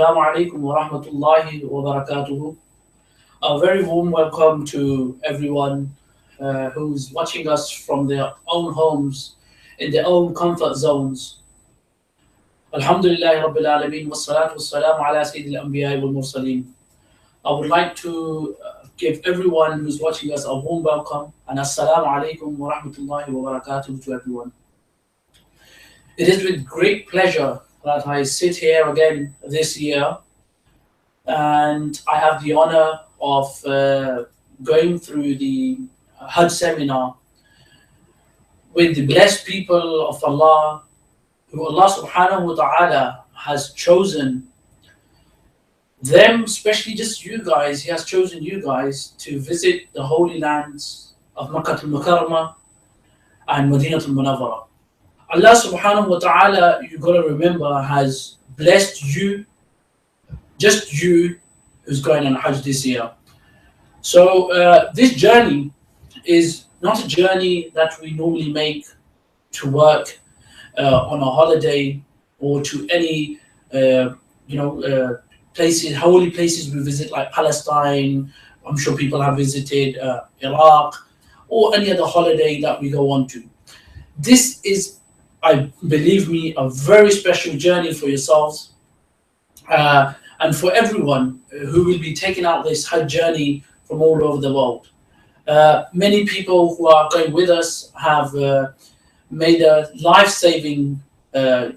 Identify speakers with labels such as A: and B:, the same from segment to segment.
A: Assalamu alaikum wa rahmatullahi wa barakatuhu. A very warm welcome to everyone who's watching us from their own homes, in their own comfort zones. Alhamdulillah Rabbil Alameen wa salatu wa salam ala Sayyidil Anbiya wal Mursaleen. I would like to give everyone who's watching us a warm welcome and Assalamu alaikum wa rahmatullahi wa barakatuh to everyone. It is with great pleasure that I sit here again this year, and I have the honor of going through the Hajj seminar with the blessed people of Allah, who Allah subhanahu wa ta'ala has chosen them, especially just you guys. He has chosen you guys to visit the holy lands of Makkah al-Mukarramah and Madinah al-Munawwarah. Allah subhanahu wa ta'ala, you gotta remember, has blessed you, just you, who's going on Hajj this year. So this journey is not a journey that we normally make to work on a holiday or to any places, holy places we visit like Palestine. I'm sure people have visited Iraq, or any other holiday that we go on to. This is, believe me, a very special journey for yourselves and for everyone who will be taking out this Hajj journey from all over the world. Many people who are going with us have made a life-saving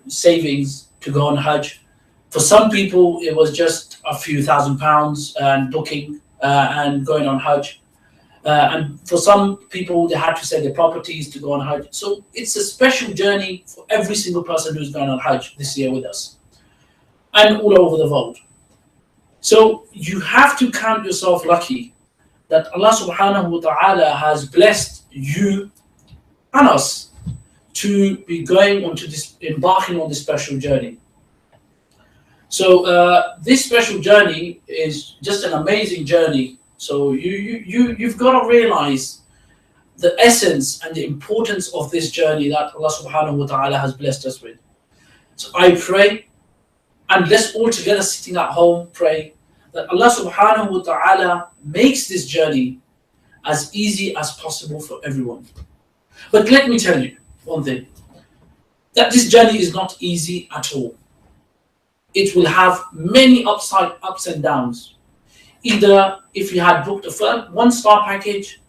A: savings to go on Hajj. For some people, it was just a few £1,000s and booking and going on Hajj. And for some people, they had to sell their properties to go on Hajj. So it's a special journey for every single person who's going on Hajj this year with us and all over the world. So you have to count yourself lucky that Allah subhanahu wa ta'ala has blessed you and us to be going on to this, embarking on this special journey. So this special journey is just an amazing journey. So you've got to realize the essence and the importance of this journey that Allah subhanahu wa ta'ala has blessed us with. So I pray, and let's all together sitting at home pray, that Allah subhanahu wa ta'ala makes this journey as easy as possible for everyone. But let me tell you one thing, that this journey is not easy at all. It will have many ups and downs. Either if you had booked a 1-star package,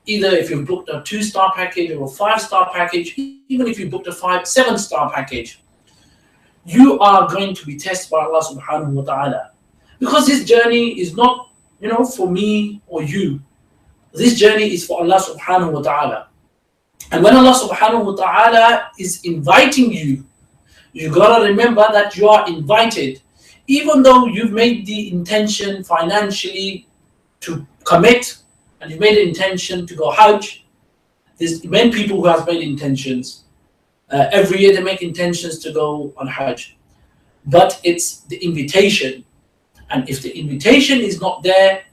A: either if you booked a 2-star package or a 5-star package, even if you booked a 7-star package, you are going to be tested by Allah subhanahu wa ta'ala. Because this journey is not, for me or you. This journey is for Allah subhanahu wa ta'ala. And when Allah subhanahu wa ta'ala is inviting you, you gotta remember that you are invited. Even though you've made the intention financially to commit, and you've made the intention to go Hajj, there's many people who have made intentions. Every year they make intentions to go on Hajj. But it's the invitation. And if the invitation is not there,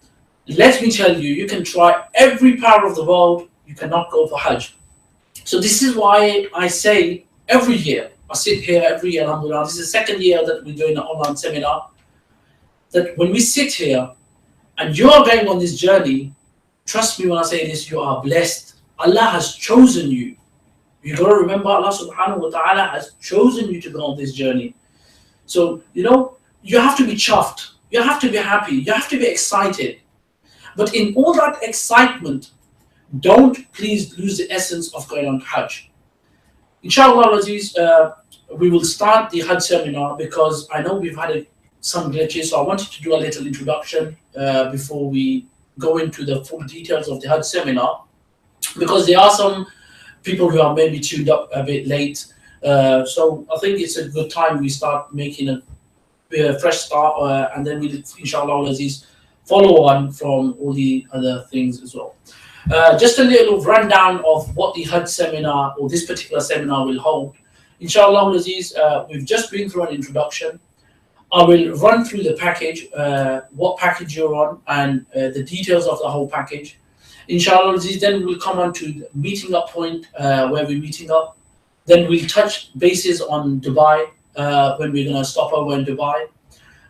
A: let me tell you, you can try every power of the world, you cannot go for Hajj. So this is why I say every year, I sit here every year, alhamdulillah, this is the second year that we're doing an online seminar, that when we sit here and you are going on this journey, trust me when I say this, you are blessed. Allah has chosen you. You got to remember, Allah subhanahu wa ta'ala has chosen you to go on this journey. So, you have to be chuffed. You have to be happy. You have to be excited. But in all that excitement, don't please lose the essence of going on Hajj. Inshallah, Aziz, we will start the Hajj seminar because I know we've had some glitches, so I wanted to do a little introduction before we go into the full details of the Hajj seminar, because there are some people who are maybe tuned up a bit late. So I think it's a good time we start making a fresh start, and then we'll, inshallah, Aziz, follow on from all the other things as well. Just a little rundown of what the Hajj seminar or this particular seminar will hold. Inshallah, Aziz, we've just been through an introduction. I will run through the package, what package you're on, and the details of the whole package. Inshallah, Aziz, then we'll come on to the meeting up point, where we're meeting up. Then we'll touch bases on Dubai, when we're going to stop over in Dubai.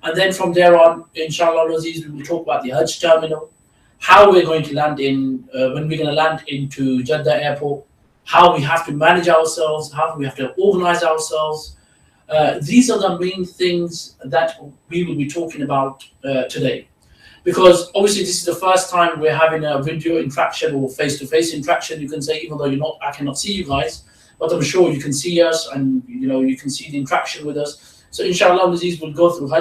A: And then from there on, inshallah, Aziz, we will talk about the Hajj Terminal, how we're going to land when we're going to land into Jeddah Airport, how we have to manage ourselves, how we have to organize ourselves. These are the main things that we will be talking about today. Because obviously this is the first time we're having a video interaction or face-to-face interaction, you can say, even though I cannot see you guys, but I'm sure you can see us and you can see the interaction with us. So inshallah, Aziz will go through the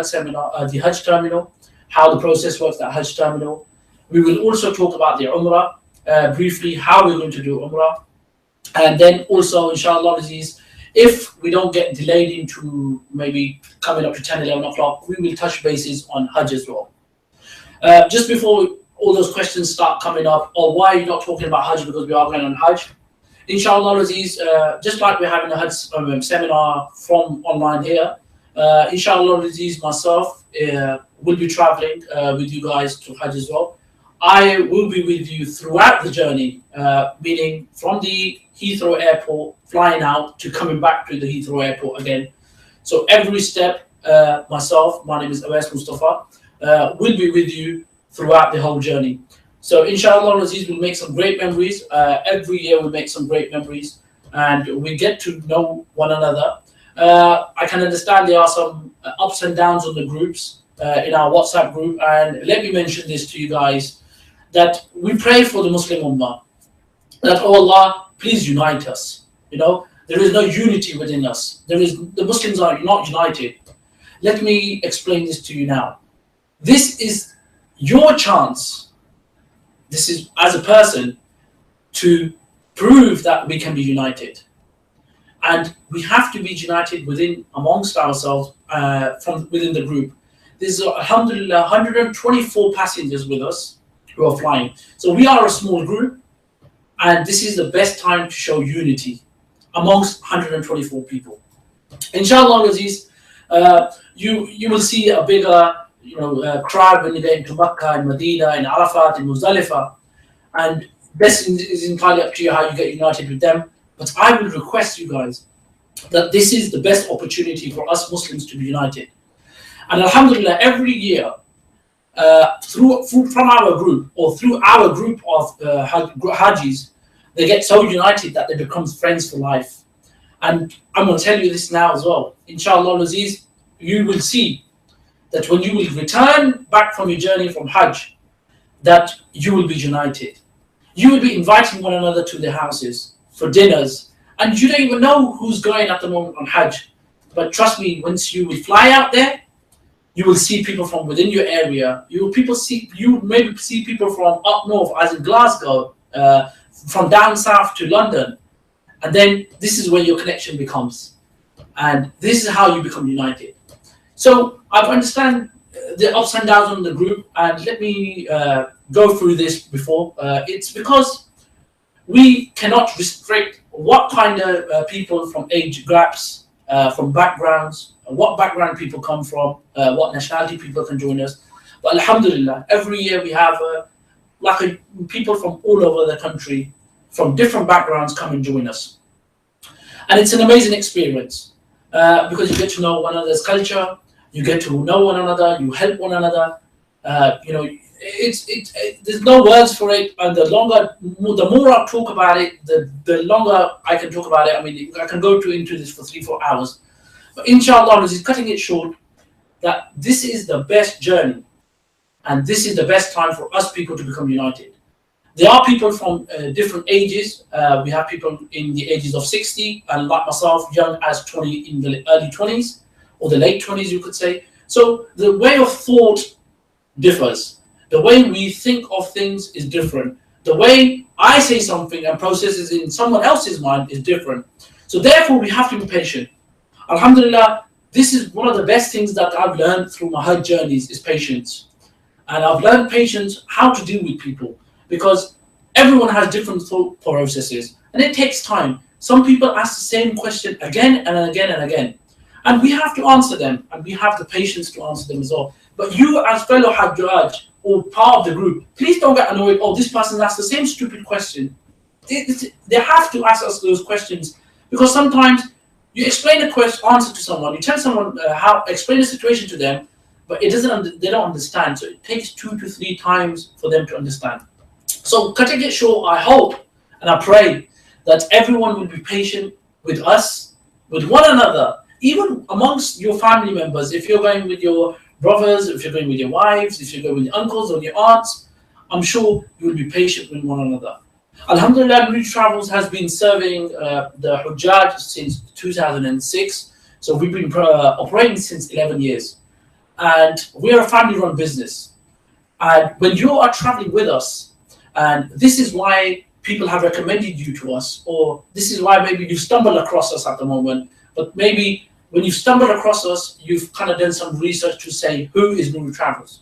A: Hajj Terminal, how the process works at Hajj Terminal. We will also talk about the Umrah, briefly, how we're going to do Umrah. And then also, inshallah, Aziz, if we don't get delayed into maybe coming up to 10, 11 o'clock, we will touch bases on Hajj as well. Just before all those questions start coming up, or why are you not talking about Hajj, because we are going on Hajj. Inshallah, Aziz, just like we're having a Hajj seminar from online here, inshallah, Aziz, myself will be traveling with you guys to Hajj as well. I will be with you throughout the journey, meaning from the Heathrow Airport, flying out to coming back to the Heathrow Airport again. So every step, myself, my name is Awais Mustafa, will be with you throughout the whole journey. So inshallah, Aziz, we'll make some great memories. Every year we'll make some great memories and we get to know one another. I can understand there are some ups and downs on the groups, in our WhatsApp group. And let me mention this to you guys, that we pray for the Muslim Ummah, that, oh Allah, please unite us. There is no unity within us. The Muslims are not united. Let me explain this to you now. This is your chance. This is, as a person, to prove that we can be united. And we have to be united amongst ourselves, from within the group. There's, alhamdulillah, 124 passengers with us who are flying. So we are a small group, and this is the best time to show unity amongst 124 people. Inshallah, Aziz, you will see a bigger crowd when you get into Makkah and Medina and Arafat and Muzdalifah, and this is entirely up to you how you get united with them. But I will request you guys that this is the best opportunity for us Muslims to be united. And alhamdulillah, every year, from our group or through our group of Hajis, they get so united that they become friends for life. And I'm going to tell you this now as well. Inshallah, Aziz, you will see that when you will return back from your journey from Hajj, that you will be united. You will be inviting one another to their houses for dinners, and you don't even know who's going at the moment on Hajj. But trust me, once you will fly out there, you will see people from within your area. You maybe see people from up north, as in Glasgow, from down south to London, and then this is where your connection becomes, and this is how you become united. So I understand the ups and downs on the group, and let me go through this before. It's because we cannot restrict what kind of people from age gaps, from backgrounds, what background people come from, what nationality people can join us. But alhamdulillah, every year we have people from all over the country, from different backgrounds, come and join us. And it's an amazing experience, because you get to know one another's culture, you get to know one another, you help one another. There's no words for it, and the more I talk about it, the longer I can talk about it. I mean, I can go into this for 3-4 hours. But inshallah, is cutting it short, that this is the best journey, and this is the best time for us people to become united. There are people from different ages. We have people in the ages of 60, and like myself, young as 20, in the early 20s, or the late 20s, you could say. So the way of thought differs. The way we think of things is different. The way I say something and processes in someone else's mind is different. So therefore, we have to be patient. Alhamdulillah, this is one of the best things that I've learned through my Hajj journeys is patience. And I've learned patience, how to deal with people, because everyone has different thought processes, and it takes time. Some people ask the same question again and again and again, and we have to answer them, and we have the patience to answer them as well. But you, as fellow Hajj or part of the group, please don't get annoyed. Oh, this person asked the same stupid question. They have to ask us those questions, because sometimes you explain a answer to someone, you tell someone explain a situation to them, but they don't understand. So it takes 2 to 3 times for them to understand. So cutting it short, I hope and I pray that everyone will be patient with us, with one another, even amongst your family members. If you're going with your brothers, if you're going with your wives, if you're going with your uncles or your aunts, I'm sure you will be patient with one another. Alhamdulillah, Noori Travels has been serving the Hujjaj since 2006. So we've been operating since 11 years. And we're a family-run business. And when you are traveling with us, and this is why people have recommended you to us, or this is why maybe you've stumbled across us at the moment, but maybe when you've stumbled across us, you've kind of done some research to say, who is Noori Travels?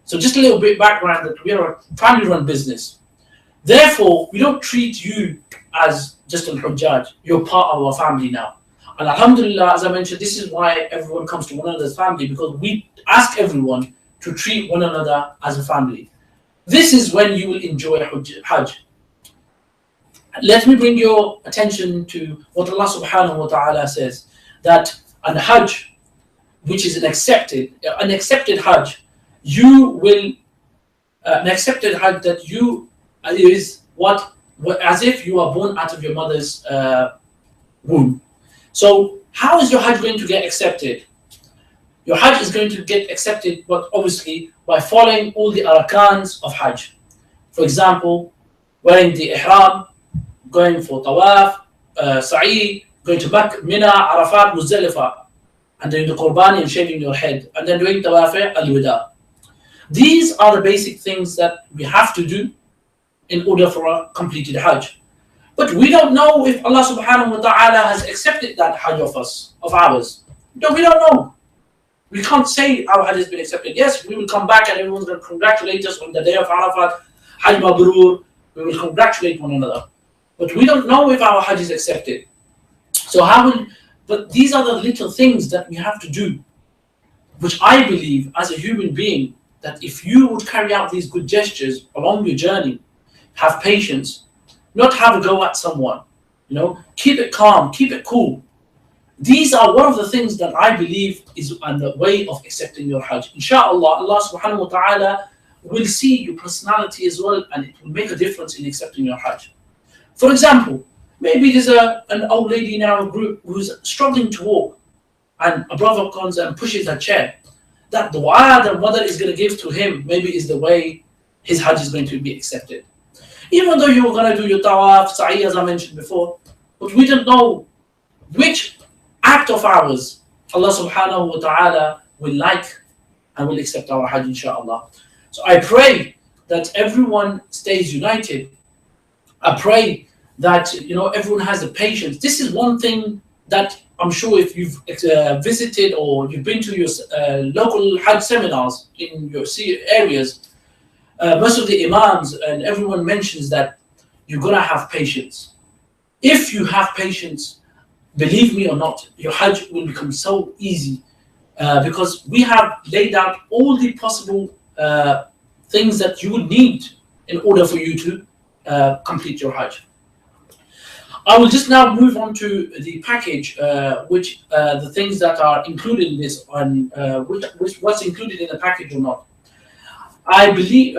A: So just a little bit background that we are a family-run business. Therefore, we don't treat you as just a Hujjaj. You're part of our family now. And Alhamdulillah, as I mentioned, this is why everyone comes to one another's family, because we ask everyone to treat one another as a family. This is when you will enjoy Hajj. Let me bring your attention to what Allah subhanahu wa ta'ala says, that an Hajj, which is an accepted Hajj, you will, an accepted Hajj that you is what as if you are born out of your mother's womb. So how is your Hajj going to get accepted? Your Hajj is going to get accepted, but obviously by following all the arkans of Hajj. For example, wearing the ihram, going for tawaf, sa'i, going to Makkah, Mina, Arafat, Muzdalifah, and doing the qurbani and shaving your head, and then doing tawaf al-wida. These are the basic things that we have to do in order for a completed Hajj. But we don't know if Allah subhanahu wa ta'ala has accepted that Hajj of ours. No, we don't know. We can't say our Hajj has been accepted. Yes, we will come back and everyone's going to congratulate us on the day of Arafat, Hajj Mabrur. We will congratulate one another. But we don't know if our Hajj is accepted. So but these are the little things that we have to do, which I believe as a human being, that if you would carry out these good gestures along your journey, have patience, not have a go at someone, keep it calm, keep it cool. These are one of the things that I believe is on the way of accepting your Hajj. Inshallah, Allah subhanahu wa ta'ala will see your personality as well, and it will make a difference in accepting your Hajj. For example, maybe there's an old lady in our group who's struggling to walk, and a brother comes and pushes her chair. That dua the mother is going to give to him maybe is the way his Hajj is going to be accepted. Even though you're going to do your tawaf, sa'i, as I mentioned before, but we don't know which act of ours Allah subhanahu wa ta'ala will like and will accept our Hajj, inshallah. So I pray that everyone stays united. I pray that everyone has the patience. This is one thing that I'm sure if you've visited or you've been to your local Hajj seminars in your areas, most of the imams and everyone mentions that you're going to have patience. If you have patience, believe me or not, your Hajj will become so easy because we have laid out all the possible things that you would need in order for you to complete your Hajj. I will just now move on to the package, which the things that are included in this, and what's included in the package or not. I believe,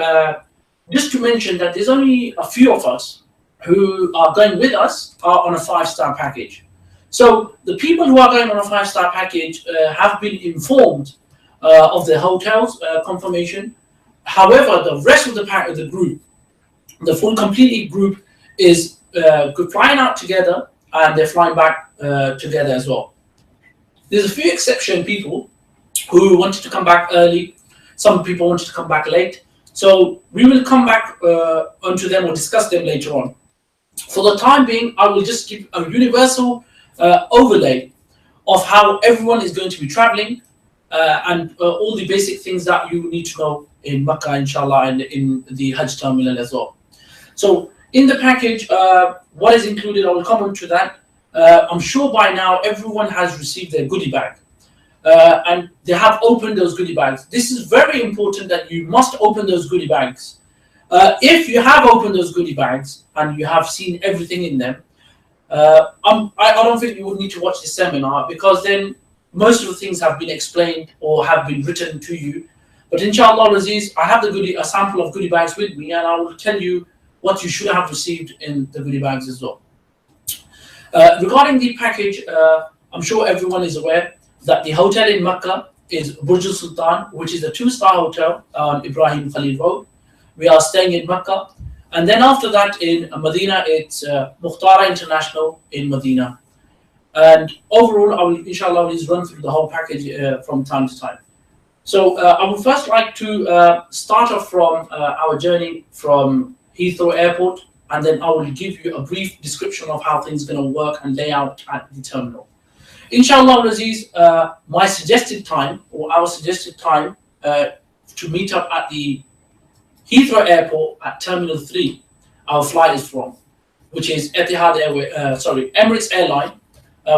A: just to mention that there's only a few of us who are going with us are on a 5-star package. So the people who are going on a 5-star package have been informed of the hotel's confirmation. However, the rest of the group, the full completely group, is flying out together, and they're flying back together as well. There's a few exception people who wanted to come back early. Some people wanted to come back late. So we will come back onto them or discuss them later on. For the time being, I will just give a universal overlay of how everyone is going to be traveling and all the basic things that you need to know in Makkah, inshallah, and in the Hajj Terminal as well. So in the package, what is included, I will come on to that. I'm sure by now everyone has received their goodie bag. And they have opened those goodie bags. This is very important that you must open those goodie bags. If you have opened those goodie bags and you have seen everything in them, I don't think you would need to watch this seminar, because then most of the things have been explained or have been written to you. But inshallah Aziz, I have a sample of goodie bags with me, and I will tell you what you should have received in the goodie bags as well. Regarding the package, I'm sure everyone is aware that the hotel in Mecca is Burj Al Sultan, which is a 2-star hotel on Ibrahim Khalil Road. We are staying in Mecca. And then after that in Medina, it's Mukhtara International in Medina. And overall, I will inshallah run through the whole package from time to time. So I would first like to start off from our journey from Heathrow Airport, and then I will give you a brief description of how things are going to work and lay out at the terminal. Inshallah Aziz, my suggested time, or our suggested time to meet up at the Heathrow Airport at Terminal 3, our flight is from, which is Etihad Emirates Airline.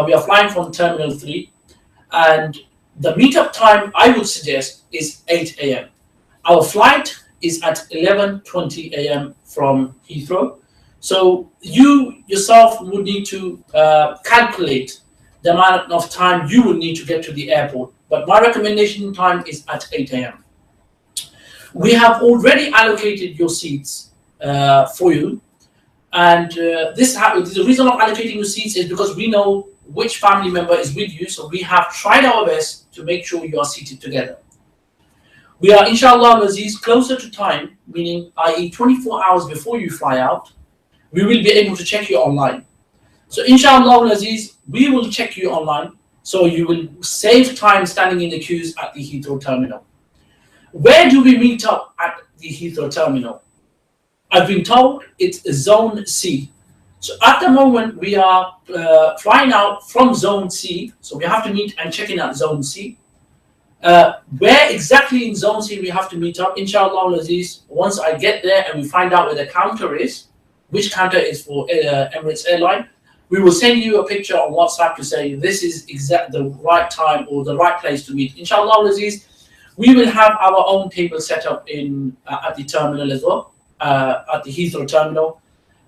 A: We are flying from Terminal 3, and the meetup time I would suggest is 8 a.m. Our flight is at 11:20 a.m. from Heathrow. So you yourself would need to calculate the amount of time you will need to get to the airport. But my recommendation time is at 8 a.m. We have already allocated your seats for you. And the reason of allocating your seats is because we know which family member is with you. So we have tried our best to make sure you are seated together. We are, inshallah Aziz, closer to time, meaning i.e. 24 hours before you fly out, we will be able to check you online. So inshallah Aziz, we will check you online, so you will save time standing in the queues at the Heathrow Terminal. Where do we meet up at the Heathrow Terminal? I've been told it's Zone C. So at the moment we are flying out from Zone C, so we have to meet and check in at Zone C. Where exactly in Zone C we have to meet up, inshallah Aziz, once I get there and we find out where the counter is, which counter is for Emirates Airline, we will send you a picture on WhatsApp to say this is the right time or the right place to meet. Inshallah Aziz, we will have our own table set up at the terminal as well, at the Heathrow Terminal.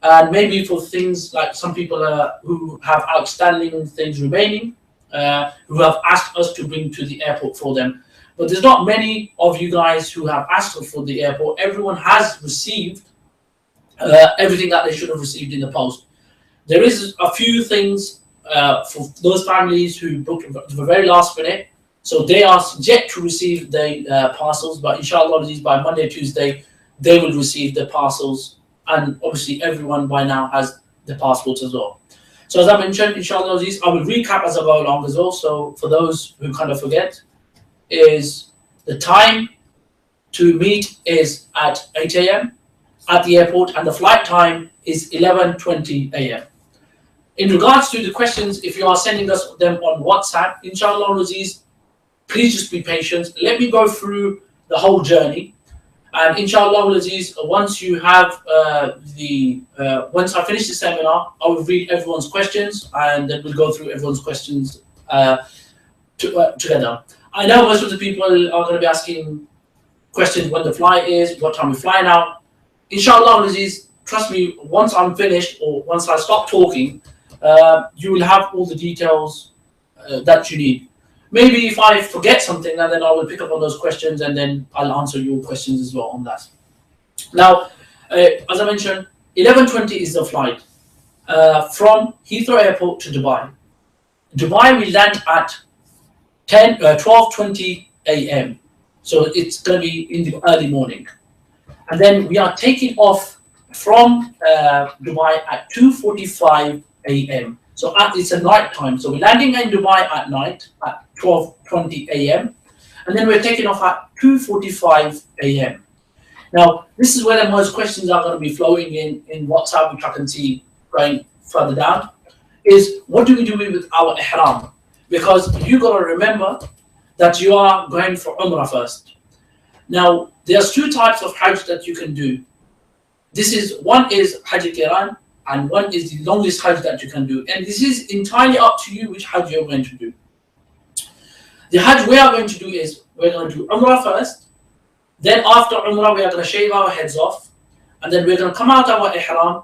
A: And maybe for things like some people who have outstanding things remaining, who have asked us to bring to the airport for them. But there's not many of you guys who have asked us for the airport. Everyone has received everything that they should have received in the post. There is a few things for those families who booked at the very last minute. So they are yet to receive their parcels, but inshallah by Monday, Tuesday, they will receive the parcels. And obviously everyone by now has the passports as well. So as I mentioned, inshallah Aziz, I will recap as I go along as well. So for those who kind of forget, is the time to meet is at 8 a.m. at the airport, and the flight time is 11:20 a.m. In regards to the questions, if you are sending us them on WhatsApp, inshallah Aziz, please just be patient. Let me go through the whole journey. And inshallah Aziz, once you have once I finish the seminar, I will read everyone's questions and then we'll go through everyone's questions together. I know most of the people are going to be asking questions when the flight is, what time we're flying out. Inshallah Aziz, trust me, once I'm finished or once I stop talking, you will have all the details that you need. Maybe if I forget something, then I will pick up on those questions and then I'll answer your questions as well on that. Now, as I mentioned, 11:20 is the flight from Heathrow Airport to Dubai. Dubai will land at 12:20 a.m. So it's going to be in the early morning. And then we are taking off from Dubai at 2:45 a.m. So it's a night time. So we're landing in Dubai at night at 12:20 a.m. And then we're taking off at 2:45 a.m. Now, this is where the most questions are going to be flowing in WhatsApp, which I can see going further down, is what do we do with our ihram? Because you got to remember that you are going for Umrah first. Now, there's two types of Hajj that you can do. One is Hajj Terminal, and one is the longest Hajj that you can do. And this is entirely up to you which Hajj you're going to do. The Hajj we are going to do is, we're going to do Umrah first. Then after Umrah, we are going to shave our heads off. And then we're going to come out our ihram.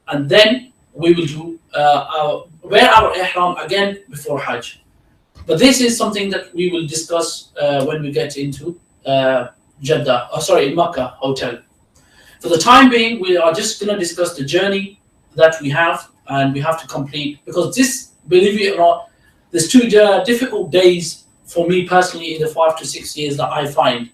A: And then we will do wear our ihram again before Hajj. But this is something that we will discuss when we get into Jeddah, Makkah hotel. For the time being, we are just going to discuss the journey that we have and we have to complete, because this, believe it or not, there's two difficult days for me personally in the 5 to 6 years that I find.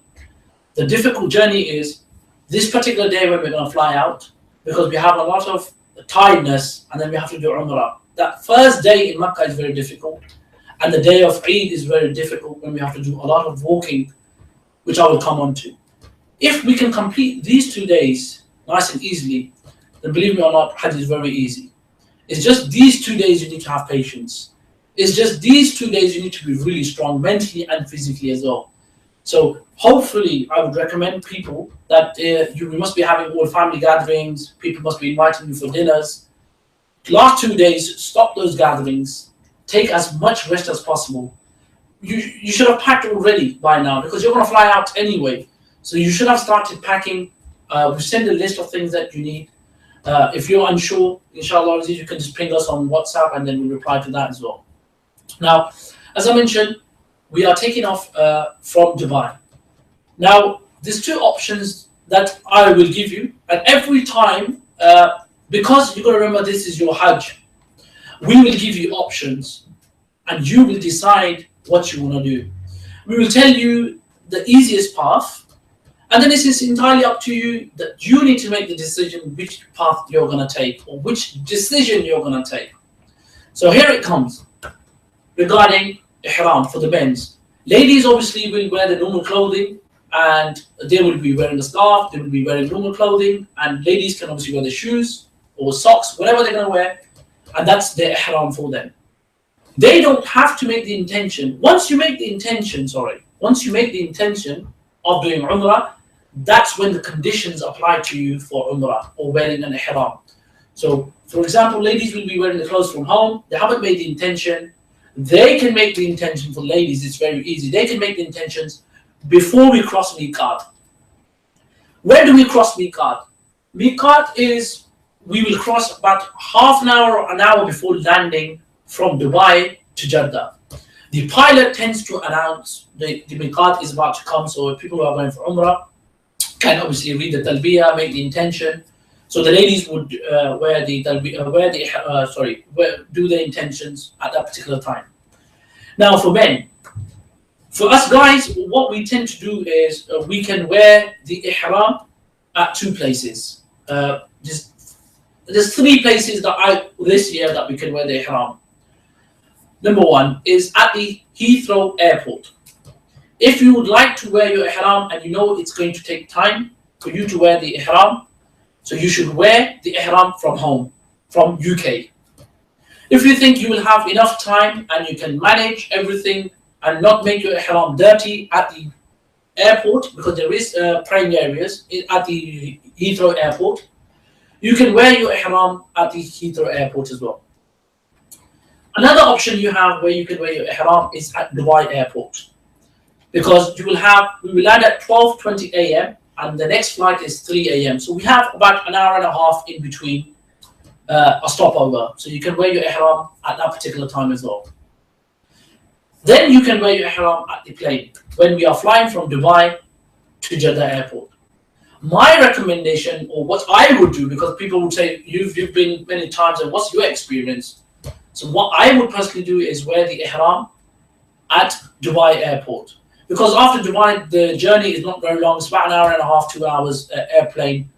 A: The difficult journey is this particular day when we're going to fly out, because we have a lot of tiredness and then we have to do Umrah. That first day in Makkah is very difficult, and the day of Eid is very difficult when we have to do a lot of walking, which I will come on to. If we can complete these 2 days nice and easily, then believe me or not, Hajj is very easy. It's just these 2 days you need to have patience. It's just these 2 days you need to be really strong mentally and physically as well. So hopefully I would recommend people that you must be having all family gatherings, people must be inviting you for dinners. Last 2 days, stop those gatherings, take as much rest as possible. You should have packed already by now, because you're going to fly out anyway. So you should have started packing. We send a list of things that you need. If you're unsure, inshallah, you can just ping us on WhatsApp and then we'll reply to that as well. Now, as I mentioned, we are taking off from Dubai. Now, there's 2 options that I will give you, and every time, because you've got to remember this is your Hajj, we will give you options and you will decide what you want to do. We will tell you the easiest path, and then this is entirely up to you, that you need to make the decision which path you're going to take or which decision you're going to take. So here it comes regarding ihram for the men's. Ladies obviously will wear the normal clothing and they will be wearing a scarf, they will be wearing normal clothing, and ladies can obviously wear the shoes or socks, whatever they're going to wear, and that's their ihram for them. They don't have to make the intention. Once you make the intention of doing Umrah, that's when the conditions apply to you for Umrah or wearing an ihram. So, for example, ladies will be wearing the clothes from home, they haven't made the intention. They can make the intention for ladies, it's very easy. They can make the intentions before we cross Miqat. Where do we cross Miqat? Miqat is, we will cross about half an hour or an hour before landing from Dubai to Jeddah. The pilot tends to announce the Miqat is about to come, so people who are going for Umrah can obviously read the Talbiyah, make the intention. So the ladies would do their intentions at that particular time. Now for men, for us guys, what we tend to do is we can wear the ihram at 2 places. There's 3 places this year that we can wear the ihram. Number 1 is at the Heathrow airport. If you would like to wear your ihram and you know it's going to take time for you to wear the ihram, so you should wear the ihram from home, from UK. If you think you will have enough time and you can manage everything and not make your ihram dirty at the airport, because there is praying areas at the Heathrow airport, you can wear your ihram at the Heathrow airport as well. Another option you have where you can wear your ihram is at Dubai airport, because we will land at 12:20 a.m. and the next flight is 3 a.m. So we have about an hour and a half in between a stopover. So you can wear your ihram at that particular time as well. Then you can wear your ihram at the plane when we are flying from Dubai to Jeddah airport. My recommendation, or what I would do, because people would say, you've been many times and what's your experience? So what I would personally do is wear the ihram at Dubai airport. Because after Dubai, the journey is not very long. It's about an hour and a half, 2 hours airplane.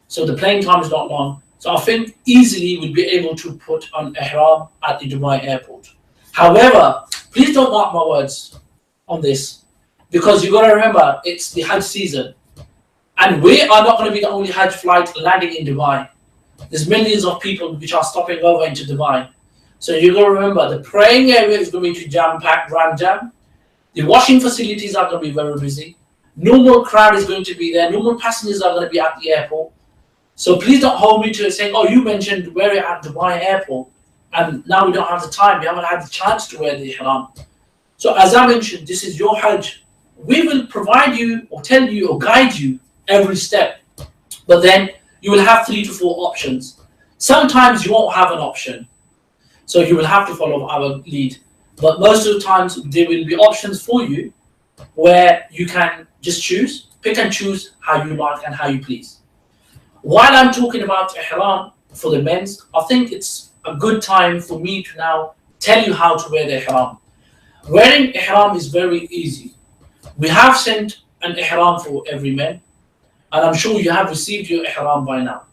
A: So the plane time is not long. So I think easily we'd be able to put on ihram at the Dubai airport. However, please don't mark my words on this, because you've got to remember it's the Hajj season. And we are not going to be the only Hajj flight landing in Dubai. There's millions of people which are stopping over into Dubai. So you've got to remember the praying area is going to be jam-packed, grand jam. The washing facilities are going to be very busy. Normal crowd is going to be there. Normal passengers are going to be at the airport. So please don't hold me to saying, oh, you mentioned wear it at Dubai airport, and now we don't have the time. We haven't had the chance to wear the ihram. So as I mentioned, this is your Hajj. We will provide you or tell you or guide you every step. But then you will have 3 to 4 options. Sometimes you won't have an option. So you will have to follow our lead. But most of the times there will be options for you where you can just pick and choose how you like and how you please. While I'm talking about ihram for the men's, I think it's a good time for me to now tell you how to wear the ihram. Wearing ihram is very easy. We have sent an ihram for every man, and I'm sure you have received your ihram by now.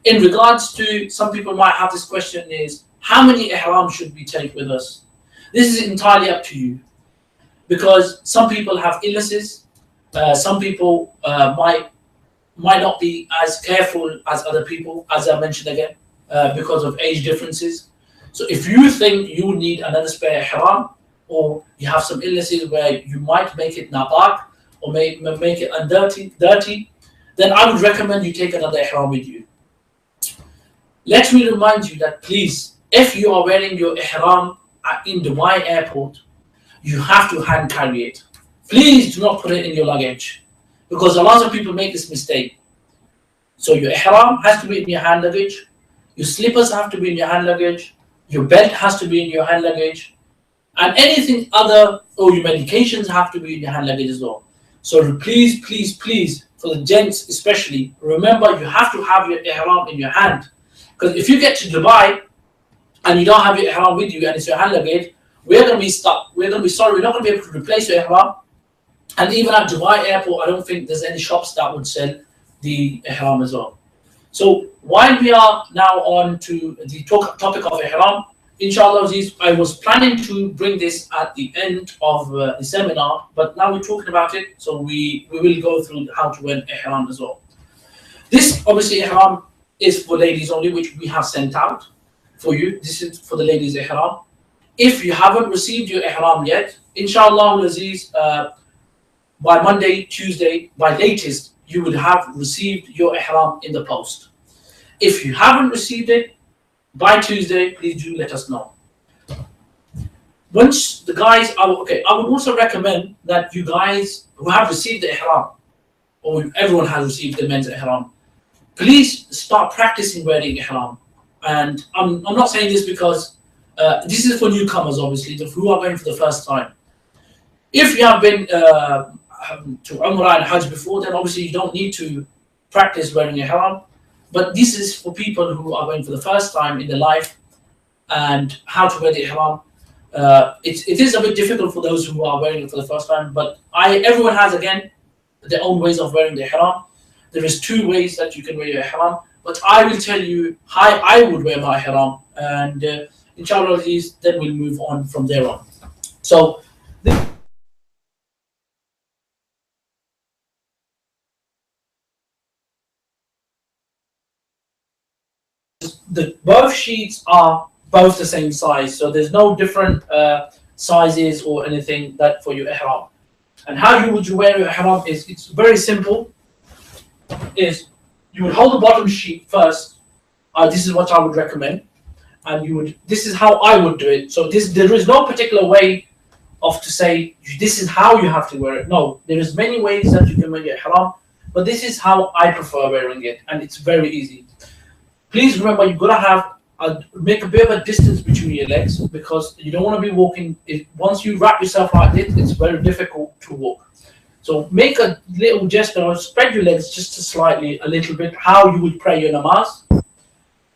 A: In regards to, some people might have this question is, how many ihram should we take with us? This is entirely up to you, because some people have illnesses, some people might not be as careful as other people, as I mentioned again, because of age differences. So if you think you need another spare ihram, or you have some illnesses where you might make it napak, or make it dirty, then I would recommend you take another ihram with you. Let me remind you that, please, if you are wearing your ihram in Dubai airport, you have to hand carry it. Please do not put it in your luggage, because a lot of people make this mistake. So your ihram has to be in your hand luggage, your slippers have to be in your hand luggage, your belt has to be in your hand luggage, and anything other, or your medications have to be in your hand luggage as well. So please, please, please, for the gents especially, remember you have to have your ihram in your hand. Because if you get to Dubai and you don't have your ihram with you and it's your hand luggage, we're going to be stuck. We're going to be sorry, we're not going to be able to replace your ihram. And even at Dubai airport, I don't think there's any shops that would sell the ihram as well. So while we are now on to the topic of ihram, inshallah, I was planning to bring this at the end of the seminar, but now we're talking about it, so we will go through how to wear ihram as well. This obviously ihram is for ladies only, which we have sent out for you. This is for the ladies ihram. If you haven't received your ihram yet, inshallah Aziz, by Monday, Tuesday, by latest, you would have received your ihram in the post. If you haven't received it by Tuesday, please do let us know. Once the guys are okay, I would also recommend that you guys who have received the ihram, or everyone has received the men's ihram, please start practicing wearing ihram. And I'm not saying this because this is for newcomers, obviously, who are going for the first time. If you have been to Umrah and Hajj before, then obviously you don't need to practice wearing ihram. But this is for people who are going for the first time in their life, and how to wear the ihram. It is a bit difficult for those who are wearing it for the first time, but everyone has, again, their own ways of wearing the ihram. There is 2 ways that you can wear your ihram, but I will tell you how I would wear my ihram, and inshallah then we'll move on from there on. So both sheets are both the same size, so there's no different sizes or anything that for your ihram. And how you would wear your ihram is, it's very simple. Is you would hold the bottom sheet first. This is what I would recommend, and this is how I would do it. So there is no particular way of to say this is how you have to wear it. No, there is many ways that you can wear your ihram, but this is how I prefer wearing it, and it's very easy. Please remember, you've got to have make a bit of a distance between your legs, because you don't want to be walking. Once you wrap yourself like this, it's very difficult to walk. So make a little gesture, or spread your legs just slightly, a little bit, how you would pray your namaz.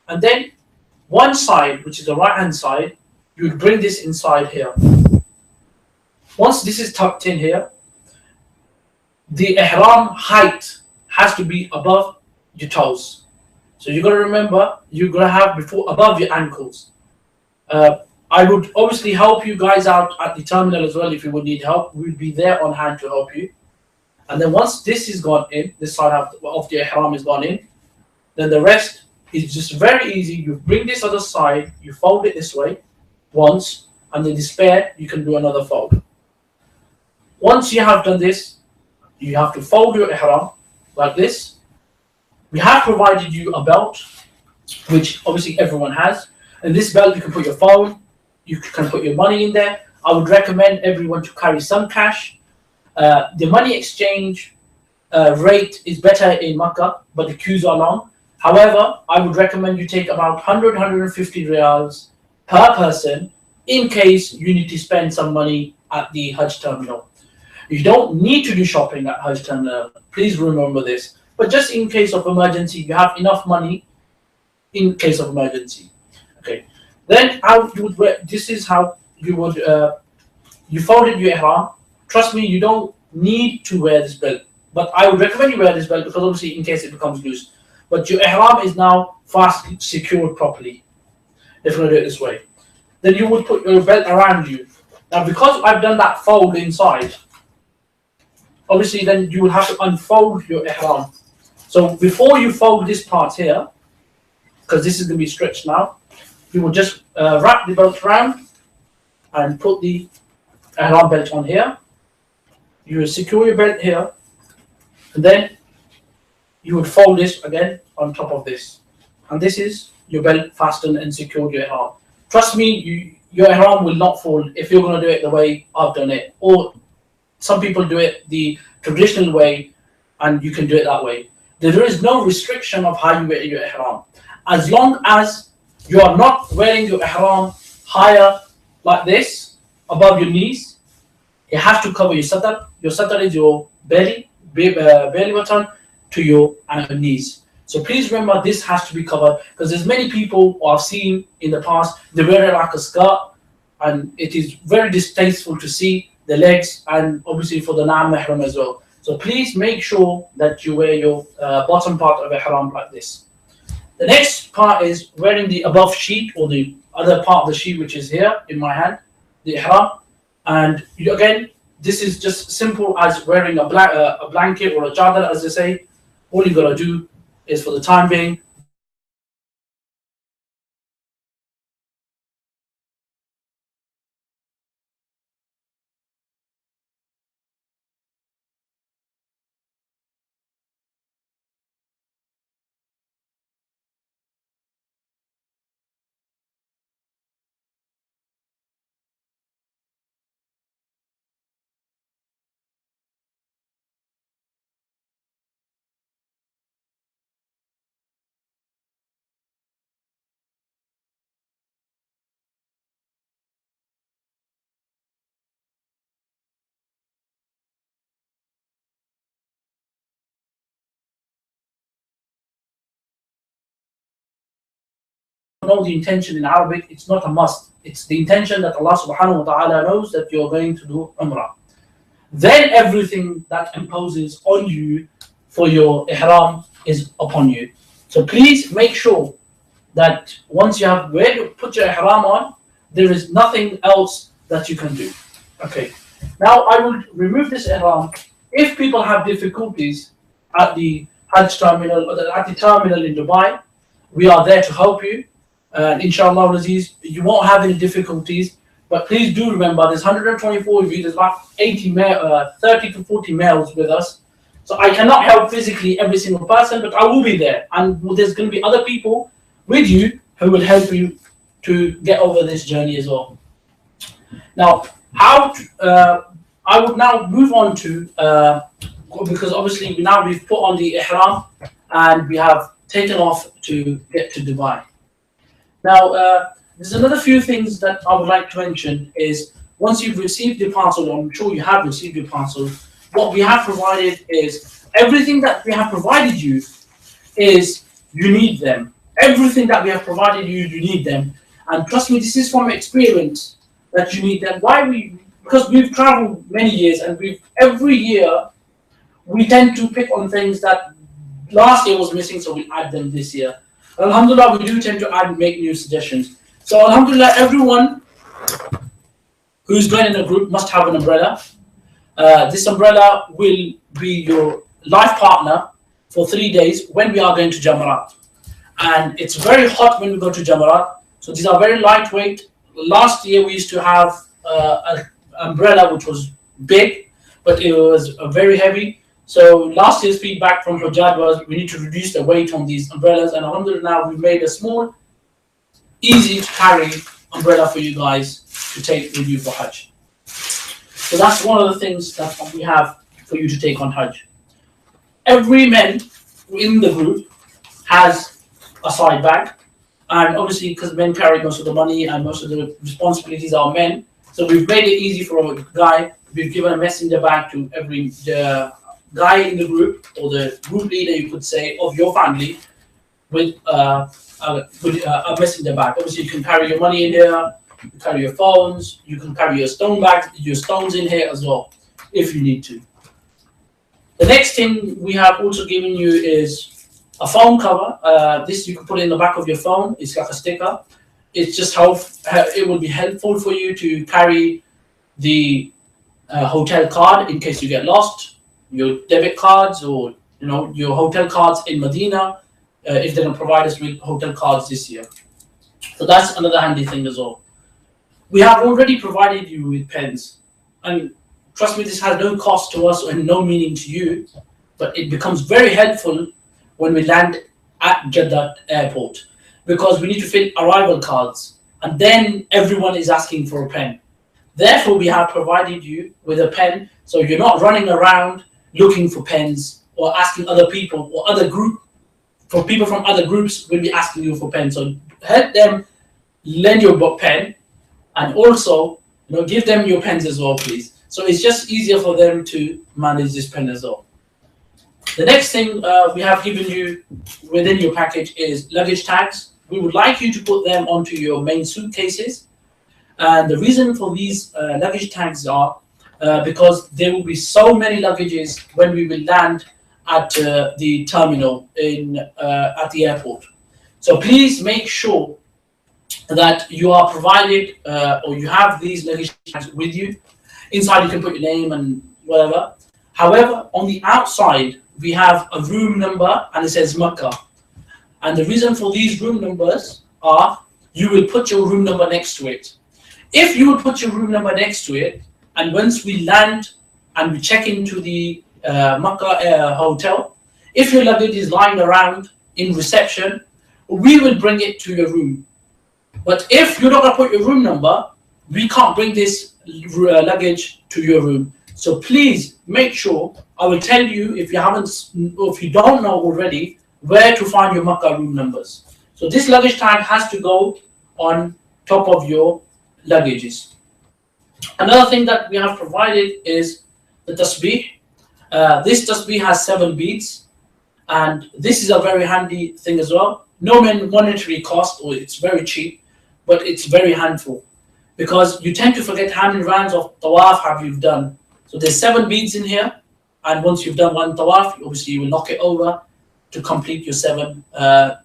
A: And then one side, which is the right hand side, you would bring this inside here. Once this is tucked in here, the ihram height has to be above your toes. So you've got to remember, you're going to have above your ankles. I would obviously help you guys out at the terminal as well if you would need help. We'll be there on hand to help you. And then once this is gone in, this side of the ihram is gone in, then the rest is just very easy. You bring this other side, you fold it this way once, and then the spare, you can do another fold. Once you have done this, you have to fold your ihram like this. We have provided you a belt, which obviously everyone has. In this belt, you can put your phone, you can put your money in there. I would recommend everyone to carry some cash. The money exchange rate is better in Makkah, but the queues are long. However, I would recommend you take about 100, 150 riyals per person in case you need to spend some money at the Hajj Terminal. You don't need to do shopping at Hajj Terminal. Please remember this. But just in case of emergency, you have enough money in case of emergency. Okay. Then how you would wear, this is how you would you folded your ihram. Trust me, you don't need to wear this belt, but I would recommend you wear this belt because obviously in case it becomes loose. But your ihram is now fast secured properly. If you do it this way, then you would put your belt around you. Now, because I've done that fold inside, obviously then you will have to unfold your ihram. So before you fold this part here, because this is going to be stretched now, you will just wrap the belt around and put the ihram belt on here. You will secure your belt here, and then you would fold this again on top of this. And this is your belt fastened and secured your ihram. Trust me, your ihram will not fall if you're going to do it the way I've done it. Or some people do it the traditional way, and you can do it that way. There is no restriction of how you wear your ihram. As long as you are not wearing your ihram higher like this, above your knees, you have to cover your satar. Your satar is your belly button to your knees. So please remember this has to be covered, because there's many people who I've seen in the past, they wear it like a skirt, and it is very distasteful to see the legs, and obviously for the non-mahram as well. So please make sure that you wear your bottom part of ihram like this. The next part is wearing the above sheet, or the other part of the sheet, which is here in my hand, the ihram. And again, this is just simple as wearing a blanket or a chadar, as they say. All you gotta do is, for the time being, know the intention in Arabic, it's not a must. It's the intention that Allah subhanahu wa ta'ala knows that you're going to do Umrah. Then everything that imposes on you for your ihram is upon you. So please make sure that once you have put your ihram on, there is nothing else that you can do. Okay. Now I will remove this ihram. If people have difficulties at the Hajj Terminal or at the terminal in Dubai, we are there to help you. Inshallah, Aziz, you won't have any difficulties. But please do remember, there's 124 of you. There's about 30 to 40 males with us. So I cannot help physically every single person, but I will be there, and there's going to be other people with you who will help you to get over this journey as well. Now, I would now move on to because obviously we've put on the ihram and we have taken off to get to Dubai. Now, there's another few things that I would like to mention is, once you've received your parcel, I'm sure you have received your parcel, what we have provided is, everything that we have provided you is, you need them. Everything that we have provided you, you need them. And trust me, this is from experience that you need them. Because we've traveled many years, and every year, we tend to pick on things that last year was missing, so we add them this year. Alhamdulillah, we do tend to add and make new suggestions. So Alhamdulillah, everyone who's joining a group must have an umbrella. This umbrella will be your life partner for 3 days when we are going to Jamarat. And it's very hot when we go to Jamarat. So these are very lightweight. Last year we used to have an umbrella which was big, but it was very heavy. So last year's feedback from Hujjaj was, we need to reduce the weight on these umbrellas. And Alhamdulillah, we've made a small, easy to carry umbrella for you guys to take with you for Hajj. So that's one of the things that we have for you to take on Hajj. Every man in the group has a side bag, And obviously, because men carry most of the money and most of the responsibilities are men, so we've made it easy for a guy. We've given a messenger bag to every guy in the group, or the group leader, you could say, of your family, with a messenger bag. Obviously, you can carry your money in here, you can carry your phones, you can carry your your stones in here as well, if you need to. The next thing we have also given you is a phone cover. This you can put in the back of your phone. It's like a sticker. It's just how it will be helpful for you to carry the hotel card in case you get lost, your debit cards, or your hotel cards in Medina, if they're going to provide us with hotel cards this year. So that's another handy thing as well. We have already provided you with pens, and trust me, this has no cost to us and no meaning to you, but it becomes very helpful when we land at Jeddah airport, because we need to fill arrival cards, and then everyone is asking for a pen. Therefore, we have provided you with a pen, so you're not running around looking for pens or asking other people or people from other groups will be asking you for pens. So help them lend your book pen, and also give them your pens as well, please. So it's just easier for them to manage this pen as well. The next thing we have given you within your package is luggage tags. We would like you to put them onto your main suitcases. And the reason for these luggage tags are because there will be so many luggages when we will land at the terminal at the airport. So please make sure that you are provided or you have these luggage tags with you. Inside you can put your name and whatever. However, on the outside, we have a room number and it says Makkah. And the reason for these room numbers are you will put your room number next to it. If you would put your room number next to it, and once we land and we check into the Makkah hotel, if your luggage is lying around in reception, we will bring it to your room. But if you're not going to put your room number, we can't bring this luggage to your room. So please make sure, I will tell you if you don't know already, where to find your Makkah room numbers. So this luggage tag has to go on top of your luggages. Another thing that we have provided is the tasbih. This tasbih has 7 beads, and this is a very handy thing as well. No monetary cost, or it's very cheap, but it's very handful, because you tend to forget how many rounds of tawaf have you done. So there's 7 beads in here, and once you've done 1 tawaf, obviously you will knock it over to complete your 7 rounds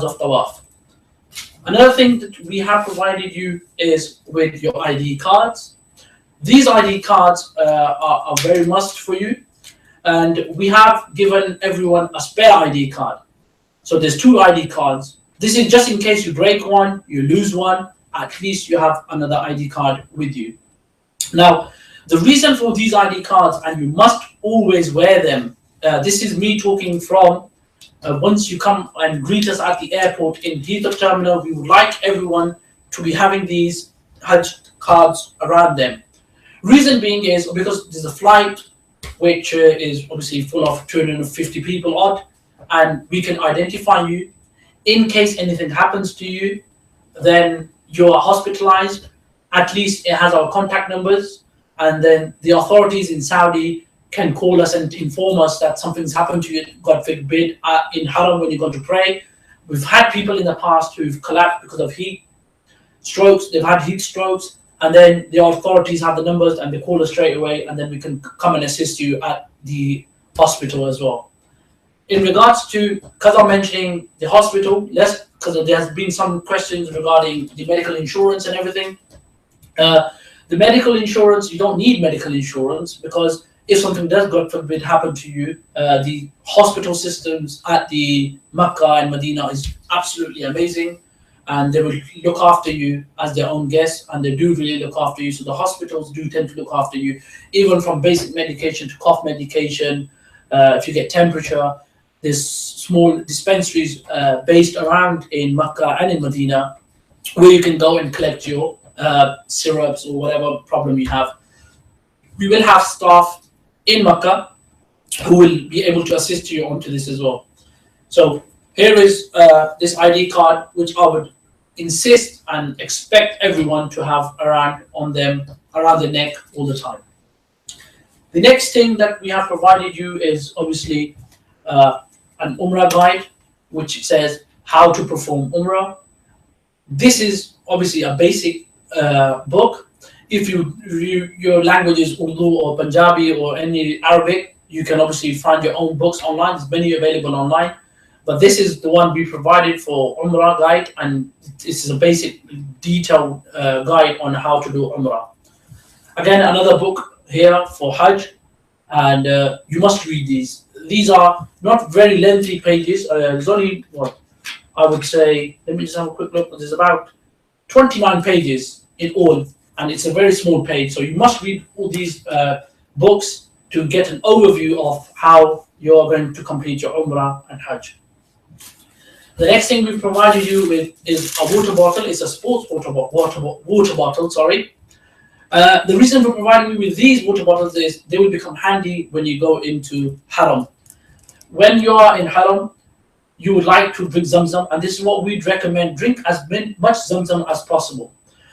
A: of tawaf. Another thing that we have provided you is with your ID cards. These ID cards are very must for you, and we have given everyone a spare ID card. So there's 2 ID cards. This is just in case you break one, you lose one, at least you have another ID card with you. Now, the reason for these ID cards, and you must always wear them, this is me talking from once you come and greet us at the airport in Heathrow Terminal, we would like everyone to be having these Hajj cards around them. Reason being is because there's a flight which is obviously full of 250 people odd, and we can identify you. In case anything happens to you, then you're hospitalized. At least it has our contact numbers, and then the authorities in Saudi can call us and inform us that something's happened to you, God forbid, in Haram when you're going to pray. We've had people in the past who've collapsed because of heat strokes. They've had heat strokes, and then the authorities have the numbers and they call us straight away, and then we can come and assist you at the hospital as well. In regards to, because I'm mentioning the hospital, because there has been some questions regarding the medical insurance and everything. The medical insurance, you don't need medical insurance, because if something does, God forbid, happen to you, the hospital systems at the Makkah and Medina is absolutely amazing, and they will look after you as their own guests, and they do really look after you. So the hospitals do tend to look after you, even from basic medication to cough medication. If you get temperature, there's small dispensaries based around in Makkah and in Medina where you can go and collect your syrups or whatever problem you have. We will have staff in Makkah who will be able to assist you onto this as well. So Here is this ID card, which I would insist and expect everyone to have around on them, around their neck all the time. The next thing that we have provided you is obviously an Umrah guide, which says how to perform Umrah. This is obviously a basic book. If your language is Urdu or Punjabi or any Arabic, you can obviously find your own books online. There's many available online. But this is the one we provided for Umrah guide, and this is a basic detailed guide on how to do Umrah. Again, another book here for Hajj, and you must read these. These are not very lengthy pages. There's only, what I would say, let me just have a quick look. There's about 29 pages in all, and it's a very small page. So you must read all these books to get an overview of how you're going to complete your Umrah and Hajj. The next thing we've provided you with is a water bottle. It's a sports water bottle. Sorry. The reason for providing you with these water bottles is they will become handy when you go into Haram. When you are in Haram, you would like to drink Zamzam, and this is what we'd recommend: drink as much Zamzam as possible.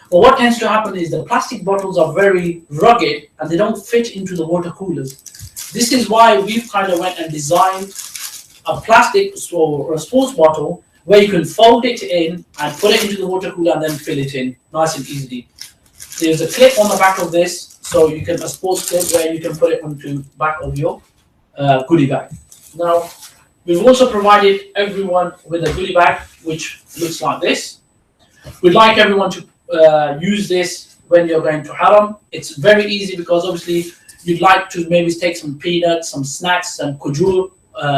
A: But what tends to happen is the plastic bottles are very rugged and they don't fit into the water coolers. This is why we've kind of went and designed a plastic or a sports bottle where you can fold it in and put it into the water cooler and then fill it in nice and easily. There's a clip on the back of this, so you can, a sports clip where you can put it onto the back of your goodie bag. Now, we've also provided everyone with a goodie bag which looks like this. We'd like everyone to use this when you're going to Haram. It's very easy because obviously you'd like to maybe take some peanuts, some snacks, some kujur.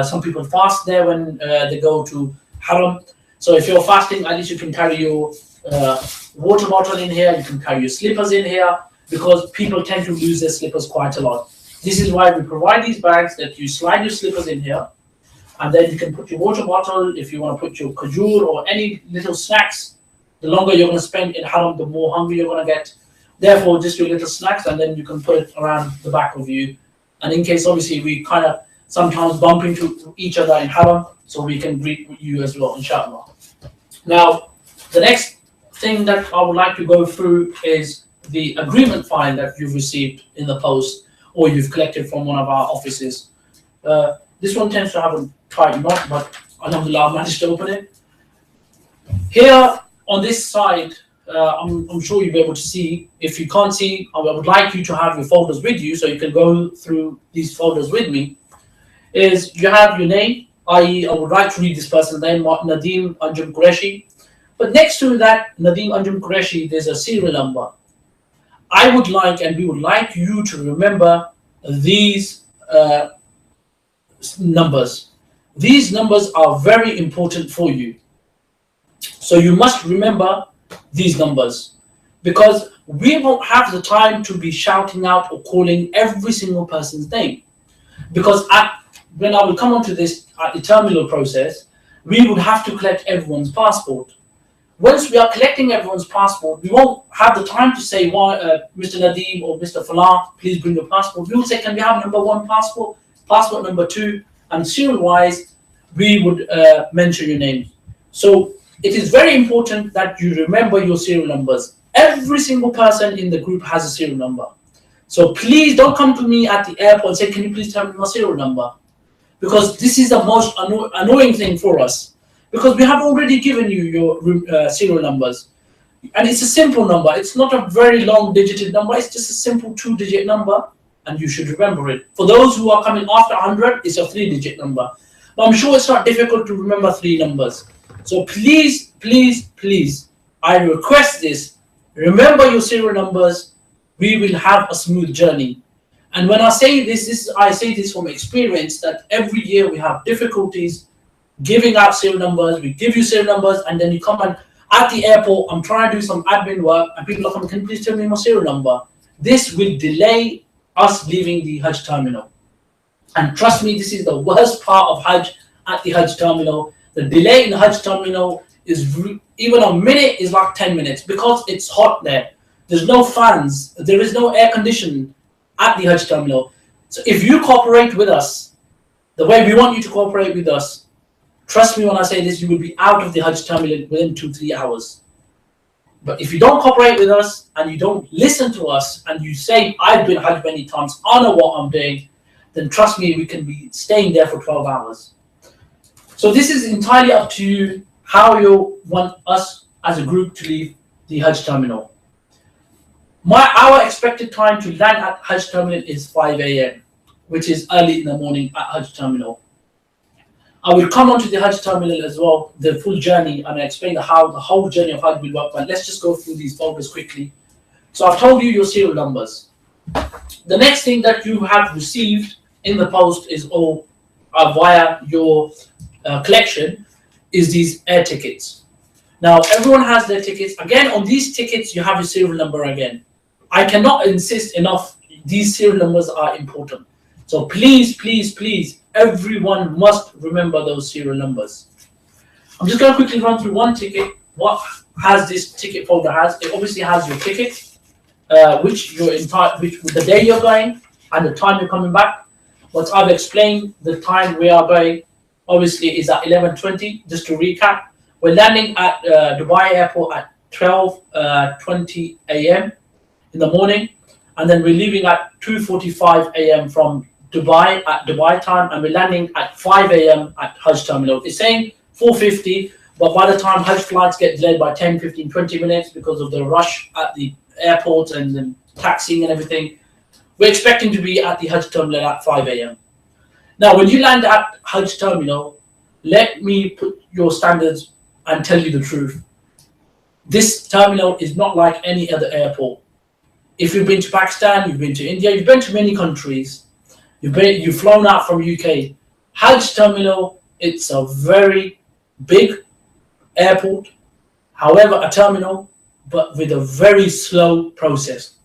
A: Some people fast there when they go to Haram. So if you're fasting, at least you can carry your water bottle in here. You can carry your slippers in here, because people tend to lose their slippers quite a lot. This is why we provide these bags that you slide your slippers in here, and then you can put your water bottle. If you want to put your kajur or any little snacks, the longer you're going to spend in Haram, the more hungry you're going to get. Therefore, just your little snacks, and then you can put it around the back of you. And in case, obviously, we kind of sometimes bump into each other in Haram, so we can greet you as well, inshallah. Now, the next thing that I would like to go through is the agreement file that you've received in the post or you've collected from one of our offices. This one tends to have a tight knot, but alhamdulillah, I managed to open it. Here on this side, I'm sure you'll be able to see. If you can't see, I would like you to have your folders with you so you can go through these folders with me. Is you have your name, i.e. I would like to read this person's name, Nadeem Anjum Qureshi. But next to that, Nadeem Anjum Qureshi, there's a serial number. I would like, and we would like you to remember these numbers. These numbers are very important for you. So you must remember these numbers, because we won't have the time to be shouting out or calling every single person's name. Because when I will come onto this at the terminal process, we would have to collect everyone's passport. Once we are collecting everyone's passport, we won't have the time to say, Mr. Nadeem or Mr. Falah, please bring your passport. We will say, can we have number one passport, passport number two, and serial-wise, we would mention your name. So it is very important that you remember your serial numbers. Every single person in the group has a serial number. So please don't come to me at the airport and say, can you please tell me my serial number? Because this is the most annoying thing for us. Because we have already given you your serial numbers. And it's a simple number. It's not a very long digited number. It's just a simple 2-digit number. And you should remember it. For those who are coming after 100, it's a 3-digit number. But I'm sure it's not difficult to remember 3 numbers. So please, please, please, I request this. Remember your serial numbers. We will have a smooth journey. And when I say this, I say this from experience, that every year we have difficulties giving out serial numbers. We give you serial numbers, and then you come and at the airport, I'm trying to do some admin work, and people are coming, can you please tell me my serial number? This will delay us leaving the Hajj terminal. And trust me, this is the worst part of Hajj at the Hajj terminal. The delay in the Hajj terminal is even a minute is like 10 minutes because it's hot there. There's no fans. There is no air conditioning at the Hajj terminal. So if you cooperate with us the way we want you to cooperate with us, Trust me when I say this, you will be out of the Hajj Terminal within 2-3 hours. But if you don't cooperate with us and you don't listen to us and you say, I've been Hajj many times, I know what I'm doing, then trust me, we can be staying there for 12 hours. So this is entirely up to you how you want us as a group to leave the Hajj Terminal. Our expected time to land at Hajj Terminal is 5 a.m., which is early in the morning at Hajj Terminal. I will come onto the Hajj Terminal as well, the full journey, and explain how the whole journey of Hajj will work. But let's just go through these folders quickly. So I've told you your serial numbers. The next thing that you have received in the post is all via your collection is these air tickets. Now everyone has their tickets. Again, on these tickets, you have your serial number again. I cannot insist enough. These serial numbers are important. So please, please, please, everyone must remember those serial numbers. I'm just going to quickly run through one ticket. What has this ticket folder has? It obviously has your ticket, which the day you're going and the time you're coming back. What I've explained, the time we are going, obviously, is at 11:20. Just to recap, we're landing at Dubai Airport at 12:20 a.m. in the morning, and then we're leaving at 2:45 a.m. from Dubai at Dubai time, and we're landing at 5 a.m. at Hajj Terminal. It's saying 4:50, but by the time Hajj flights get delayed by 10, 15, 20 minutes because of the rush at the airport and the taxiing and everything, we're expecting to be at the Hajj Terminal at 5 a.m. Now, when you land at Hajj Terminal, let me put your standards and tell you the truth. This terminal is not like any other airport. If you've been to Pakistan, you've been to India, you've been to many countries, you've flown out from UK. Hajj Terminal, it's a very big airport, however, a terminal, but with a very slow process.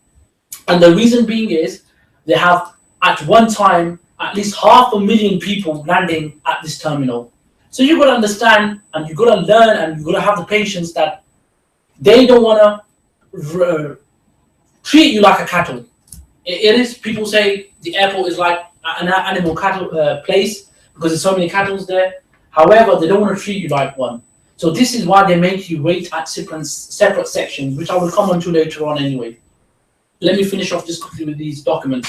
A: And the reason being is they have at one time at least 500,000 people landing at this terminal. So you've got to understand and you've got to learn and you've got to have the patience that they don't want to treat you like a cattle. It is, people say the airport is like an animal cattle place because there's so many cattle there. However, they don't want to treat you like one. So this is why they make you wait at separate sections, which I will come on to later on anyway. Let me finish off just quickly with these documents.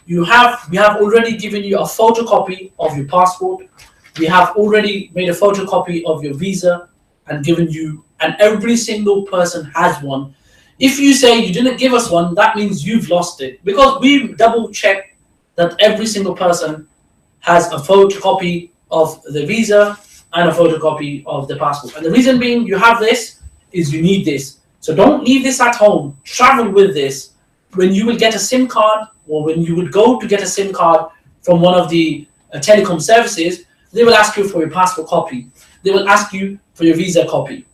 A: We have already given you a photocopy of your passport. We have already made a photocopy of your visa and given you, and every single person has one. If you say you didn't give us one, that means you've lost it, because we double check that every single person has a photocopy of the visa and a photocopy of the passport. And the reason being you have this is you need this. So don't leave this at home. Travel with this. When you will get a SIM card, or when you would go to get a SIM card from one of the telecom services, they will ask you for your passport copy. They will ask you for your visa copy.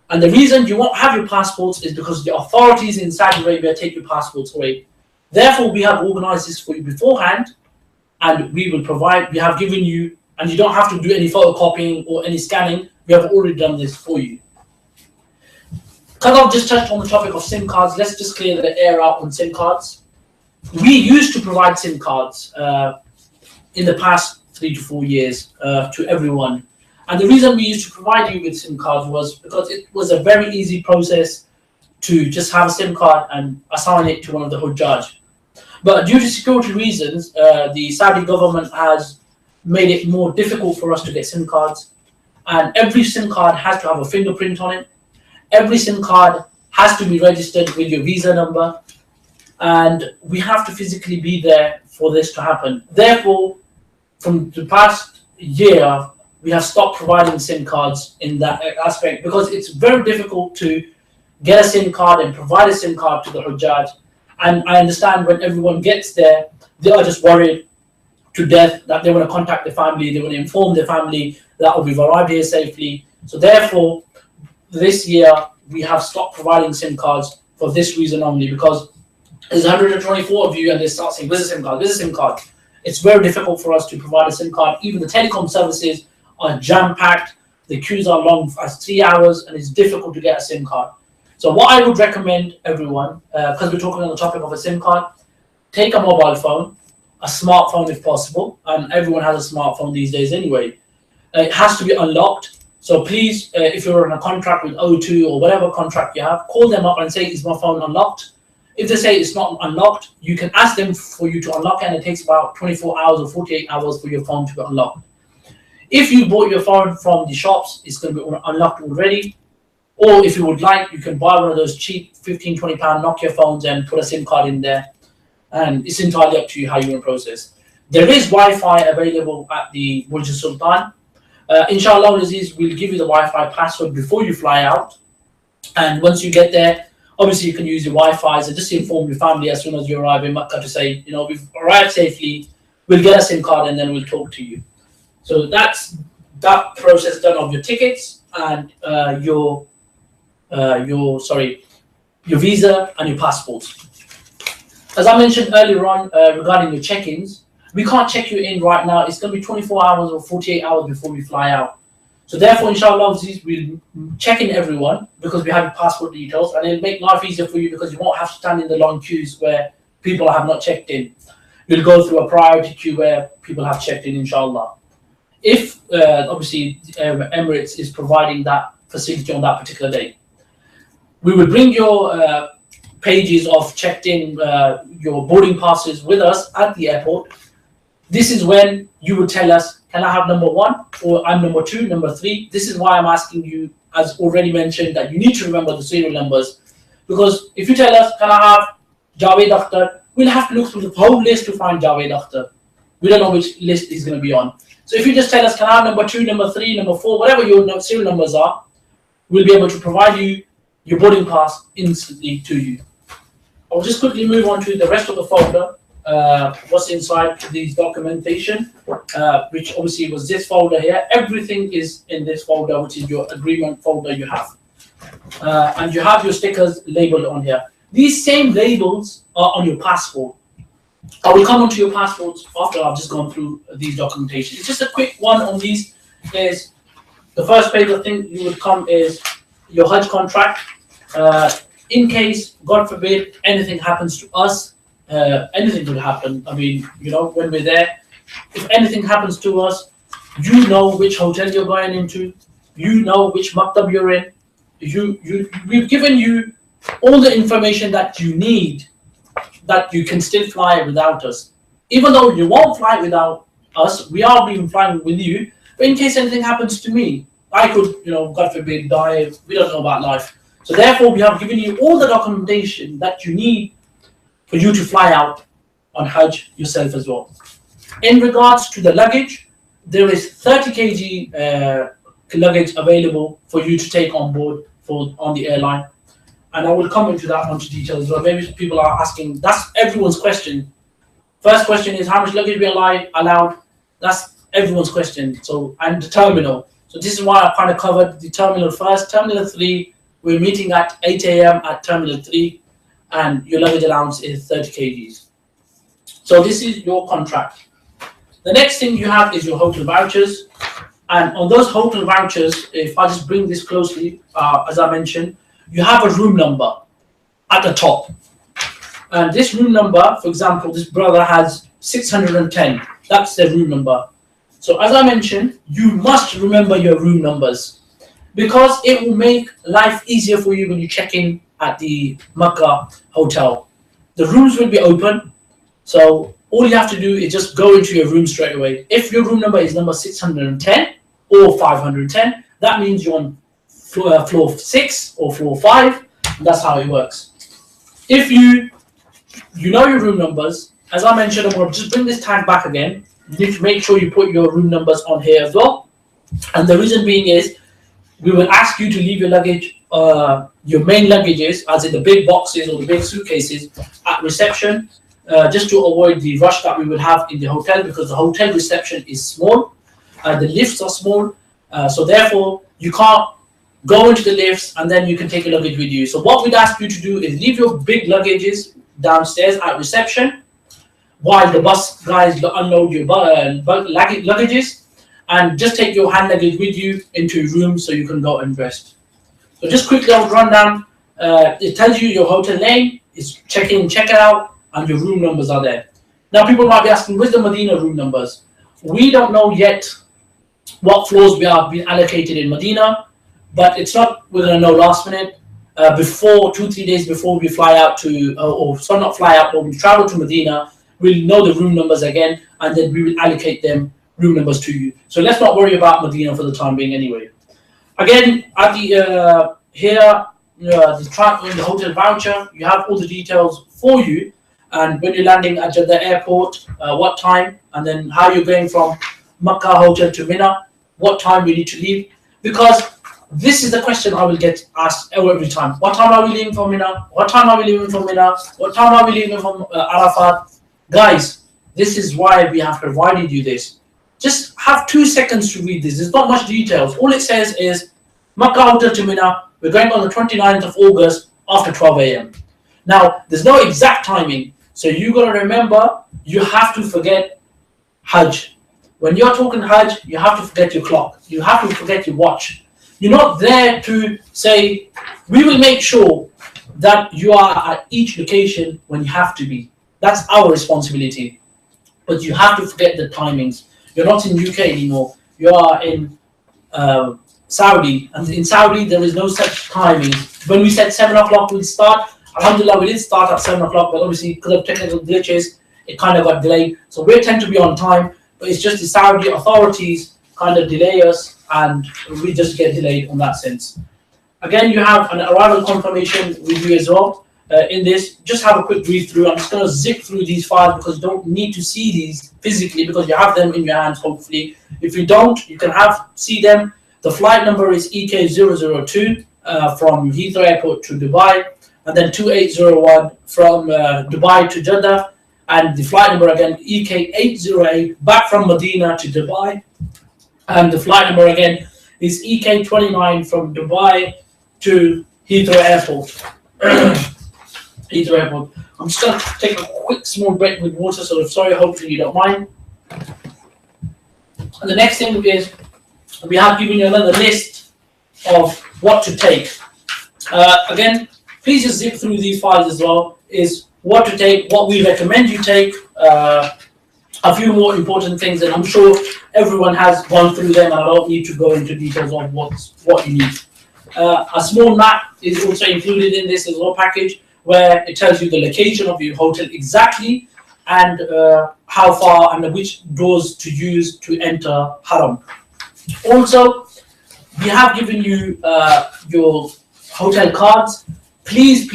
A: And the reason you won't have your passports is because the authorities in Saudi Arabia take your passports away. Therefore, we have organized this for you beforehand, and we have given you, and you don't have to do any photocopying or any scanning. We have already done this for you. Because I've just touched on the topic of SIM cards, let's just clear the air out on SIM cards. We used to provide SIM cards in the past 3 to 4 years to everyone. And the reason we used to provide you with SIM cards was because it was a very easy process to just have a SIM card and assign it to one of the Hujjaj. But due to security reasons, the Saudi government has made it more difficult for us to get SIM cards. And every SIM card has to have a fingerprint on it. Every SIM card has to be registered with your visa number. And we have to physically be there for this to happen. Therefore, from the past year, we have stopped providing SIM cards in that aspect because it's very difficult to get a SIM card and provide a SIM card to the Hujjaj. And I understand when everyone gets there, they are just worried to death that they want to contact their family, they want to inform their family that we've arrived here safely. So therefore, this year, we have stopped providing SIM cards for this reason only, because there's 124 of you and they start saying, where's a SIM card, where's a SIM card? It's very difficult for us to provide a SIM card. Even the telecom services are jam-packed. The queues are long as 3 hours, and it's difficult to get a SIM card. So what I would recommend everyone, because we're talking on the topic of a SIM card, take a mobile phone, a smartphone if possible, and everyone has a smartphone these days anyway. It has to be unlocked. So please, if you're on a contract with O2 or whatever contract you have, call them up and say, is my phone unlocked? If they say it's not unlocked, you can ask them for you to unlock it, and it takes about 24 hours or 48 hours for your phone to be unlocked. If you bought your phone from the shops, it's going to be unlocked already. Or if you would like, you can buy one of those cheap 15, 20 pound Nokia phones and put a SIM card in there. And it's entirely up to you how you want to process. There is Wi-Fi available at the Burj Sultan. Inshallah, Aziz, we'll give you the Wi-Fi password before you fly out. And once you get there, obviously you can use your Wi-Fi. So just inform your family as soon as you arrive in Makkah to say, we've arrived safely. We'll get a SIM card and then we'll talk to you. So that's that process done of your tickets and your visa and your passports. As I mentioned earlier on regarding your check-ins, we can't check you in right now. It's going to be 24 hours or 48 hours before we fly out. So therefore, inshallah, we'll check in everyone because we have your passport details, and it'll make life easier for you because you won't have to stand in the long queues where people have not checked in. You'll go through a priority queue where people have checked in, inshallah. If obviously Emirates is providing that facility on that particular day. We will bring your pages of checked in, your boarding passes with us at the airport. This is when you would tell us, can I have number 1 or I'm number 2, number 3? This is why I'm asking you, as already mentioned, that you need to remember the serial numbers. Because if you tell us, can I have Javed Akhtar, we'll have to look through the whole list to find Javed Akhtar. We don't know which list he's going to be on. So if you just tell us, can I have number 2, number 3, number 4, whatever your serial numbers are, we'll be able to provide you your boarding pass instantly to you. I'll just quickly move on to the rest of the folder. What's inside these documentation, which obviously was this folder here. Everything is in this folder, which is your agreement folder you have. And you have your stickers labeled on here. These same labels are on your passport. I will come onto your passports after I've just gone through these documentation. It's just a quick one on these. Is the first page I think you would come is your Hajj contract. In case, God forbid, anything happens to us, anything could happen. I mean, when we're there, if anything happens to us, you know which hotel you're going into, you know which maktab you're in. We've given you all the information that you need, that you can still fly without us. Even though you won't fly without us, we are being flying with you. But in case anything happens to me, I could, God forbid, die. We don't know about life. So therefore, we have given you all the documentation that you need for you to fly out on Hajj yourself as well. In regards to the luggage, there is 30 kg luggage available for you to take on board on the airline. And I will come into that onto details as well. Maybe people are asking, that's everyone's question. First question is how much luggage we are allowed. That's everyone's question. So, and the terminal. So this is why I kind of covered the terminal first. Terminal 3, we're meeting at 8 a.m. at Terminal 3, and your luggage allowance is 30 kgs. So this is your contract. The next thing you have is your hotel vouchers. And on those hotel vouchers, if I just bring this closely, as I mentioned, you have a room number at the top. And this room number, for example, this brother has 610. That's the room number. So as I mentioned, you must remember your room numbers because it will make life easier for you when you check in at the Makkah hotel. The rooms will be open. So all you have to do is just go into your room straight away. If your room number is number 610 or 510, that means you're on floor 6 or floor 5. That's how it works. If you know your room numbers, as I mentioned, I'm going to just bring this tag back again. You need to make sure you put your room numbers on here as well. And the reason being is we will ask you to leave your luggage, your main luggages, as in the big boxes or the big suitcases, at reception, just to avoid the rush that we will have in the hotel, because the hotel reception is small, the lifts are small, so therefore you can't go into the lifts and then you can take your luggage with you. So what we'd ask you to do is leave your big luggages downstairs at reception while the bus guys unload your luggages, and just take your hand luggage with you into your room so you can go and rest. So just quickly I'll run down. It tells you your hotel name, it's check in, check out, and your room numbers are there. Now people might be asking, where's the Medina room numbers? We don't know yet what floors we are being allocated in Medina, but it's not we're going to know last minute. Before 2-3 days before we fly out to, not fly out, but we travel to Medina, we'll know the room numbers again, and then we will allocate them room numbers to you. So let's not worry about Medina for the time being anyway. Again, at the the hotel voucher, you have all the details for you, and when you're landing at the airport, what time, and then how you're going from Makkah hotel to Mina, what time we need to leave, because this is the question I will get asked every time. What time are we leaving from Mina? What time are we leaving from Mina? What time are we leaving from Arafat? Guys, this is why we have provided you this. Just have 2 seconds to read this. There's not much details. All it says is Makkah hotel to Mina. We're going on the 29th of August after 12 a.m. Now, there's no exact timing. So you got to remember, you have to forget Hajj. When you're talking Hajj, you have to forget your clock. You have to forget your watch. You're not there to say, we will make sure that you are at each location when you have to be. That's our responsibility. But you have to forget the timings. You're not in UK anymore. You are in Saudi. And in Saudi, there is no such timing. When we said 7 o'clock we'll start, alhamdulillah, we did start at 7 o'clock, but obviously because of technical glitches, it kind of got delayed. So we tend to be on time, but it's just the Saudi authorities kind of delay us, and we just get delayed on that sense. Again, you have an arrival confirmation with you as well. In this, just have a quick read through. I'm just going to zip through these files because you don't need to see these physically because you have them in your hands, hopefully. If you don't, you can see them. The flight number is EK002 from Heathrow Airport to Dubai, and then 2801 from Dubai to Jeddah, and the flight number again, EK808 back from Medina to Dubai. And the flight number again is EK29 from Dubai to Heathrow Airport. Heathrow Airport. I'm just going to take a quick small break with water, so sorry, hopefully you don't mind. And the next thing is, we have given you another list of what to take. Again, please just zip through these files as well, is what to take, what we recommend you take, a few more important things, and I'm sure everyone has gone through them, and I don't need to go into details of what you need. A small map is also included in this as well package, where it tells you the location of your hotel exactly, and how far and which doors to use to enter Haram. Also, we have given you your hotel cards. Please,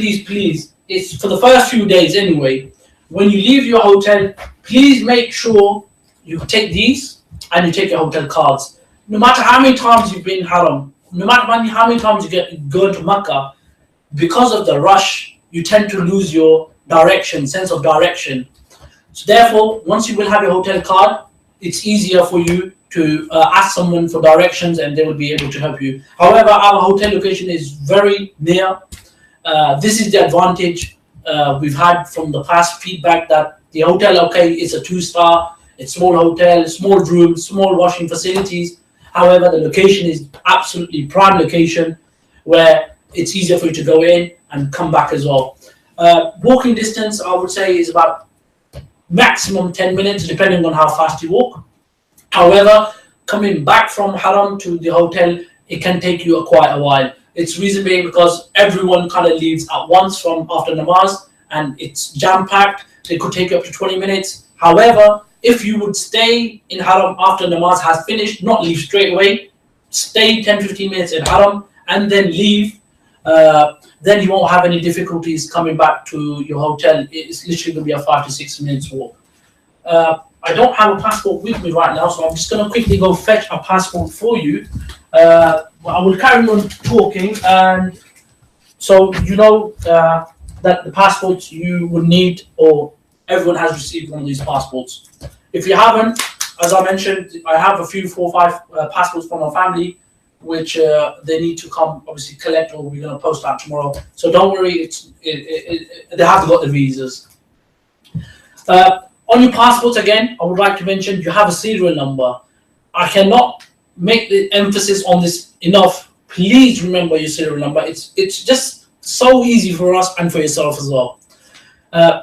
A: it's for the first few days anyway. When you leave your hotel, please make sure you take these and you take your hotel cards. No matter how many times you've been in Haram, no matter how many times you go into Makkah, because of the rush, you tend to lose your sense of direction. So therefore, once you will have your hotel card, it's easier for you to ask someone for directions, and they will be able to help you. However, our hotel location is very near. This is the advantage we've had from the past feedback, that the hotel, okay, it's a 2-star, it's small hotel, small rooms, small washing facilities. However, the location is absolutely prime location where it's easier for you to go in and come back as well. Walking distance, I would say, is about maximum 10 minutes, depending on how fast you walk. However, coming back from Haram to the hotel, it can take you quite a while. It's reason being because everyone kind of leaves at once from after namaz, and it's jam-packed. It could take you up to 20 minutes. However, if you would stay in Haram after namaz has finished, not leave straight away, stay 10-15 minutes in Haram and then leave, then you won't have any difficulties coming back to your hotel. It's literally going to be a 5 to 6 minutes walk. I don't have a passport with me right now, so I'm just going to quickly go fetch a passport for you. I will carry on talking, and so you know that the passports you will need, or everyone has received one of these passports. If you haven't, as I mentioned, I have a few 4 or 5 passports from my family, which they need to come obviously collect, or we're going to post out tomorrow. So don't worry, they have got the visas. On your passports, again, I would like to mention you have a serial number. I cannot make the emphasis on this enough. Please remember your serial number. It's just so easy for us and for yourself as well.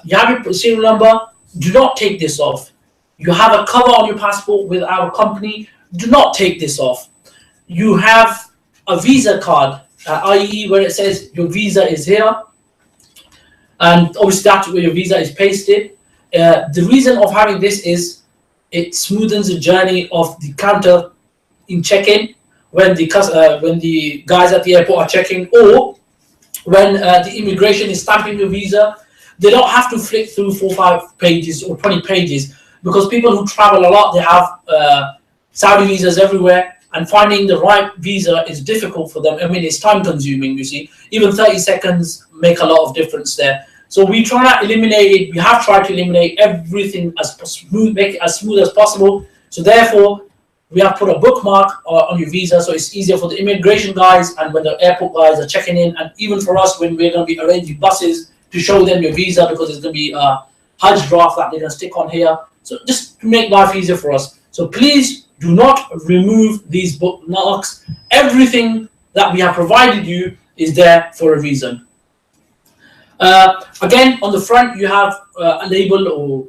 A: You have your serial number. Do not take this off. You have a cover on your passport with our company. do not take this off. You have a visa card, i.e. where it says your visa is here, and obviously that's where your visa is pasted. The reason of having this is it smoothens the journey of the counter in check-in when the guys at the airport are checking, or when the immigration is stamping your visa. They don't have to flick through 4, 5 pages or 20 pages, because people who travel a lot, they have Saudi visas everywhere, and finding the right visa is difficult for them. I mean, it's time consuming, you see. Even 30 seconds make a lot of difference there. So we try to eliminate it. We have tried to eliminate everything as smooth, make it as smooth as possible. So therefore, we have put a bookmark on your visa, so it's easier for the immigration guys and when the airport guys are checking in, and even for us when we're going to be arranging buses to show them your visa, because it's going to be a Hajj draft that they're going to stick on here. So just to make life easier for us. So please do not remove these bookmarks. Everything that we have provided you is there for a reason. Again, on the front you have a label, or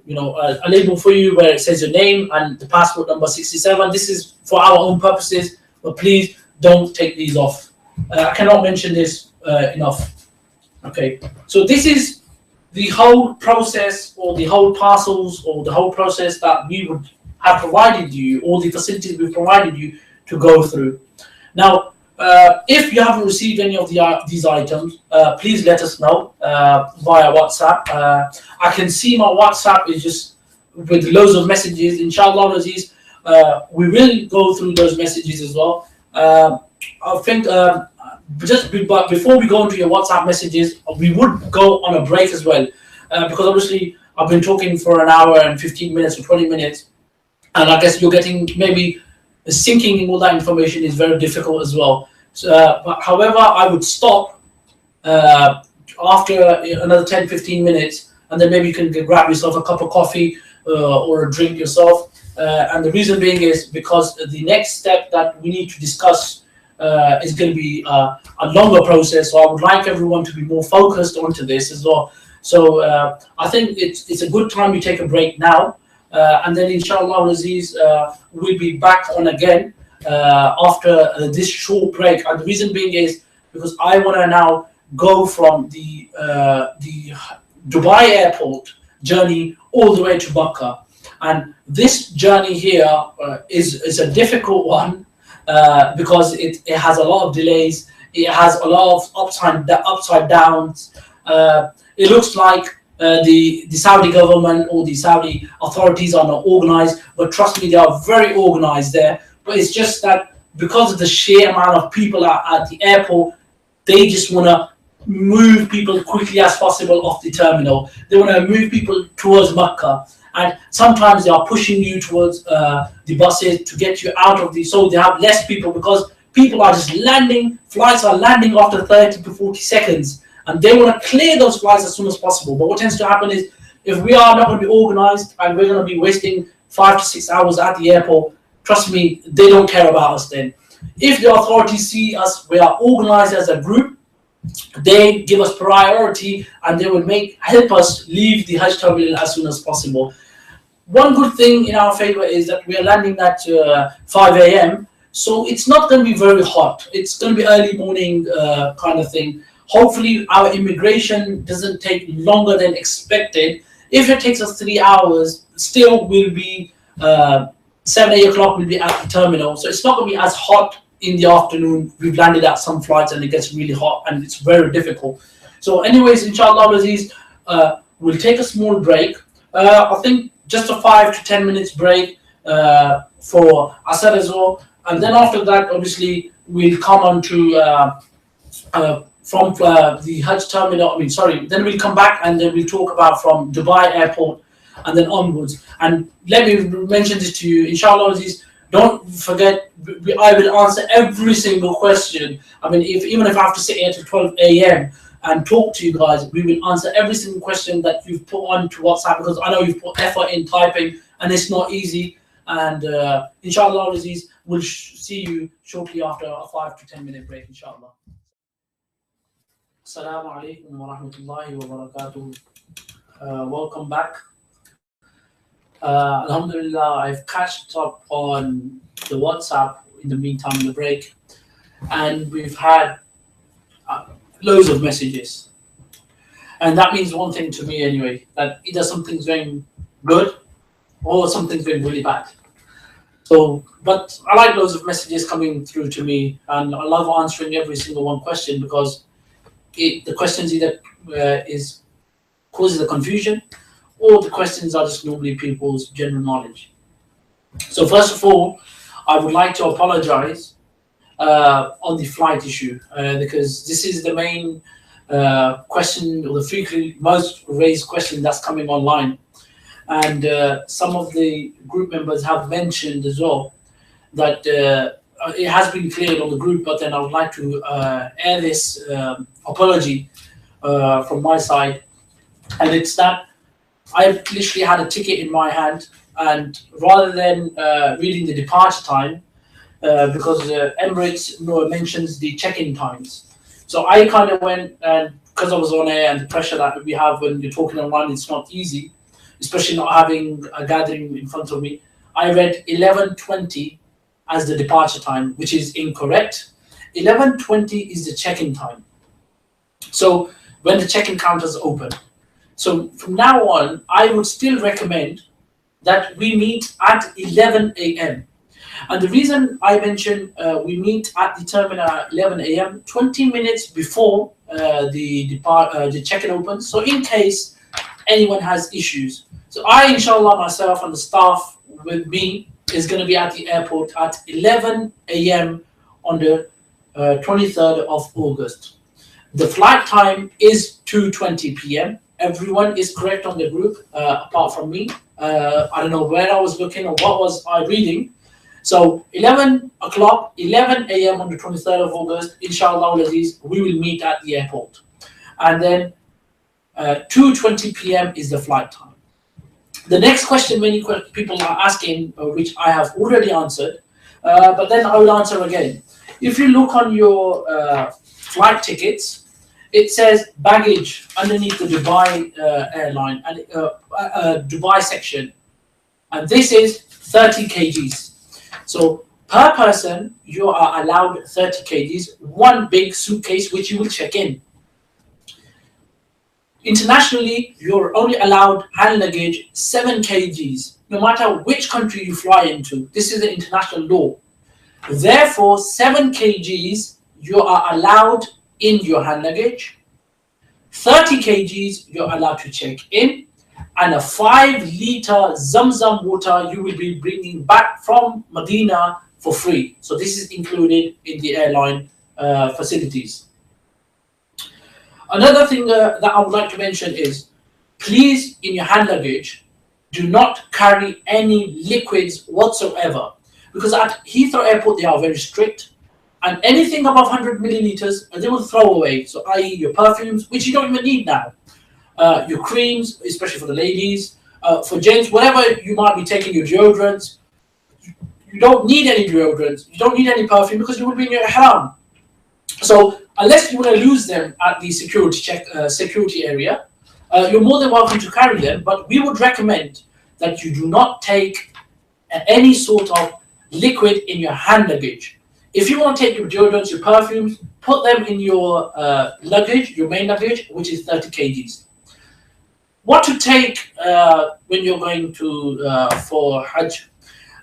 A: a label for you where it says your name and the passport number 67. This is for our own purposes, but please don't take these off. I cannot mention this enough. Okay, so this is the whole process, or the whole parcels, or the whole process that we would have provided you, all the facilities we've provided you to go through. Now, if you haven't received any of these items, please let us know via WhatsApp. I can see my WhatsApp is just with loads of messages. Inshallah, Aziz, we will go through those messages as well. I think but before we go into your WhatsApp messages, we would go on a break as well, because obviously I've been talking for an hour and 15 minutes or 20 minutes, and I guess you're getting maybe syncing in all that information is very difficult as well. So, but however, I would stop after another 10-15 minutes, and then maybe you can grab yourself a cup of coffee or a drink yourself. And the reason being is because the next step that we need to discuss is going to be a longer process. So I would like everyone to be more focused onto this as well. So I think it's a good time you take a break now. And then inshallah Aziz, we'll be back on again after this short break. And the reason being is because I want to now go from the Dubai airport journey all the way to Makkah. And this journey here is a difficult one because it has a lot of delays. It has a lot of upside downs. It looks like the Saudi government or the Saudi authorities are not organized, but trust me, they are very organized there. But it's just that because of the sheer amount of people at the airport, they just want to move people quickly as possible off the terminal. They want to move people towards Makkah, and sometimes they are pushing you towards the buses to get you out of the. So they have less people because people are just landing. Flights are landing after 30 to 40 seconds. And they want to clear those flights as soon as possible. But what tends to happen is if we are not going to be organized and we're going to be wasting 5 to 6 hours at the airport, trust me, they don't care about us then. If the authorities see us, we are organized as a group, they give us priority and they will help us leave the Hajj Terminal as soon as possible. One good thing in our favor is that we are landing at 5 a.m. So it's not going to be very hot. It's going to be early morning kind of thing. Hopefully our immigration doesn't take longer than expected. If it takes us 3 hours, still will be 7-8 o'clock we'll be at the terminal. So it's not going to be as hot in the afternoon. We've landed at some flights and it gets really hot and it's very difficult. So anyways, inshallah Aziz, we'll take a small break. I think just a 5 to 10 minutes break for Asr as well. And then after that, obviously, we'll come on to from the Hajj Terminal, then we'll come back and then we'll talk about from Dubai airport and then onwards. And let me mention this to you, inshallah Aziz, don't forget, I will answer every single question. I mean, even if I have to sit here till 12 a.m. and talk to you guys, we will answer every single question that you've put onto WhatsApp, because I know you've put effort in typing and it's not easy. And inshallah Aziz, we'll see you shortly after a 5 to 10 minute break, inshallah. Assalamu alaikum wa rahmatullahi wa barakatuh. Welcome back. Alhamdulillah, I've catched up on the WhatsApp in the meantime, in the break, and we've had uh, loads of messages. And that means one thing to me anyway, that either something's going good or something's going really bad. So, but I like loads of messages coming through to me, and I love answering every single one question because the questions either is causes a confusion, or the questions are just normally people's general knowledge. So first of all, I would like to apologize on the flight issue because this is the main question, or the frequently most raised question that's coming online. And some of the group members have mentioned as well that it has been cleared on the group, but then I would like to air this apology from my side. And it's that I've literally had a ticket in my hand, and rather than reading the departure time, because Emirates mentions the check-in times, so I kind of went, and because I was on air and the pressure that we have when you're talking online, it's not easy, especially not having a gathering in front of me. I read 11:20 as the departure time, which is incorrect. 11:20 is the check-in time. So when the check-in counters open. So from now on, I would still recommend that we meet at 11 a.m. And the reason I mentioned we meet at the terminal at 11 a.m., 20 minutes before the check-in opens. So in case anyone has issues. So I, inshallah, myself and the staff with me is going to be at the airport at 11 a.m. on the 23rd of August. The flight time is 2:20 p.m. Everyone is correct on the group, apart from me. I don't know where I was looking or what was I reading. So 11 o'clock, 11 a.m. on the 23rd of August, inshallah, we will meet at the airport. And then 2:20 p.m. is the flight time. The next question many people are asking, which I have already answered, but then I will answer again. If you look on your flight tickets, it says baggage underneath the Dubai airline and Dubai section, and this is 30 kgs. So per person, you are allowed 30 kgs, one big suitcase which you will check in. Internationally, you're only allowed hand luggage 7 kgs, no matter which country you fly into. This is the international law. Therefore, 7 kgs you are allowed in your hand luggage, 30 kgs you're allowed to check in, and a 5-liter Zamzam water you will be bringing back from Medina for free. So this is included in the airline facilities. Another thing that I would like to mention is, please, in your hand luggage, do not carry any liquids whatsoever, because at Heathrow Airport they are very strict, and anything above 100 milliliters they will throw away. So i.e. your perfumes, which you don't even need now, your creams, especially for the ladies, for gents, whatever you might be taking, your deodorants, you don't need any deodorants, you don't need any perfume because you will be in your ihram. So unless you want to lose them at the security area, you're more than welcome to carry them, but we would recommend that you do not take any sort of liquid in your hand luggage. If you want to take your deodorants, your perfumes, put them in your luggage, your main luggage, which is 30 kgs. What to take when you're going to for Hajj?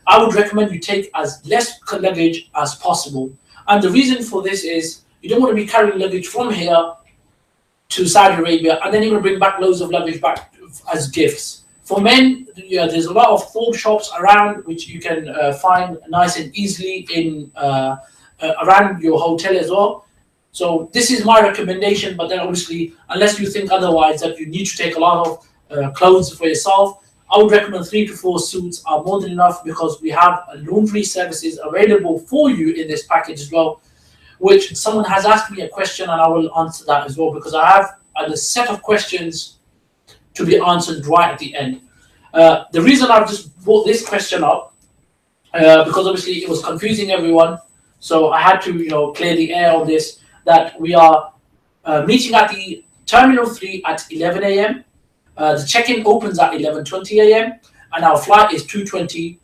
A: I would recommend you take as less luggage as possible. And the reason for this is you don't want to be carrying luggage from here to Saudi Arabia and then you're going to bring back loads of luggage back as gifts. For men, yeah, there's a lot of thought shops around which you can find nice and easily in around your hotel as well. So this is my recommendation, but then obviously, unless you think otherwise that you need to take a lot of clothes for yourself, I would recommend 3 to 4 suits are more than enough, because we have laundry services available for you in this package as well, which someone has asked me a question and I will answer that as well, because I have a set of questions to be answered right at the end. The reason I've just brought this question up, because obviously it was confusing everyone, so I had to clear the air on this, that we are meeting at the Terminal 3 at 11 a.m. The check-in opens at 11:20 a.m. and our flight is 2:20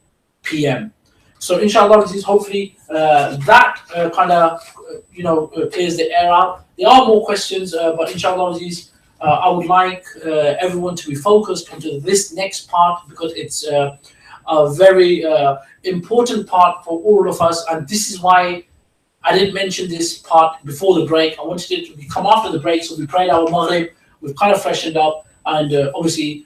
A: p.m. So inshallah, hopefully that kind of clears the air out. There are more questions, but inshallah, I would like everyone to be focused onto this next part, because it's a very important part for all of us, and this is why I didn't mention this part before the break. I wanted it to come after the break, so we prayed our Maghrib, we've kind of freshened up, and obviously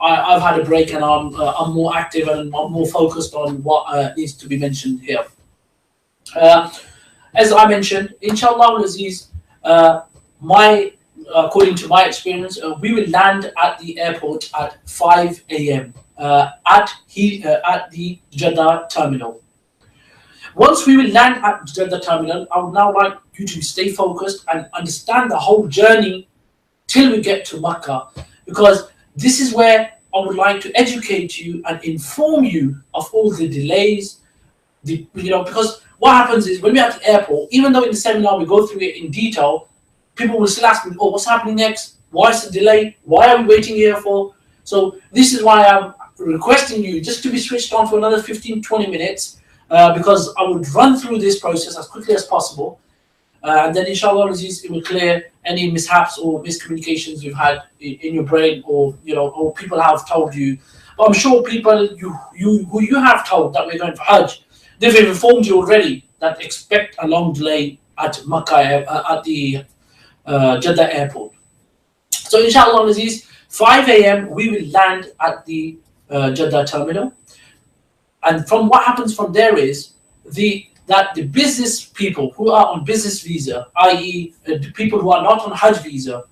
A: I've had a break, and I'm more active and I'm more focused on what needs to be mentioned here. As I mentioned, inshallah Aziz, according to my experience, we will land at the airport at 5 a.m. At the Jeddah Terminal. Once we will land at Jeddah Terminal, I would now like you to stay focused and understand the whole journey till we get to Makkah, because this is where I would like to educate you and inform you of all the delays. Because what happens is, when we're at the airport, even though in the seminar we go through it in detail, people will still ask me, oh, what's happening next? Why is the delay? Why are we waiting here for? So this is why I'm requesting you just to be switched on for another 15-20 minutes, because I would run through this process as quickly as possible. And then inshallah it will clear any mishaps or miscommunications you've had in your brain, or people have told you. But I'm sure people who you have told that we're going for Hajj, they've informed you already that expect a long delay at Makkah, at the Jeddah airport. So inshallah Aziz, 5 a.m. we will land at the Jeddah terminal, and from what happens from there is that the business people who are on business visa, i.e. the people who are not on Hajj visa,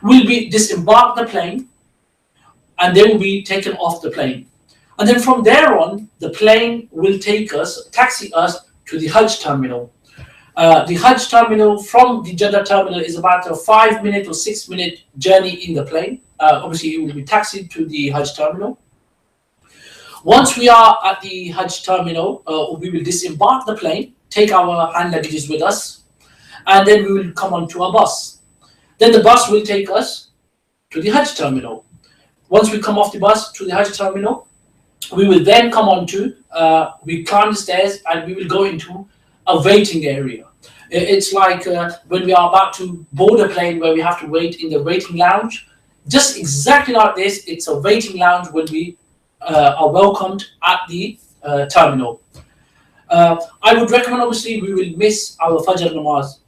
A: will be disembark the plane, and they will be taken off the plane. And then from there on, the plane will taxi us to the Hajj terminal. The Hajj terminal from the Jeddah terminal is about a 5-minute or 6-minute journey in the plane. Obviously, it will be taxied to the Hajj terminal. Once we are at the Hajj terminal, we will disembark the plane, take our hand luggages with us, and then we will come onto a bus. Then the bus will take us to the Hajj terminal. Once we come off the bus to the Hajj terminal, we will then come onto, we climb the stairs and we will go into a waiting area. It's like when we are about to board a plane, where we have to wait in the waiting lounge. Just exactly like this, it's a waiting lounge when we are welcomed at the terminal. I would recommend, obviously, we will miss our Fajr namaz.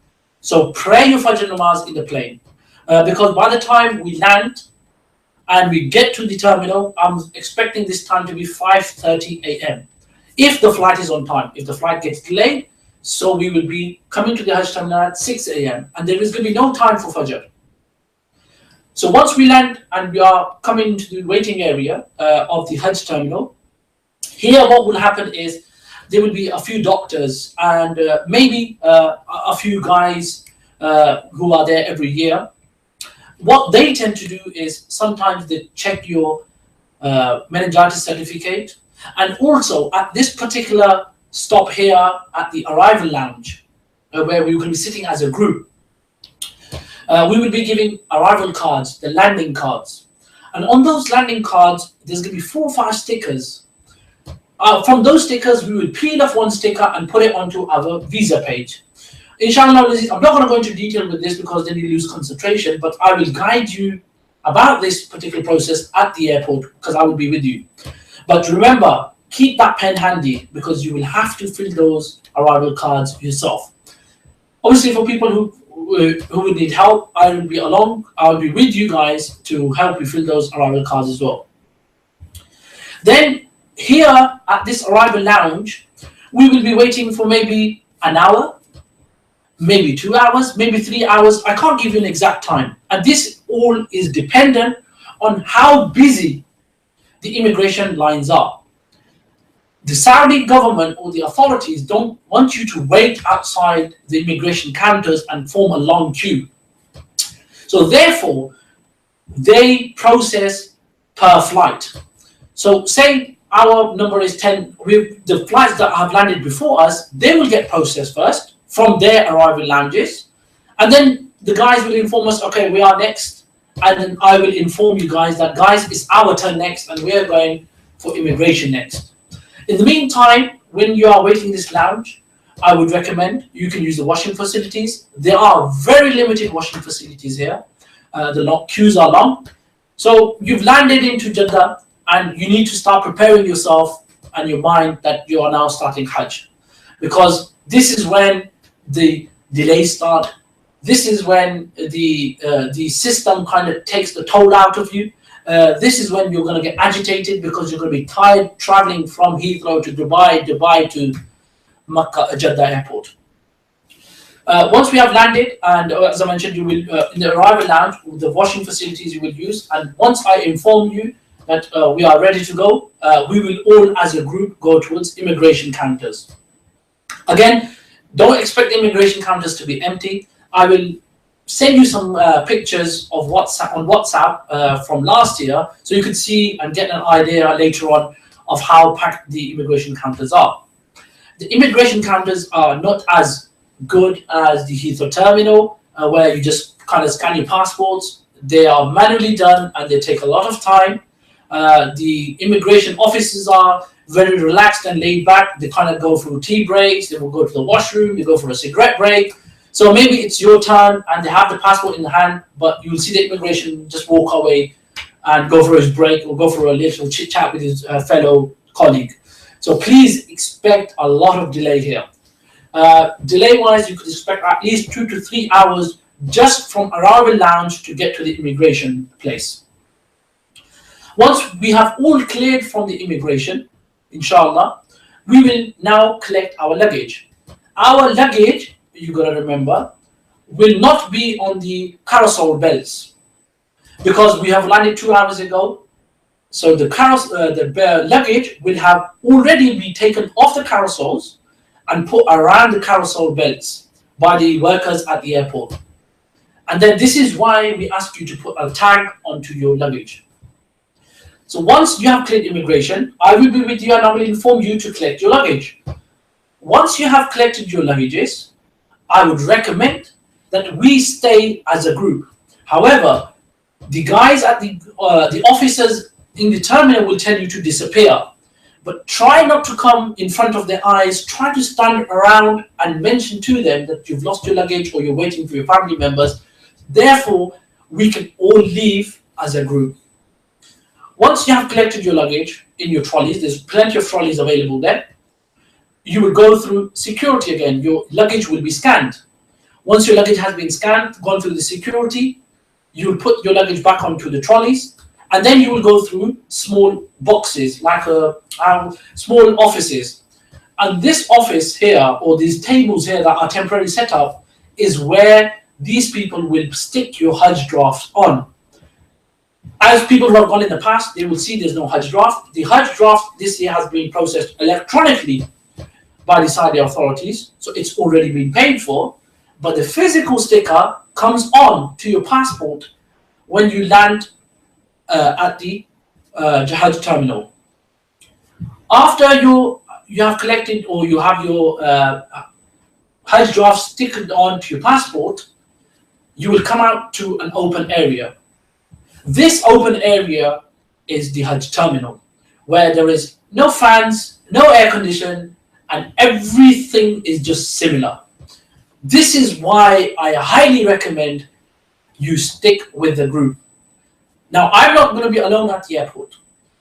A: So pray your Fajr namaz in the plane, because by the time we land and we get to the terminal, I'm expecting this time to be 5:30 a.m. if the flight is on time. If the flight gets delayed, so we will be coming to the Hajj terminal at 6 a.m. and there is going to be no time for Fajr. So once we land and we are coming to the waiting area of the Hajj terminal, here what will happen is there will be a few doctors and maybe a few guys who are there every year. What they tend to do is sometimes they check your meningitis certificate, and also at this particular stop here at the arrival lounge, where we will be sitting as a group, we will be giving arrival cards, the landing cards. And on those landing cards, there's going to be 4 or 5 stickers. From those stickers, we will peel off one sticker and put it onto our visa page. Inshallah, I'm not going to go into detail with this because then you lose concentration, but I will guide you about this particular process at the airport because I will be with you. But remember, keep that pen handy because you will have to fill those arrival cards yourself. Obviously, for people who would need help, I will be along. I will be with you guys to help you fill those arrival cards as well. Then here at this arrival lounge, we will be waiting for maybe an hour, maybe 2 hours, maybe 3 hours. I can't give you an exact time. And this all is dependent on how busy the immigration lines are. The Saudi government or the authorities don't want you to wait outside the immigration counters and form a long queue. So therefore, they process per flight. So say our number is 10, the flights that have landed before us, they will get processed first from their arrival lounges. And then the guys will inform us, okay, we are next. And then I will inform you guys that, guys, it's our turn next and we are going for immigration next. In the meantime, when you are waiting in this lounge, I would recommend you can use the washing facilities. There are very limited washing facilities here. The queues are long. So you've landed into Jeddah and you need to start preparing yourself and your mind that you are now starting Hajj. Because this is when the delays start. This is when the system kind of takes the toll out of you. This is when you're going to get agitated because you're going to be tired traveling from Heathrow to Dubai, Dubai to Makkah, Jeddah airport. Once we have landed, and as I mentioned, you will in the arrival lounge, the washing facilities you will use. And once I inform you that we are ready to go, we will all as a group go towards immigration counters. Again, don't expect immigration counters to be empty. I will send you some pictures of WhatsApp from last year, so you could see and get an idea later on of how packed the immigration counters are. The immigration counters are not as good as the Heathrow Terminal, where you just kind of scan your passports. They are manually done and they take a lot of time. The immigration officers are very relaxed and laid back. They kind of go through tea breaks, they will go to the washroom, they go for a cigarette break. So maybe it's your turn and they have the passport in the hand, but you'll see the immigration just walk away and go for his break or go for a little chit chat with his fellow colleague. So please expect a lot of delay here. Delay wise, you could expect at least 2 to 3 hours just from arrival lounge to get to the immigration place. Once we have all cleared from the immigration, inshallah, we will now collect our luggage. Our luggage, you gotta remember, will not be on the carousel belts because we have landed 2 hours ago. So the luggage will have already been taken off the carousels and put around the carousel belts by the workers at the airport. And then this is why we ask you to put a tag onto your luggage. So once you have cleared immigration, I will be with you and I will inform you to collect your luggage. Once you have collected your luggages, I would recommend that we stay as a group. However, the guys at the officers in the terminal will tell you to disappear. But try not to come in front of their eyes. Try to stand around and mention to them that you've lost your luggage or you're waiting for your family members. Therefore, we can all leave as a group. Once you have collected your luggage in your trolleys, there's plenty of trolleys available there. You will go through security again. Your luggage will be scanned. Once your luggage has been scanned, gone through the security, you will put your luggage back onto the trolleys. And then you will go through small boxes, like small offices. And this office here, or these tables here that are temporarily set up, is where these people will stick your Hajj draft on. As people who have gone in the past, they will see there's no Hajj draft. The Hajj draft this year has been processed electronically by the Saudi authorities, so it's already been paid for. But the physical sticker comes on to your passport when you land at the Hajj Terminal. After you have collected or you have your Hajj draft stickered on to your passport, you will come out to an open area. This open area is the Hajj Terminal, where there is no fans, no air condition, and everything is just similar. This is why I highly recommend you stick with the group. Now, I'm not going to be alone at the airport.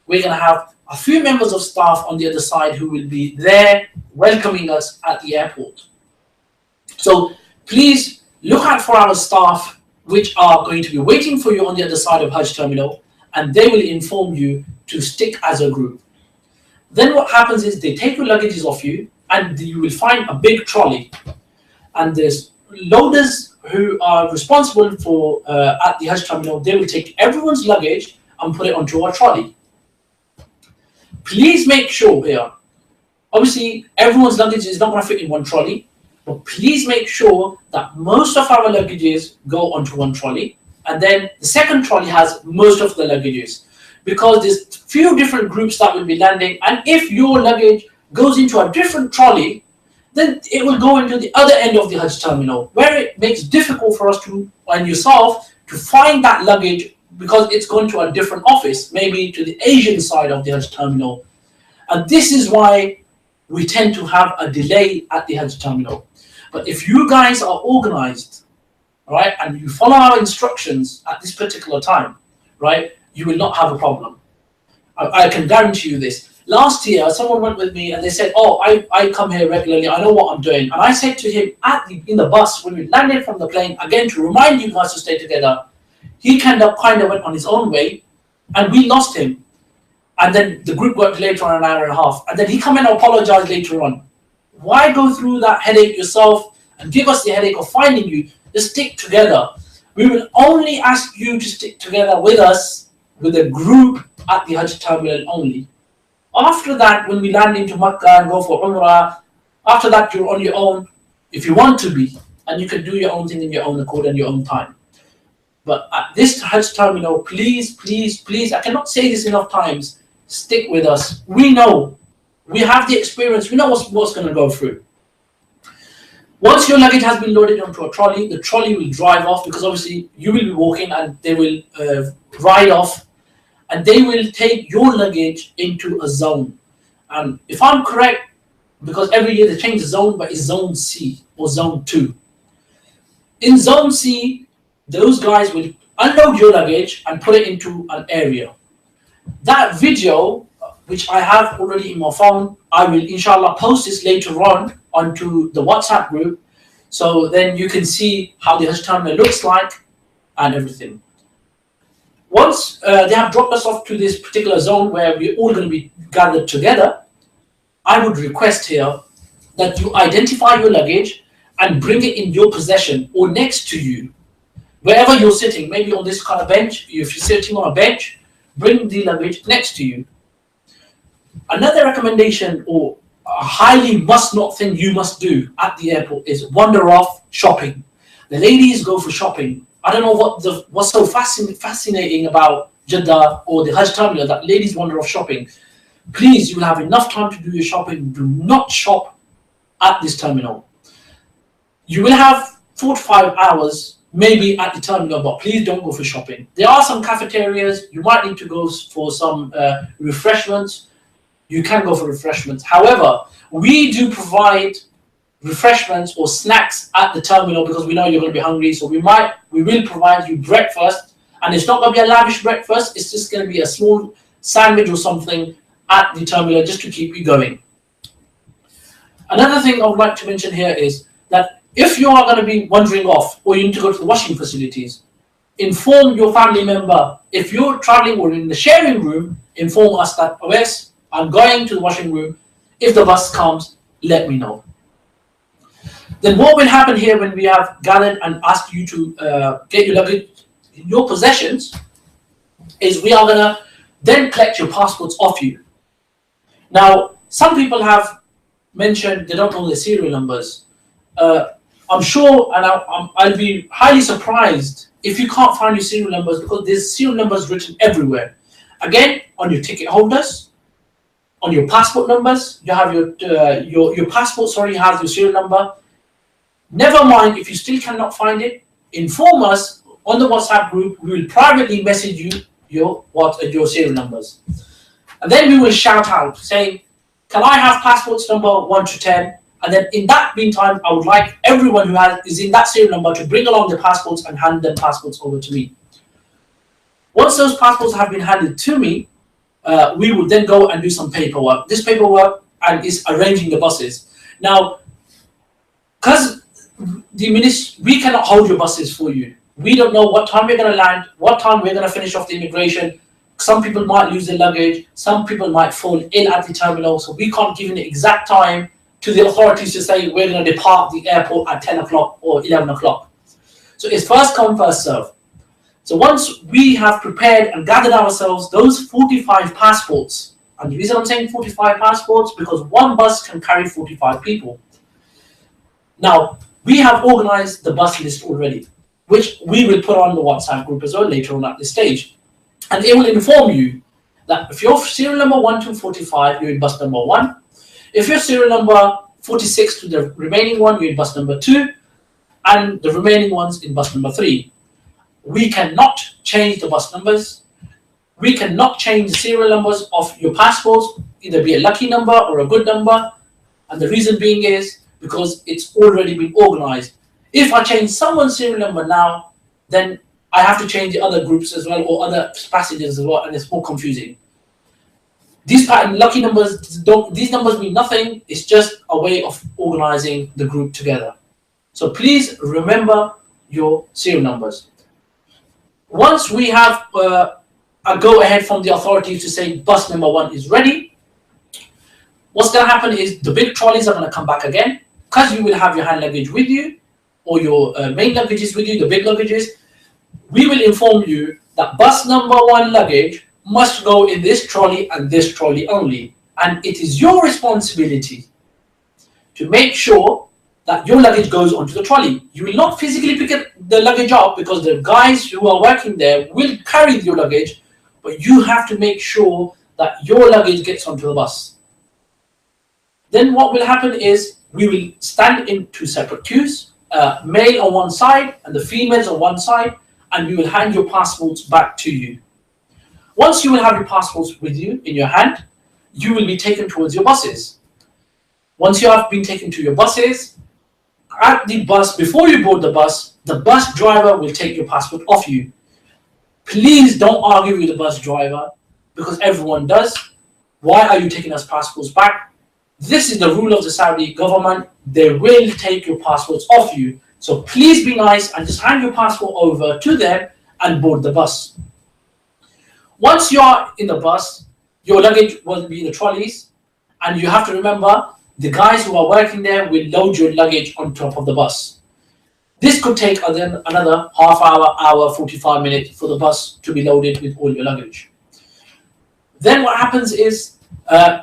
A: We're going to have a few members of staff on the other side who will be there welcoming us at the airport. So please look out for our staff, which are going to be waiting for you on the other side of Hajj Terminal, and they will inform you to stick as a group. Then what happens is they take your luggages off you, and you will find a big trolley. And there's loaders who are responsible for at the Hajj Terminal. They will take everyone's luggage and put it onto a trolley. Please make sure here, obviously everyone's luggage is not going to fit in one trolley, but please make sure that most of our luggages go onto one trolley, and then the second trolley has most of the luggages, because there's few different groups that will be landing, and if your luggage goes into a different trolley, then it will go into the other end of the Hajj Terminal, where it makes it difficult for us to, and yourself, to find that luggage because it's going to a different office, maybe to the Asian side of the Hajj Terminal. And this is why we tend to have a delay at the Hajj Terminal. But if you guys are organized, right, and you follow our instructions at this particular time, right, you will not have a problem. I can guarantee you this. Last year, someone went with me and they said, oh, I come here regularly, I know what I'm doing. And I said to him in the bus, when we landed from the plane, again, to remind you guys to stay together, he kind of went on his own way and we lost him. And then the group got delayed for an hour and a half. And then he come and apologize later on. Why go through that headache yourself and give us the headache of finding you? Just stick together. We will only ask you to stick together with us, with a group at the Hajj Terminal only. After that, when we land into Makkah and go for Umrah, after that you're on your own if you want to be, and you can do your own thing in your own accord and your own time. But at this Hajj Terminal, please, please, please, I cannot say this enough times, stick with us. We know, we have the experience, we know what's going to go through. Once your luggage has been loaded onto a trolley, the trolley will drive off, because obviously you will be walking and they will ride off, and they will take your luggage into a zone. And if I'm correct, because every year they change the zone, but it's zone C or zone 2. In zone C, those guys will unload your luggage and put it into an area. That video, which I have already in my phone, I will inshallah post this later on onto the WhatsApp group, so then you can see how the Hajj Terminal looks like and everything. Once they have dropped us off to this particular zone where we're all going to be gathered together, I would request here that you identify your luggage and bring it in your possession or next to you. Wherever you're sitting, maybe on this kind of bench, if you're sitting on a bench, bring the luggage next to you. Another recommendation, or a highly must-not thing you must do at the airport, is wander off shopping. The ladies go for shopping. I don't know what's so fascinating about Jeddah or the Hajj Terminal that ladies wander off shopping. Please, you will have enough time to do your shopping. Do not shop at this terminal. You will have 4 to 5 hours maybe at the terminal, but please don't go for shopping. There are some cafeterias. You might need to go for some refreshments. You can go for refreshments. However, we do provide refreshments or snacks at the terminal, because we know you're going to be hungry. So we will provide you breakfast, and it's not going to be a lavish breakfast. It's just going to be a small sandwich or something at the terminal just to keep you going. Another thing I would like to mention here is that if you are going to be wandering off, or you need to go to the washing facilities, inform your family member. If you're traveling or in the sharing room, inform us that, oh yes, I'm going to the washing room. If the bus comes, let me know. Then what will happen here when we have gathered and asked you to get your luggage in your possessions is we are going to then collect your passports off you. Now, some people have mentioned they don't know their serial numbers. I'm sure, and I'll be highly surprised if you can't find your serial numbers, because there's serial numbers written everywhere. Again, on your ticket holders, on your passport numbers, you have your passport, has your serial number. Never mind, if you still cannot find it, inform us on the WhatsApp group. We will privately message you your serial numbers. And then we will shout out saying, can I have passports number 1 to 10? And then in that meantime, I would like everyone who is in that serial number to bring along their passports and hand them passports over to me. Once those passports have been handed to me, we will then go and do some paperwork. This paperwork is arranging the buses. Now, because we cannot hold your buses for you. We don't know what time we're going to land, what time we're going to finish off the immigration. Some people might lose their luggage. Some people might fall ill at the terminal. So we can't give an exact time to the authorities to say we're going to depart the airport at 10 o'clock or 11 o'clock. So it's first come, first serve. So once we have prepared and gathered ourselves those 45 passports, and the reason I'm saying 45 passports, because one bus can carry 45 people. Now, we have organized the bus list already, which we will put on the WhatsApp group as well later on at this stage. And it will inform you that if you're serial number 1 to 45, you're in bus number 1. If you're serial number 46 to the remaining one, you're in bus number 2. And the remaining ones in bus number 3. we cannot change the bus numbers. We cannot change the serial numbers of your passports, either be a lucky number or a good number. And the reason being is because it's already been organized. If I change someone's serial number now, then I have to change the other groups as well, or other passengers as well, and it's more confusing. These lucky numbers these numbers mean nothing. It's just a way of organizing the group together. So please remember your serial numbers. Once we have a go ahead from the authorities to say bus number 1 is ready, what's going to happen is the big trolleys are going to come back again, because you will have your hand luggage with you, or your main luggages with you, the big luggages. We will inform you that bus number 1 luggage must go in this trolley and this trolley only. And it is your responsibility to make sure that your luggage goes onto the trolley. You will not physically pick the luggage up, because the guys who are working there will carry your luggage, but you have to make sure that your luggage gets onto the bus. Then what will happen is we will stand in 2 separate queues, male on one side and the females on one side, and we will hand your passports back to you. Once you will have your passports with you in your hand, you will be taken towards your buses. Once you have been taken to your buses, at the bus, before you board the bus driver will take your passport off you. Please don't argue with the bus driver, because everyone does. Why are you taking us passports back? This is the rule of the Saudi government. They will take your passports off you. So please be nice and just hand your passport over to them and board the bus. Once you are in the bus, your luggage will be in the trolleys, and you have to remember the guys who are working there will load your luggage on top of the bus. This could take another half hour, 45 minutes for the bus to be loaded with all your luggage. Then what happens is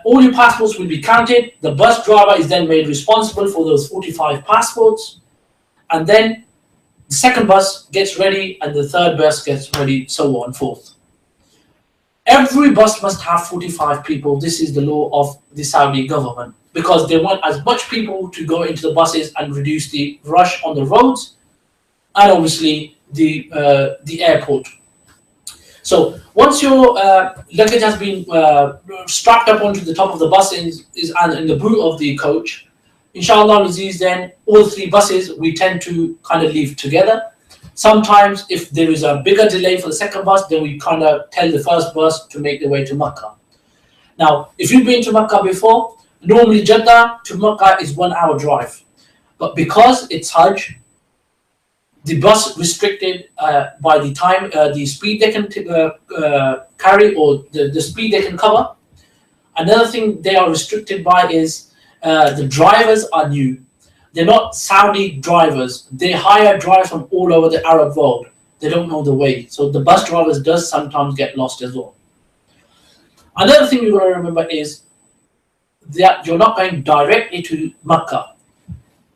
A: all your passports will be counted. The bus driver is then made responsible for those 45 passports, and then the second bus gets ready and the third bus gets ready, so on and forth. Every bus must have 45 people. This is the law of the Saudi government, because they want as much people to go into the buses and reduce the rush on the roads, and obviously the airport. So once your luggage has been strapped up onto the top of the bus and in the boot of the coach, inshallah Aziz, then all 3 buses we tend to kind of leave together. Sometimes if there is a bigger delay for the second bus, then we kind of tell the first bus to make their way to Makkah. Now, if you've been to Makkah before, normally Jeddah to Makkah is 1 hour drive. But because it's Hajj, the bus restricted by the time, the speed they can carry, or the speed they can cover. Another thing they are restricted by is the drivers are new. They're not Saudi drivers. They hire drivers from all over the Arab world. They don't know the way. So the bus drivers does sometimes get lost as well. Another thing you've got to remember is that you're not going directly to Makkah.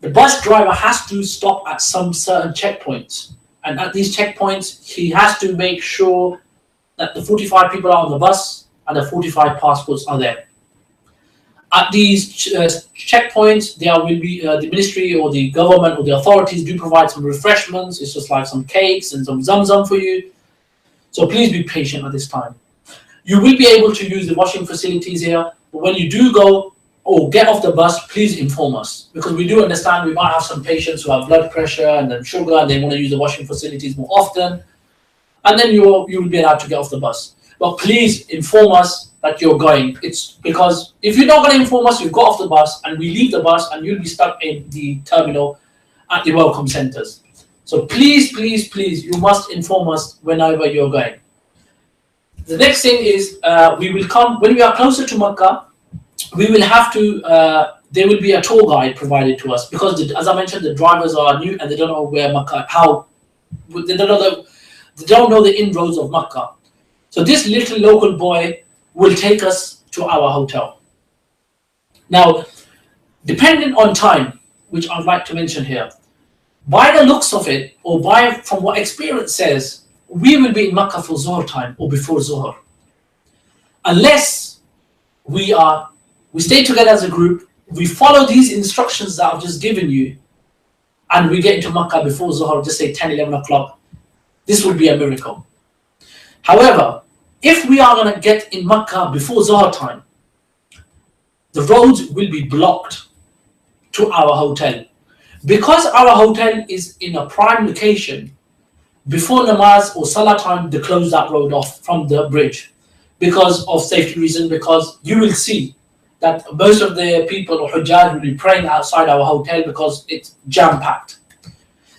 A: The bus driver has to stop at some certain checkpoints. And at these checkpoints, he has to make sure that the 45 people are on the bus and the 45 passports are there. At these checkpoints, there will be the ministry or the government or the authorities do provide some refreshments. It's just like some cakes and some zamzam for you. So please be patient at this time. You will be able to use the washing facilities here, but when you do go or get off the bus, please inform us, because we do understand we might have some patients who have blood pressure and then sugar, and they want to use the washing facilities more often, and then you will be allowed to get off the bus. But please inform us that you're going. It's because if you're not going to inform us, you've got off the bus and we leave the bus and you'll be stuck in the terminal at the welcome centers. So please, please, please, you must inform us whenever you're going. The next thing is we will come, when we are closer to Makkah, we will have to, there will be a tour guide provided to us, because as I mentioned, the drivers are new and they don't know where Makkah, they don't know the inroads of Makkah. So this little local boy will take us to our hotel. Now, depending on time, which I'd like to mention here, by the looks of it, or from what experience says, we will be in Makkah for Zuhr time or before Zuhr. Unless we stay together as a group, we follow these instructions that I've just given you, and we get into Makkah before Zuhr, just say 10, 11 o'clock. This will be a miracle. However, if we are going to get in Makkah before Zohar time, the roads will be blocked to our hotel. Because our hotel is in a prime location, before namaz or salah time, they close that road off from the bridge because of safety reasons, because you will see that most of the people or Hujjaj will be praying outside our hotel because it's jam-packed.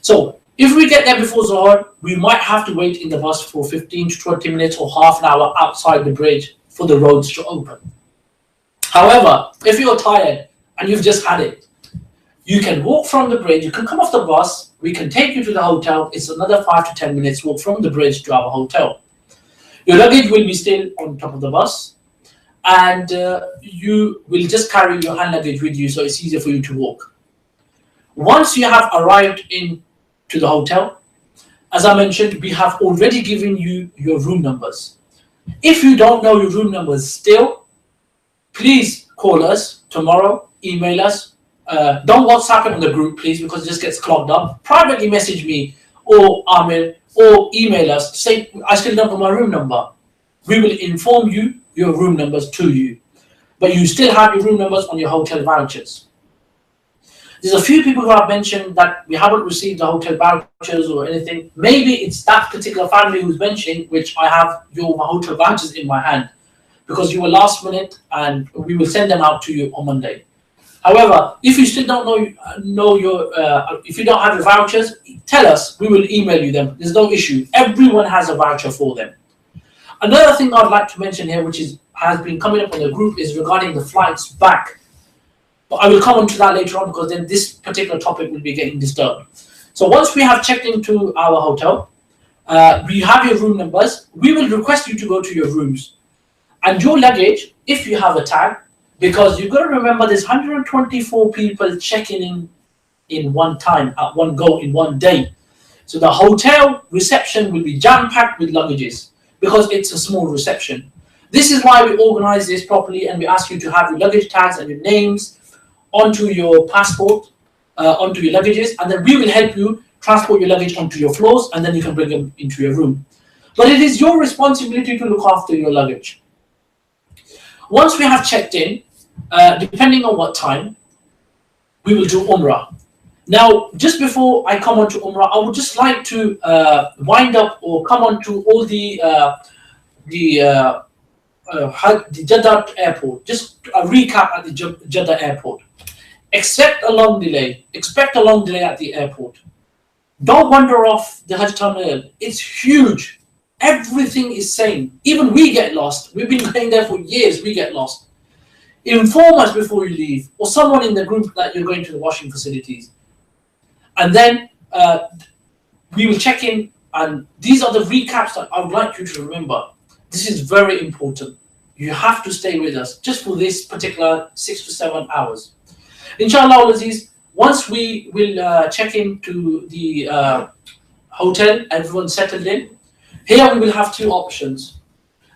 A: So if we get there before Zohar, we might have to wait in the bus for 15 to 20 minutes or half an hour outside the bridge for the roads to open. However, if you're tired and you've just had it, you can walk from the bridge, you can come off the bus, we can take you to the hotel. It's another 5 to 10 minutes walk from the bridge to our hotel. Your luggage will be still on top of the bus, and you will just carry your hand luggage with you, so it's easier for you to walk. Once you have arrived into the hotel, as I mentioned, we have already given you your room numbers. If you don't know your room numbers still, please call us tomorrow, email us. Don't WhatsApp it on the group, please, because it just gets clogged up. Privately message me or Amir or email us. Say, I still don't know my room number. We will inform you your room numbers to you. But you still have your room numbers on your hotel vouchers. There's a few people who have mentioned that we haven't received the hotel vouchers or anything. Maybe it's that particular family who's mentioning, which I have your hotel vouchers in my hand, because you were last minute, and we will send them out to you on Monday. However, if you still don't know your, if you don't have your vouchers, tell us. We will email you them. There's no issue. Everyone has a voucher for them. Another thing I'd like to mention here, which has been coming up on the group, is regarding the flights back. But I will come on to that later on, because then this particular topic will be getting disturbed. So once we have checked into our hotel, we have your room numbers. We will request you to go to your rooms. And your luggage, if you have a tag, because you've got to remember there's 124 people checking in one time, at one go, in one day. So the hotel reception will be jam-packed with luggages because it's a small reception. This is why we organize this properly, and we ask you to have your luggage tags and your names onto your passport, onto your luggages, and then we will help you transport your luggage onto your floors, and then you can bring them into your room. But it is your responsibility to look after your luggage. Once we have checked in, depending on what time, we will do Umrah. Now, just before I come on to Umrah, I would just like to wind up or come on to all the Jeddah airport. Just a recap at the Jeddah airport. Expect a long delay. Expect a long delay at the airport. Don't wander off the Hajj Terminal. It's huge. Everything is same. Even we get lost. We've been going there for years. We get lost. Inform us before you leave, or someone in the group that you're going to the washing facilities. And then we will check in, and these are the recaps that I would like you to remember. This is very important. You have to stay with us just for this particular 6 to 7 hours. Inshallah, Aziz, once we will check into the hotel, everyone's settled in. Here we will have two options.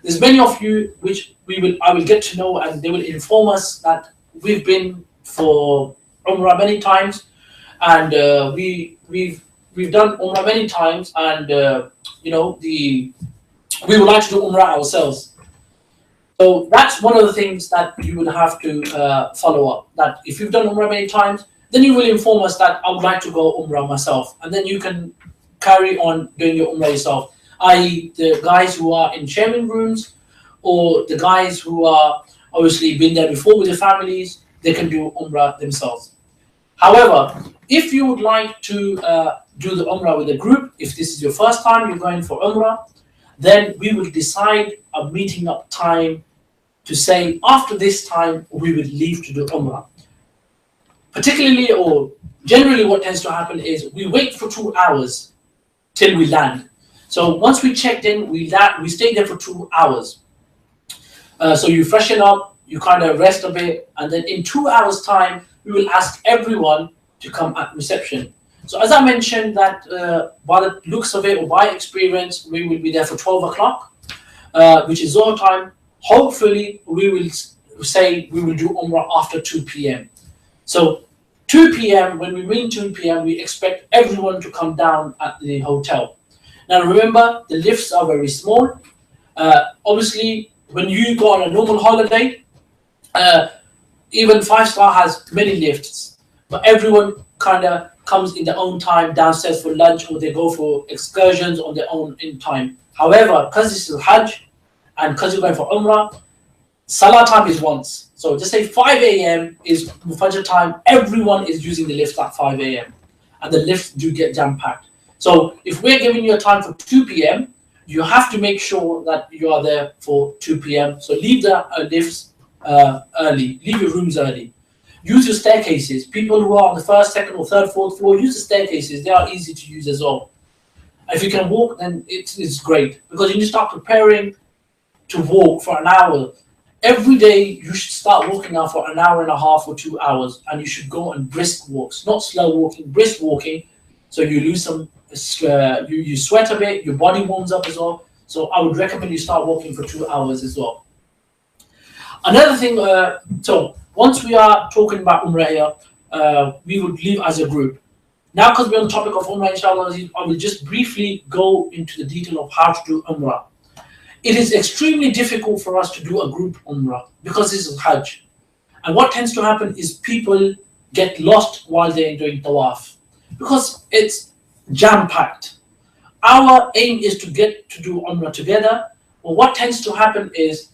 A: There's many of you which I will get to know, and they will inform us that we've been for Umrah many times, and we've done Umrah many times, and we would like to do Umrah ourselves. So that's one of the things that you would have to follow up. That if you've done Umrah many times, then you will inform us that I would like to go Umrah myself, and then you can carry on doing your Umrah yourself. I.e., the guys who are in sharing rooms, or the guys who are obviously been there before with their families, they can do Umrah themselves. However, if you would like to do the Umrah with a group, if this is your first time you're going for Umrah, then we will decide a meeting up time to say after this time we will leave to do Umrah. Particularly, or generally, what tends to happen is we wait for 2 hours till we land. So once we checked in, we stayed there for 2 hours. So you freshen up, you kind of rest a bit, and then in 2 hours' time, we will ask everyone to come at reception. So as I mentioned, that by the looks of it, or by experience, we will be there for 12 o'clock, which is Zohar time. Hopefully, we will say we will do Umrah after 2 p.m. So 2 p.m., when we mean 2 p.m., we expect everyone to come down at the hotel. Now remember, the lifts are very small. Obviously, when you go on a normal holiday, even 5-star has many lifts, but everyone kind of comes in their own time downstairs for lunch, or they go for excursions on their own in time. However, because this is Hajj and because you're going for Umrah, Salah time is once. So just say 5 a.m. is Fajr time. Everyone is using the lift at 5 a.m. and the lifts do get jam packed. So if we're giving you a time for 2 p.m., you have to make sure that you are there for 2 p.m. So leave the lifts early. Leave your rooms early. Use your staircases. People who are on the first, second, or third, fourth floor, use the staircases. They are easy to use as well. If you can walk, then it's great, because you need to start preparing to walk for an hour. Every day you should start walking now for an hour and a half or 2 hours, and you should go on brisk walks, not slow walking, brisk walking. So you lose some, you sweat a bit, your body warms up as well. So I would recommend you start walking for 2 hours as well. Another thing, so once we are talking about Umrah here, we would leave as a group. Now, because we're on the topic of Umrah, inshallah, I will just briefly go into the detail of how to do Umrah. It is extremely difficult for us to do a group Umrah because this is Hajj. And what tends to happen is people get lost while they're doing Tawaf because it's jam-packed. Our aim is to get to do Umrah together. But what tends to happen is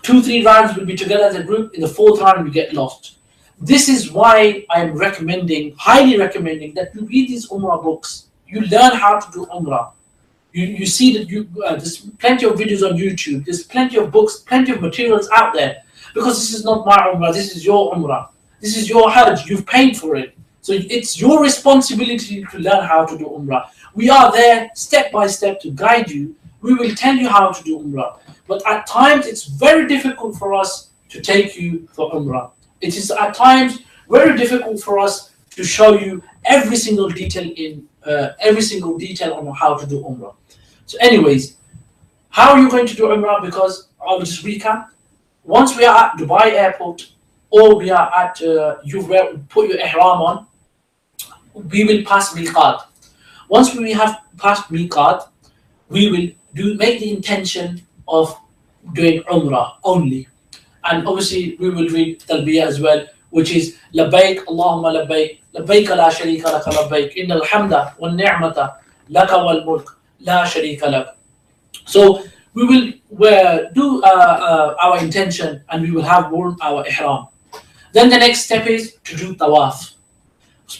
A: 2-3 rounds will be together as a group. In the 4th round, we get lost. This is why I am recommending, highly recommending, that you read these Umrah books. You learn how to do Umrah. You see that there's plenty of videos on YouTube. There's plenty of books, plenty of materials out there. Because this is not my Umrah, this is your Umrah. This is your Hajj, you've paid for it. So it's your responsibility to learn how to do Umrah. We are there step by step to guide you. We will tell you how to do Umrah. But at times it's very difficult for us to take you for Umrah. It is at times very difficult for us to show you every single detail on how to do Umrah. So anyways, how are you going to do Umrah? Because I will just recap. Once we are at Dubai airport, or we are at, you've put your ihram on, we will pass Miqat. Once we have passed Miqat, we will make the intention of doing Umrah only. And obviously we will read Talbiyah as well, which is Labbaik Allahumma Labbaik, Labbaik la sharika laka Labbaik, Innal hamda wal ni'mata laka wal mulk la sharika lak. So we will do our intention, and we will have worn our ihram. Then the next step is to do tawaf.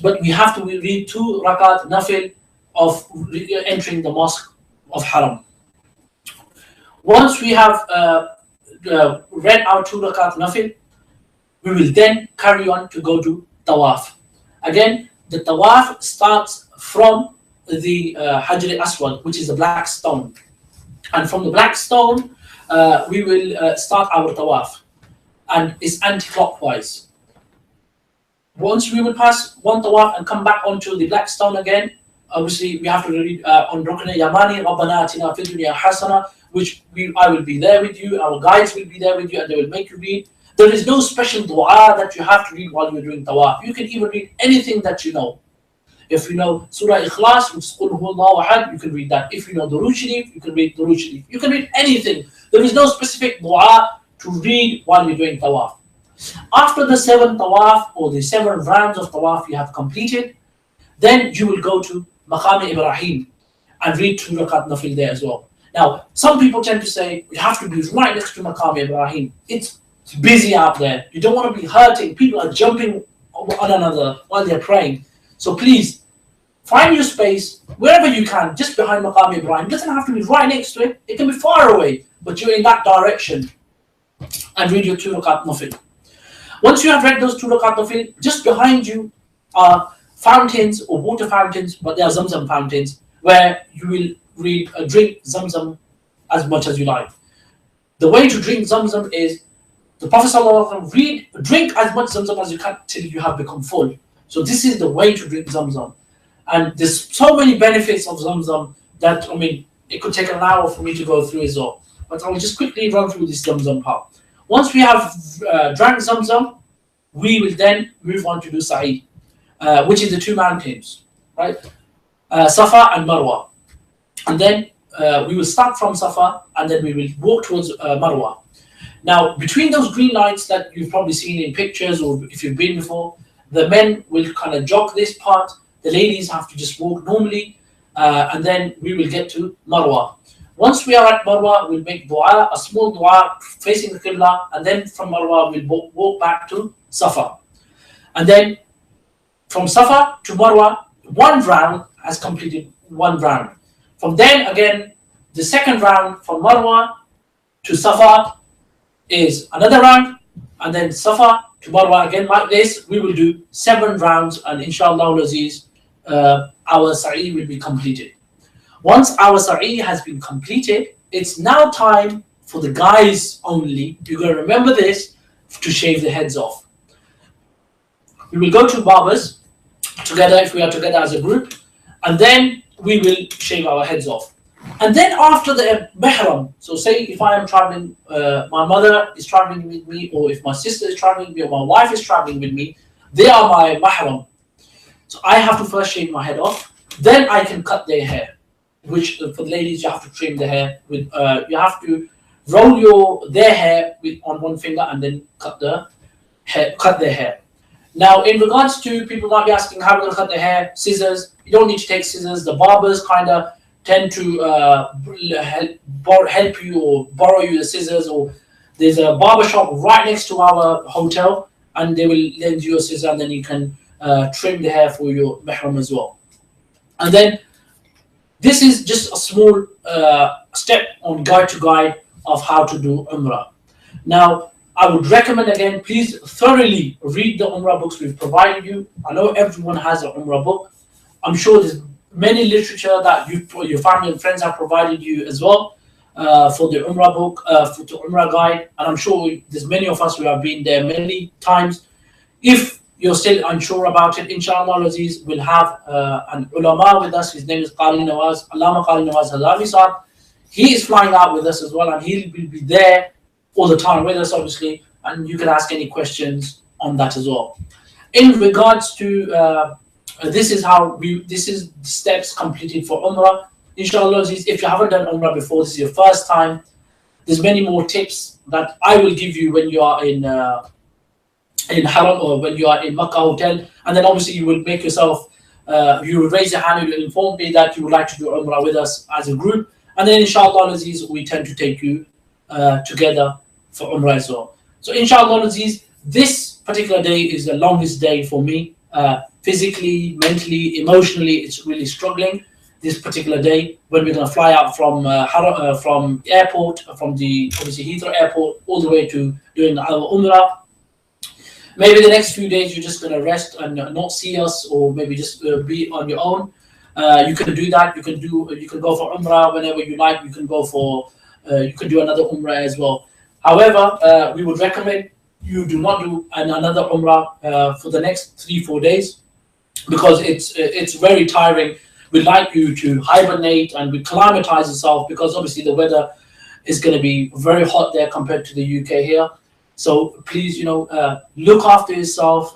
A: But we have to read 2 rakat nafil of entering the mosque of Haram. Once we have read our 2 rakat nafil, we will then carry on to go to tawaf. Again, the tawaf starts from the Hajr Aswad, which is the black stone. And from the black stone, we will start our tawaf. And it's anti-clockwise. Once we will pass one tawaf and come back onto the black stone again, obviously we have to read on Rukn Yamani, Rabbana Atina Fid Dunya Hasana, which I will be there with you, our guides will be there with you, and they will make you read. There is no special dua that you have to read while you're doing tawaf. You can even read anything that you know. If you know Surah Ikhlas, which is Qul Huwallahu Ahad, you can read that. If you know Durood Sharif, you can read Durood Sharif. You can read anything. There is no specific dua to read while you're doing tawaf. After the 7 tawaf, or the 7 rounds of tawaf you have completed, then you will go to Maqam Ibrahim and read 2 rakat nafil there as well. Now, some people tend to say, you have to be right next to Maqam Ibrahim. It's busy out there. You don't want to be hurting. People are jumping on one another while they're praying. So please, find your space wherever you can, just behind Maqam Ibrahim. It doesn't have to be right next to it. It can be far away, but you're in that direction. And read your 2 rakat nafil. Once you have read those 2 rakat nafil, just behind you are fountains or water fountains, but they are Zamzam fountains, where you will drink Zamzam as much as you like. The way to drink Zamzam is, the Prophet ﷺ drink as much Zamzam as you can till you have become full. So this is the way to drink Zamzam. And there's so many benefits of Zamzam that, I mean, it could take an hour for me to go through as well. But I'll just quickly run through this Zamzam part. Once we have drank Zamzam, we will then move on to do Sa'i, which is the 2 mountains, right? Safa and Marwa. and then we will start from Safa, and then we will walk towards Marwa. Now, between those green lights that you've probably seen in pictures, or if you've been before, the men will kind of jog this part. The ladies have to just walk normally, and then we will get to Marwa. Once we are at Marwa, we'll make dua, a small dua facing the Qibla, and then from Marwa, we'll walk back to Safa. And then from Safa to Marwa, one round has completed one round. From then again, the second round from Marwa to Safa is another round, and then Safa to Marwa again like this. We will do 7 rounds, and inshallah Aziz, our sa'i will be completed. Once our sa'i has been completed, it's now time for the guys only. You're going to remember this, to shave the heads off. We will go to barbers together if we are together as a group, and then we will shave our heads off. And then after the mahram, so say if I am traveling, my mother is traveling with me, or if my sister is traveling with me, or my wife is traveling with me, they are my mahram. So I have to first shave my head off, then I can cut their hair. Which for the ladies, you have to trim the hair with. You have to roll their hair on one finger and then cut their hair. Now, in regards to people might be asking how we're going to cut their hair, scissors. You don't need to take scissors. The barbers kind of tend to help you or borrow you the scissors, or there's a barber shop right next to our hotel, and they will lend you a scissor, and then you can trim the hair for your mahram as well. And then this is just a small step on guide to guide of how to do Umrah. Now, I would recommend again, please thoroughly read the Umrah books we've provided you. I know everyone has an Umrah book. I'm sure there's many literature that your family and friends have provided you as well for the Umrah book, for the Umrah guide. And I'm sure there's many of us who have been there many times. If you're still unsure about it, inshallah Aziz, we'll have an ulama with us. His name is Qari Nawaz, Allama Qari Nawaz Halavi Sahab. He is flying out with us as well, and he will be there all the time with us, obviously, and you can ask any questions on that as well. In regards to this is the steps completed for Umrah. Inshallah Aziz, if you haven't done Umrah before, this is your first time, there's many more tips that I will give you when you are in Haram, or when you are in Makkah hotel, and then obviously you will make yourself, you will raise your hand, you will inform me that you would like to do Umrah with us as a group, and then inshallah Aziz, we tend to take you together for Umrah as well. So inshallah Aziz, this particular day is the longest day for me, physically, mentally, emotionally. It's really struggling this particular day when we're going to fly out from airport, from the obviously Heathrow airport, all the way to doing our Umrah. Maybe the next few days you're just going to rest and not see us, or maybe just be on your own. You can do that. You can go for Umrah whenever you like. You can go for you can do another Umrah as well. However, we would recommend you do not do another Umrah for the next 3-4 days, because it's very tiring. We'd like you to hibernate and acclimatize yourself, because obviously the weather is going to be very hot there compared to the UK here. So please, look after yourself,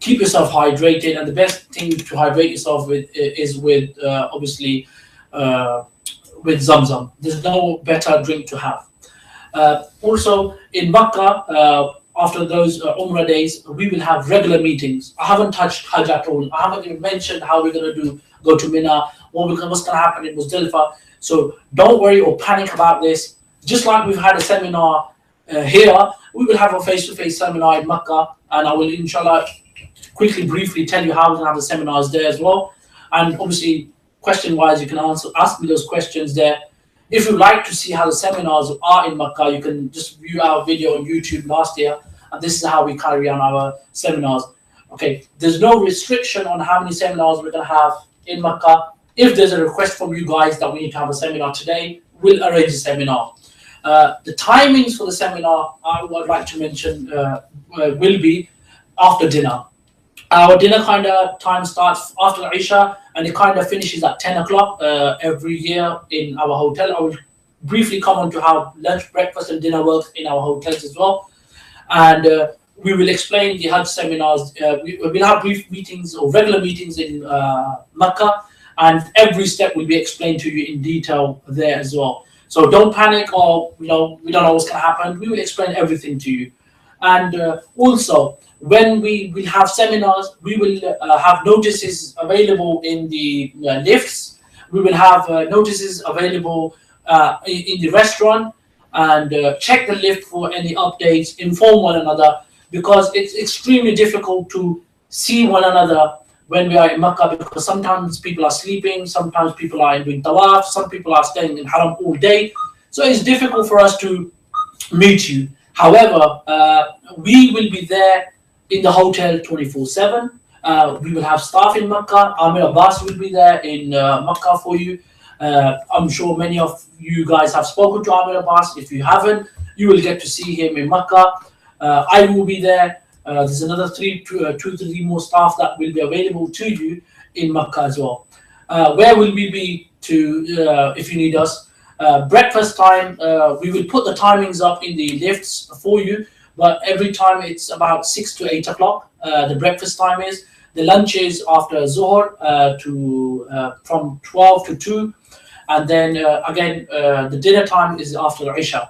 A: keep yourself hydrated, and the best thing to hydrate yourself with is with obviously with Zamzam. There's no better drink to have. Also in Makkah, after those Umrah days, we will have regular meetings. I haven't touched Hajj at all. I haven't even mentioned how we're going to go to Mina, what's going to happen in Muzdalifah. So don't worry or panic about this. Just like we've had a seminar here, we will have a face-to-face seminar in Makkah, and I will inshallah quickly, briefly tell you how we're going to have the seminars there as well. And obviously, question-wise, you can ask me those questions there. If you'd like to see how the seminars are in Makkah, you can just view our video on YouTube last year, and this is how we carry on our seminars. Okay, there's no restriction on how many seminars we're going to have in Makkah. If there's a request from you guys that we need to have a seminar today, we'll arrange a seminar. The timings for the seminar, I would like to mention, will be after dinner. Our dinner kind of time starts after Isha, and it kind of finishes at 10 o'clock every year in our hotel. I will briefly comment on how lunch, breakfast, and dinner works in our hotels as well. And we will explain the Hajj seminars. We'll have brief meetings or regular meetings in Makkah, and every step will be explained to you in detail there as well. So don't panic, or we don't know what's going to happen. We will explain everything to you. And also, when we will have seminars, we will have notices available in the lifts. We will have notices available in the restaurant, and check the lift for any updates, inform one another, because it's extremely difficult to see one another when we are in Makkah, because sometimes people are sleeping, sometimes people are doing tawaf, some people are staying in Haram all day. So it's difficult for us to meet you. However, we will be there in the hotel 24/7. We will have staff in Makkah. Amir Abbas will be there in Makkah for you. I'm sure many of you guys have spoken to Amir Abbas. If you haven't, you will get to see him in Makkah. I will be there. There's another two to three more staff that will be available to you in Makkah as well. Where will we be if you need us? Breakfast time, we will put the timings up in the lifts for you, but every time it's about 6 to 8 o'clock. The breakfast time is. The lunch is after Zuhr from 12 to 2, and then again the dinner time is after Isha.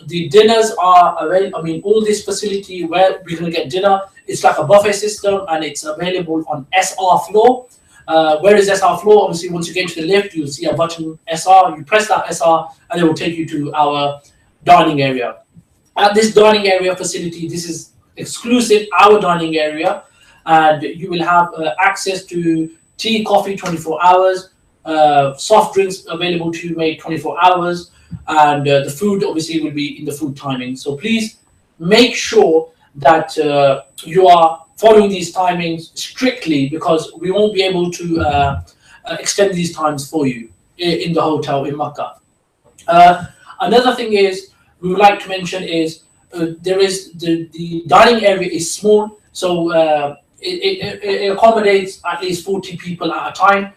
A: The dinners are available. I mean, all this facility where we're going to get dinner, it's like a buffet system, and it's available on SR floor. Where is SR floor? Obviously, once you get to the lift, you'll see a button SR. You press that SR, and it will take you to our dining area. At this dining area facility, this is exclusive, our dining area, and you will have access to tea, coffee 24 hours, soft drinks available to you made 24 hours, and the food obviously will be in the food timing. So please make sure that you are following these timings strictly, because we won't be able to extend these times for you in the hotel in Makkah. Another thing is we would like to mention is there is the dining area is small, so it accommodates at least 40 people at a time.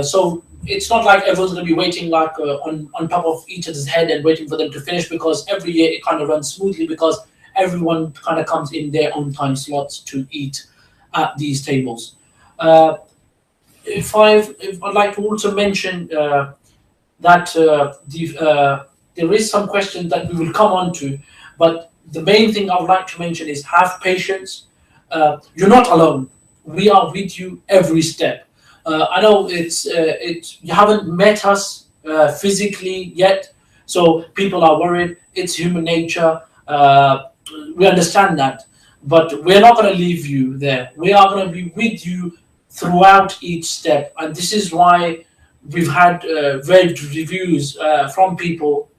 A: So it's not like everyone's going to be waiting like on top of each other's head and waiting for them to finish, because every year it kind of runs smoothly, because everyone kind of comes in their own time slots to eat at these tables. If I'd like to also mention that there is some questions that we will come on to, but the main thing I would like to mention is have patience. You're not alone. We are with you every step. I know it's you haven't met us physically yet, so people are worried. It's human nature. We understand that, but we're not going to leave you there. We are going to be with you throughout each step, and this is why we've had raved reviews from people.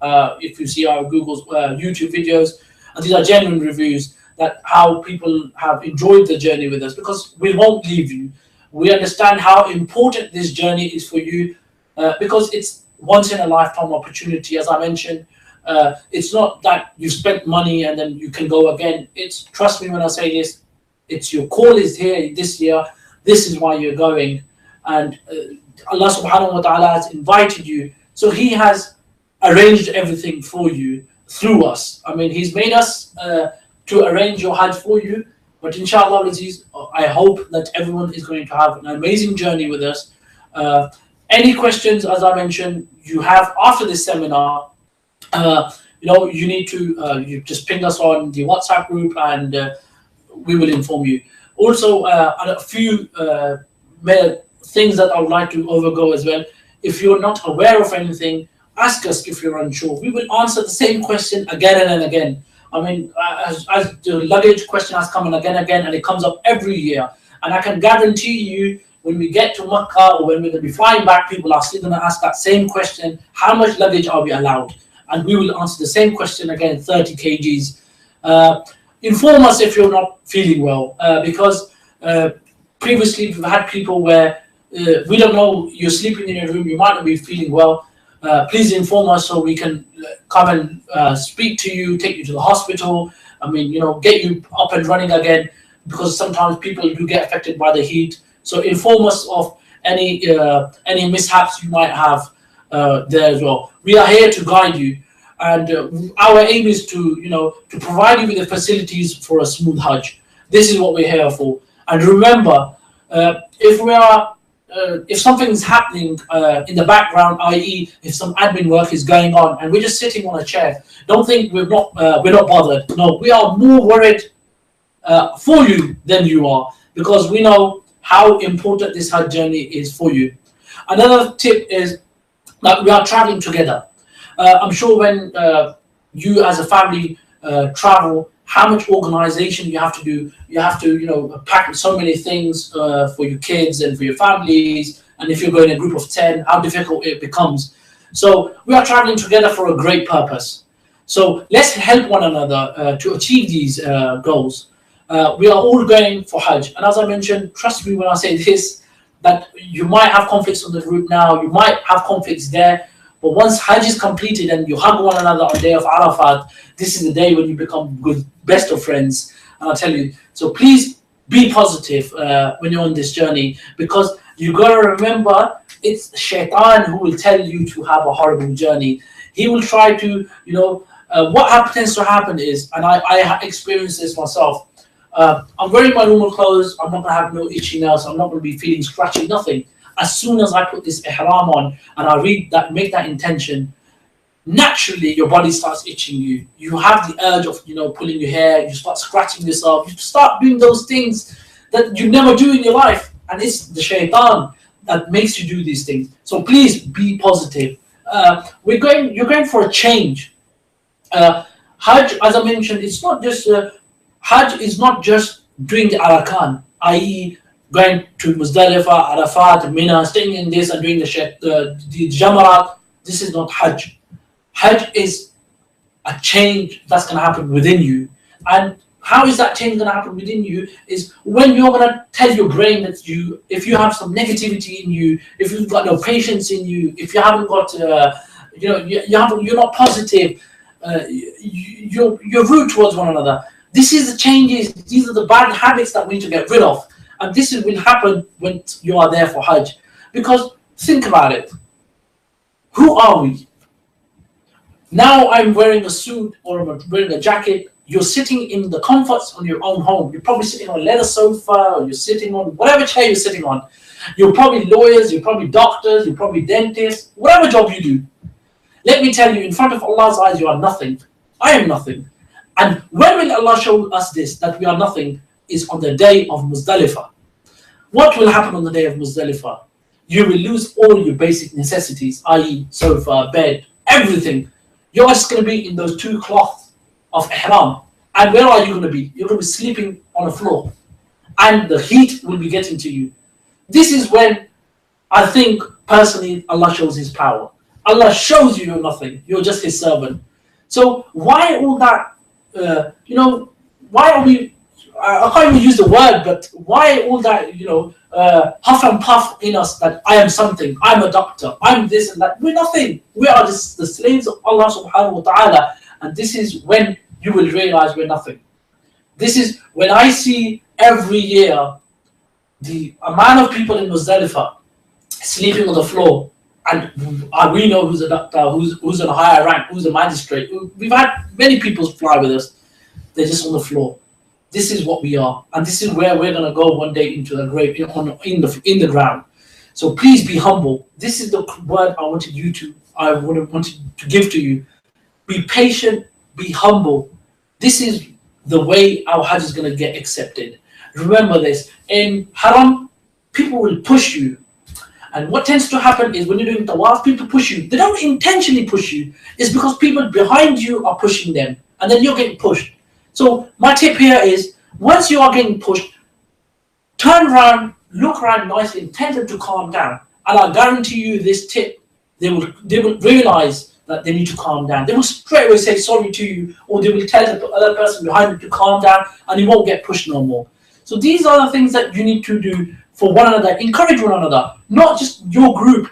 A: If you see our Google's YouTube videos, and these are genuine reviews, that how people have enjoyed the journey with us, because we won't leave you. We understand how important this journey is for you, because it's once in a lifetime opportunity. As I mentioned, it's not that you spent money and then you can go again. It's, trust me when I say this, it's your call is here this year. This is why you're going, and Allah subhanahu wa ta'ala has invited you, so He has arranged everything for you through us. I mean, He's made us to arrange your Hajj for you, but inshallah Aziz, I hope that everyone is going to have an amazing journey with us. Any questions, as I mentioned, you have after this seminar, you need to you just ping us on the WhatsApp group, and we will inform you. Also, a few things that I would like to overgo as well. If you're not aware of anything, ask us if you're unsure. We will answer the same question again and again. I mean, as the luggage question has come in again and again, and it comes up every year. And I can guarantee you, when we get to Makkah or when we're going to be flying back, people are still going to ask that same question: how much luggage are we allowed? And we will answer the same question again: 30 kgs. Inform us if you're not feeling well, because previously we've had people where we don't know, you're sleeping in your room, you might not be feeling well. Please inform us so we can come and speak to you, take you to the hospital. I mean, get you up and running again, because sometimes people do get affected by the heat. So inform us of any mishaps you might have there as well. We are here to guide you, and our aim is to provide you with the facilities for a smooth Hajj. This is what we're here for. And remember, if we are if something's happening in the background, i.e., if some admin work is going on, and we're just sitting on a chair, don't think we're not bothered. No, we are more worried for you than you are, because we know how important this Hajj journey is for you. Another tip is that we are traveling together. I'm sure when you as a family travel, how much organization you have to do. You have to, pack so many things for your kids and for your families. And if you're going in a group of 10, how difficult it becomes. So we are traveling together for a great purpose. So let's help one another to achieve these goals. We are all going for Hajj. And as I mentioned, trust me when I say this, that you might have conflicts on the route now, you might have conflicts there. But once Hajj is completed and you hug one another on the day of Arafat, this is the day when you become good, best of friends. And I'll tell you, so please be positive when you're on this journey, because you got to remember it's Shaitan who will tell you to have a horrible journey. He will try to, what tends to happen is, and I experienced this myself, I'm wearing my normal clothes, I'm not going to have no itchy nails, I'm not going to be feeling scratchy, nothing. As soon as I put this ihram on and I read that, make that intention, naturally your body starts itching you. You have the urge of, pulling your hair, you start scratching yourself, you start doing those things that you never do in your life. And it's the shaitan that makes you do these things. So please be positive. You're going for a change. Hajj, as I mentioned, it's not just, Hajj is not just doing the Arakan, i.e., going to Muzdalifah, Arafat, Mina, staying in this and doing the Jamarat. This is not Hajj. Hajj is a change that's going to happen within you. And how is that change going to happen within you is when you're going to tell your brain that if you have some negativity in you, if you've got no patience in you, if you haven't got, you're not positive, you're rude towards one another. This is the changes. These are the bad habits that we need to get rid of. And this will happen when you are there for Hajj. Because think about it. Who are we? Now I'm wearing a suit or I'm wearing a jacket. You're sitting in the comforts on your own home. You're probably sitting on a leather sofa, or you're sitting on whatever chair you're sitting on. You're probably lawyers, you're probably doctors, you're probably dentists, whatever job you do. Let me tell you, in front of Allah's eyes, you are nothing. I am nothing. And when will Allah show us this, that we are nothing, is on the day of Muzdalifah. What will happen on the day of Muzdalifah? You will lose all your basic necessities, i.e. sofa, bed, everything. You're just going to be in those two cloths of ihram. And where are you going to be? You're going to be sleeping on the floor. And the heat will be getting to you. This is when I think, personally, Allah shows His power. Allah shows you you're nothing. You're just His servant. So why all that, why are we, I can't even use the word, but why all that, huff and puff in us that I am something, I'm a doctor, I'm this and that. We're nothing. We are just the slaves of Allah subhanahu wa ta'ala. And this is when you will realize we're nothing. This is when I see every year the amount of people in Muzdalifah sleeping on the floor. And we know who's a doctor, who's on a higher rank, who's a magistrate. We've had many people fly with us. They're just on the floor. This is what we are, and this is where we're gonna go one day into the grave, in the ground. So please be humble. This is the word I wanted to give to you. Be patient. Be humble. This is the way our Hajj is gonna get accepted. Remember this. In Haram, people will push you. And what tends to happen is when you're doing tawaf, people push you. They don't intentionally push you. It's because people behind you are pushing them. And then you're getting pushed. So my tip here is, once you are getting pushed, turn around, look around nicely, and tell them to calm down. And I guarantee you this tip, they will realize that they need to calm down. They will straight away say sorry to you, or they will tell the other person behind them to calm down, and you won't get pushed no more. So these are the things that you need to do for one another. Encourage one another, not just your group.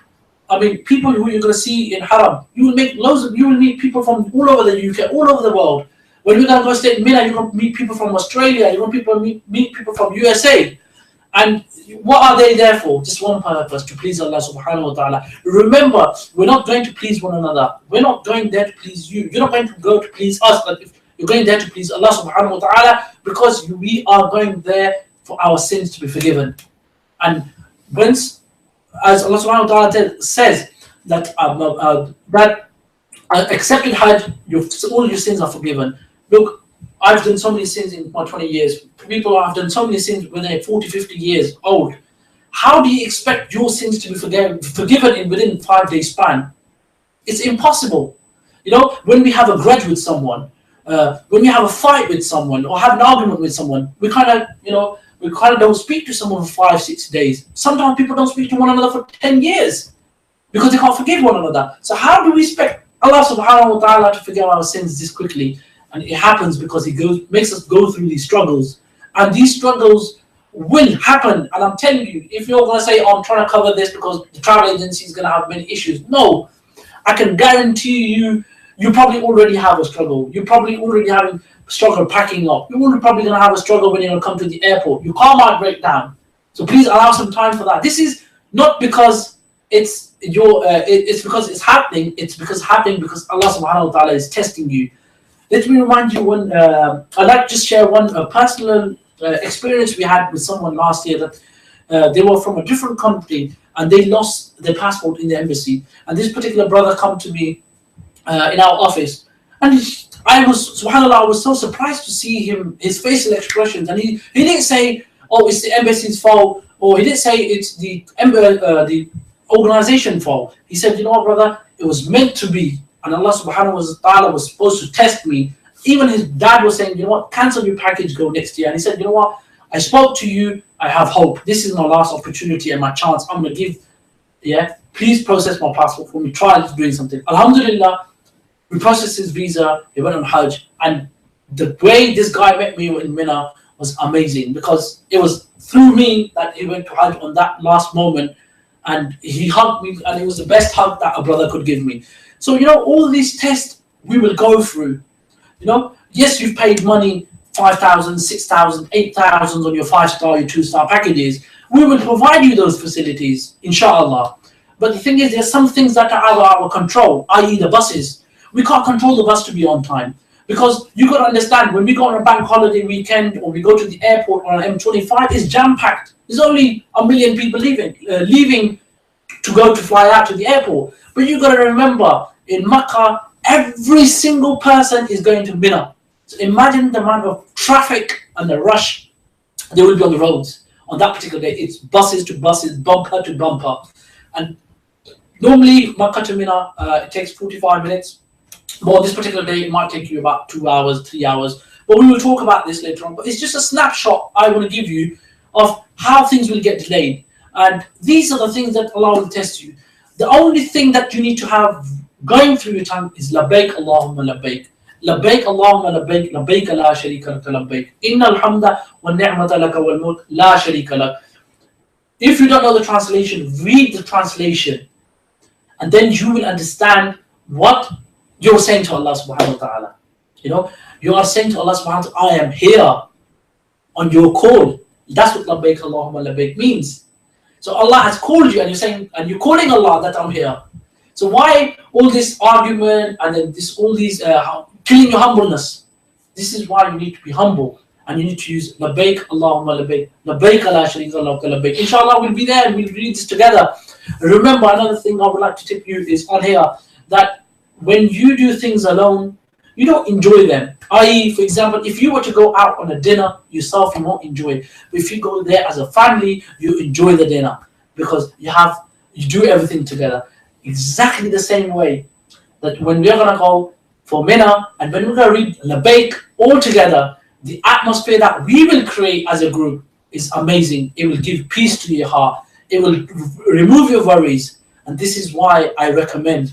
A: I mean, people who you're going to see in Haram, you will meet people from all over the UK, all over the world. When you're going to go stay in Mina, you're going to meet people from Australia, you're going to meet people from USA. And what are they there for? Just one purpose, to please Allah subhanahu wa ta'ala. Remember, we're not going to please one another. We're not going there to please you. You're not going to go to please us, but if you're going there to please Allah subhanahu wa ta'ala, because we are going there for our sins to be forgiven. And once as Allah subhanahu wa ta'ala says, that accepted Hajj, all your sins are forgiven. Look, I've done so many sins in my 20 years. People have done so many sins when they're 40, 50 years old. How do you expect your sins to be forgiven in within 5 days span? It's impossible. You know, when we have a grudge with someone, when we have a fight with someone or have an argument with someone, we kind of don't speak to someone for 5, 6 days. Sometimes people don't speak to one another for 10 years because they can't forgive one another. So how do we expect Allah subhanahu wa ta'ala to forgive our sins this quickly? And it happens because He makes us go through these struggles. And these struggles will happen. And I'm telling you, if you're going to say, oh, I'm trying to cover this because the travel agency is going to have many issues. No, I can guarantee you, you probably already have a struggle. You probably already have a struggle packing up. You're probably going to have a struggle when you're going to come to the airport. Your car might break down. So please allow some time for that. This is not because it's because it's happening. It's happening because Allah subhanahu wa ta'ala is testing you. Let me remind you one. I'd like to just share one personal experience we had with someone last year that they were from a different country and they lost their passport in the embassy. And this particular brother come to me in our office, and I was, subhanallah, I was so surprised to see his facial expressions. And he didn't say, oh, it's the embassy's fault, or he didn't say it's the organization fault. He said, you know what, brother, it was meant to be. And Allah subhanahu wa ta'ala was supposed to test me. Even his dad was saying, you know what, cancel your package, go next year. And he said, you know what, I spoke to you, I have hope. This is my last opportunity and my chance. I'm going to give, please process my passport for me. Try doing something. Alhamdulillah, we processed his visa, he went on Hajj. And the way this guy met me in Mina was amazing, because it was through me that he went to Hajj on that last moment. And he hugged me, and it was the best hug that a brother could give me. So, you know, all these tests we will go through. You know, yes, you've paid money, 5,000, 6,000, 8,000 on your 5-star, your 2-star packages. We will provide you those facilities, inshallah. But the thing is, there's some things that are out of our control, i.e. the buses. We can't control the bus to be on time. Because you got to understand, when we go on a bank holiday weekend or we go to the airport on an M25, it's jam-packed. There's only 1 million people leaving to fly out to the airport. But you got to remember, in Makkah, every single person is going to Mina. So imagine the amount of traffic and the rush there will be on the roads on that particular day. It's buses to buses, bumper to bumper. And normally, Makkah to Mina, it takes 45 minutes. But this particular day, it might take you about 2 hours, 3 hours. But we will talk about this later on. But it's just a snapshot I want to give you of how things will get delayed. And these are the things that Allah will test you. The only thing that you need to have going through your tongue is labbaik Allahumma labbaik. Labbaik Allahumma labbaik, labbaik la sharika lak labbaik. Innal hamda wa ni'mata laka wal mulk la sharika lak. If you don't know the translation, read the translation. And then you will understand what you're saying to Allah subhanahu wa ta'ala. You know, you are saying to Allah subhanahu wa ta'ala, I am here on your call. That's what labbaik Allahumma labbaik means. So Allah has called you, and you're saying, and you're calling Allah that I'm here. So why all this argument and then all these killing your humbleness? This is why you need to be humble, and you need to use labbaik Allahumma labbaik, labbaik la sharika lak labbaik. Inshallah, we'll be there and we'll read this together. Remember, another thing I would like to tip you is on here, that when you do things alone, you don't enjoy them. I.e., for example, if you were to go out on a dinner yourself, you won't enjoy it. But if you go there as a family, you enjoy the dinner because you do everything together. Exactly the same way that when we're going to go for Mina and when we're going to read Labbaik all together, the atmosphere that we will create as a group is amazing. It will give peace to your heart. It will remove your worries. And this is why I recommend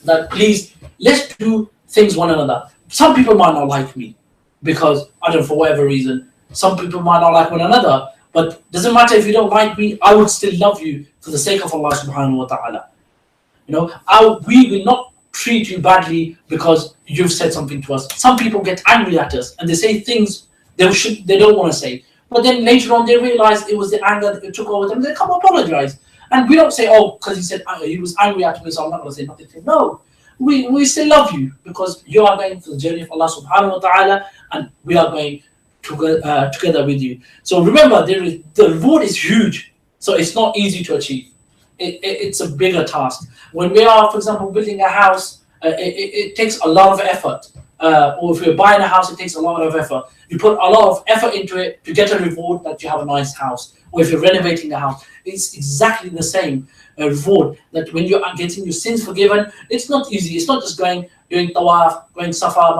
A: that please, let's do things one another. Some people might not like me because, I don't know, for whatever reason. Some people might not like one another. But doesn't matter if you don't like me, I would still love you for the sake of Allah subhanahu wa ta'ala. You know, we will not treat you badly because you've said something to us. Some people get angry at us and they say things they don't want to say. But then later on they realize it was the anger that took over them. They come apologize. And we don't say, oh, because he was angry at me, so I'm not going to say nothing to him. No. We still love you because you are going through the journey of Allah subhanahu wa ta'ala, and we are going together with you. So remember, the reward is huge. So it's not easy to achieve. it's a bigger task. When we are, for example, building a house, it takes a lot of effort. Or if you're buying a house, it takes a lot of effort. You put a lot of effort into it to get a reward that you have a nice house. Or if you're renovating a house, it's exactly the same reward. That when you are getting your sins forgiven, it's not easy. It's not just doing tawaf, going Safa,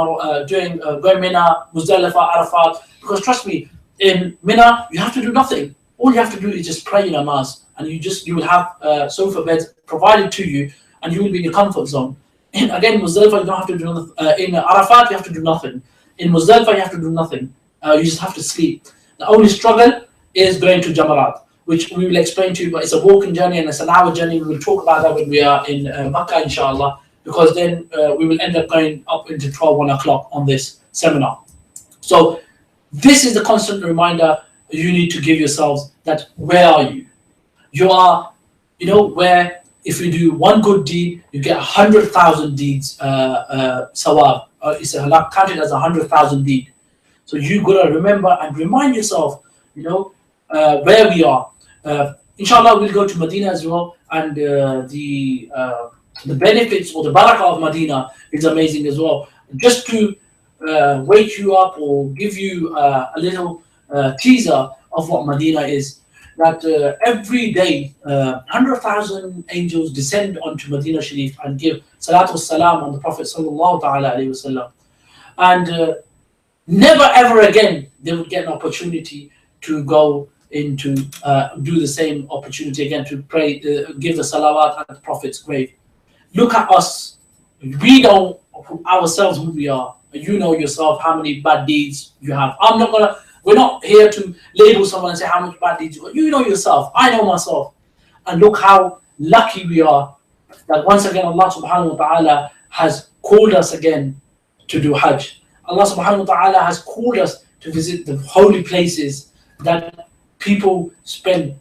A: going Mina, Muzdalifah, Arafat. Because trust me, in Mina you have to do nothing. All you have to do is just pray in namaz, and you will have sofa beds provided to you, and you will be in your comfort zone. And again, Muzdalifah, you don't have to do nothing. In Arafat, you have to do nothing. In Muzdalifah, you have to do nothing. You just have to sleep. The only struggle is going to Jamarat, which we will explain to you, but it's a walking journey and it's an hour journey. We will talk about that when we are in Makkah, inshallah, because then we will end up going up into 1 o'clock on this seminar. So this is the constant reminder you need to give yourselves, that where are you? You are, where if you do one good deed, you get 100,000 deeds, sawab. It's counted as 100,000 deed. So you gotta remember and remind yourself, where we are. Inshallah, we'll go to Medina as well, and the benefits or the barakah of Medina is amazing as well. Just to wake you up or give you a little teaser of what Medina is, that every day 100,000 angels descend onto Medina Sharif and give salatu salam on the Prophet sallallahu ta'ala alayhi wasallam, and never ever again they would get an opportunity to go into do the same opportunity again, to pray, give the salawat at the Prophet's grave. Look at us. We know ourselves who we are. You know yourself how many bad deeds you have. We're not here to label someone and say how much bad deeds you got. You know yourself. I know myself. And look how lucky we are that once again Allah subhanahu wa ta'ala has called us again to do Hajj. Allah subhanahu wa ta'ala has called us to visit the holy places that people spend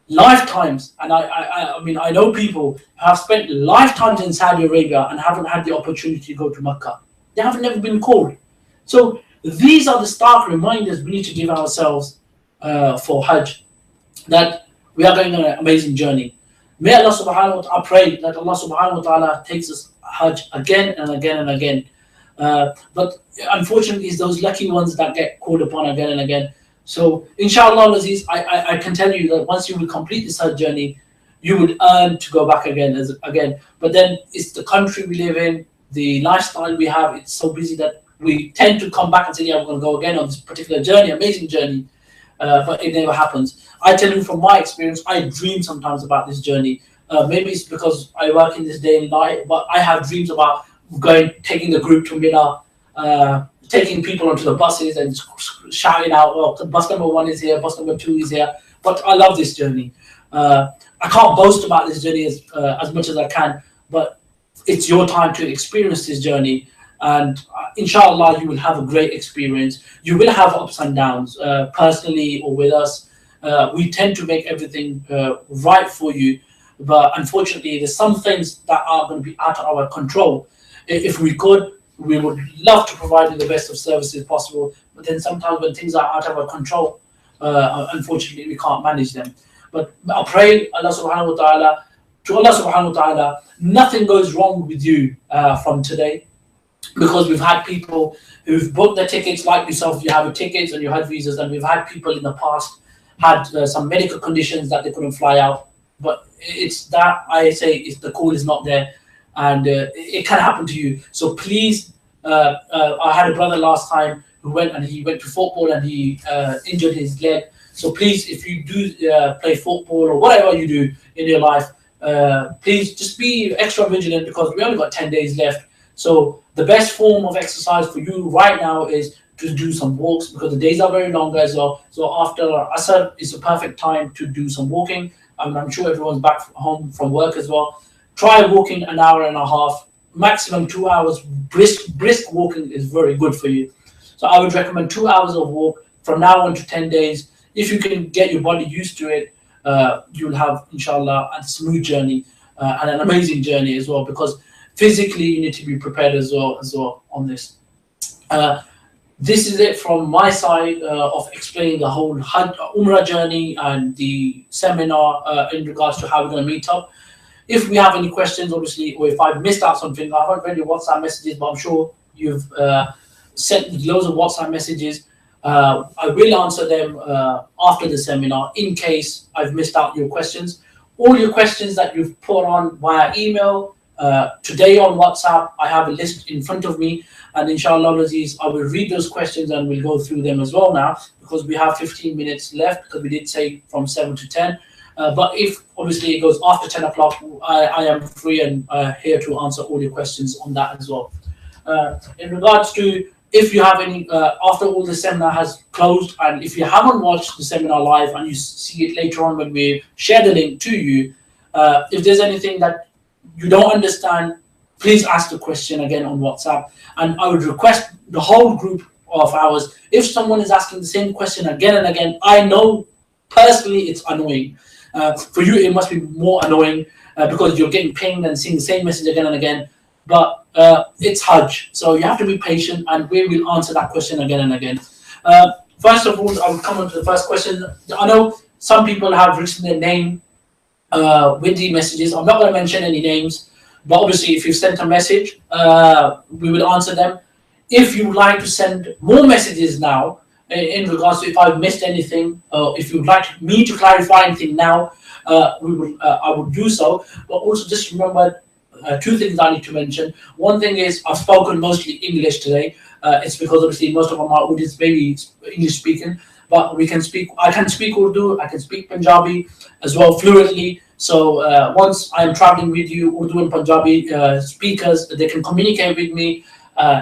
A: lifetimes. And I know people who have spent lifetimes in Saudi Arabia and haven't had the opportunity to go to Mecca. They have never been called. So these are the stark reminders we need to give ourselves for Hajj, that we are going on an amazing journey. May Allah subhanahu wa ta'ala, I pray that Allah subhanahu wa ta'ala takes us Hajj again and again and again. But unfortunately, it's those lucky ones that get called upon again and again. So inshallah, Aziz, I can tell you that once you will complete this Hajj journey, you would earn to go back again. But then it's the country we live in, the lifestyle we have, it's so busy that we tend to come back and say, yeah, we're going to go again on this particular journey, amazing journey, but it never happens. I tell you from my experience, I dream sometimes about this journey. Maybe it's because I work in this day and night, but I have dreams about taking the group to Mina, taking people onto the buses and shouting out, well, bus number 1 is here, bus number 2 is here. But I love this journey. I can't boast about this journey as much as I can, but it's your time to experience this journey. And inshallah, you will have a great experience. You will have ups and downs, personally or with us. We tend to make everything right for you, but unfortunately, there's some things that are going to be out of our control. If we could, we would love to provide you the best of services possible, but then sometimes when things are out of our control, unfortunately, we can't manage them. But I pray Allah subhanahu wa ta'ala, nothing goes wrong with you from today. Because we've had people who've booked their tickets, like yourself, you have your tickets and you had visas, and we've had people in the past had some medical conditions that they couldn't fly out. But it's that I say the call is not there, and it can happen to you. So please, I had a brother last time who went to football and he injured his leg. So please, if you do play football or whatever you do in your life, please just be extra vigilant, because we only got 10 days left. So the best form of exercise for you right now is to do some walks, because the days are very long as well. So after Asr is a perfect time to do some walking. I'm sure everyone's back home from work as well. Try walking an hour and a half, maximum 2 hours. Brisk walking is very good for you. So I would recommend 2 hours of walk from now on to 10 days. If you can get your body used to it, you'll have, inshallah, a smooth journey and an amazing journey as well, because physically you need to be prepared as well on this. this is it from my side of explaining the whole Hajj Umrah journey and the seminar in regards to how we're going to meet up. If we have any questions, obviously, or if I've missed out something, I haven't read your WhatsApp messages, but I'm sure you've sent loads of WhatsApp messages. I will answer them after the seminar in case I've missed out your questions. All your questions that you've put on via email, today on WhatsApp, I have a list in front of me, and inshallah Aziz, I will read those questions and we'll go through them as well now, because we have 15 minutes left, because we did say from 7 to 10. But if obviously it goes after 10 o'clock, I am free and here to answer all your questions on that as well. In regards to if you have any, after all the seminar has closed, and if you haven't watched the seminar live and you see it later on when we share the link to you, if there's anything that you don't understand, please ask the question again on WhatsApp. And I would request the whole group of ours, if someone is asking the same question again and again, I know personally it's annoying. For you, it must be more annoying because you're getting pinged and seeing the same message again and again. But it's Hajj, so you have to be patient, and we will answer that question again and again. First of all, I will come on to the first question. I know some people have written their name with the messages. I'm not going to mention any names, but obviously, if you've sent a message, we will answer them. If you would like to send more messages now, in regards to if I've missed anything, if you would like me to clarify anything now, I will do so. But also just remember two things I need to mention. One thing is I've spoken mostly English today. It's because obviously most of my audience maybe English speaking, but I can speak Urdu, I can speak Punjabi as well fluently. So once I am traveling with you, Urdu and Punjabi speakers, they can communicate with me.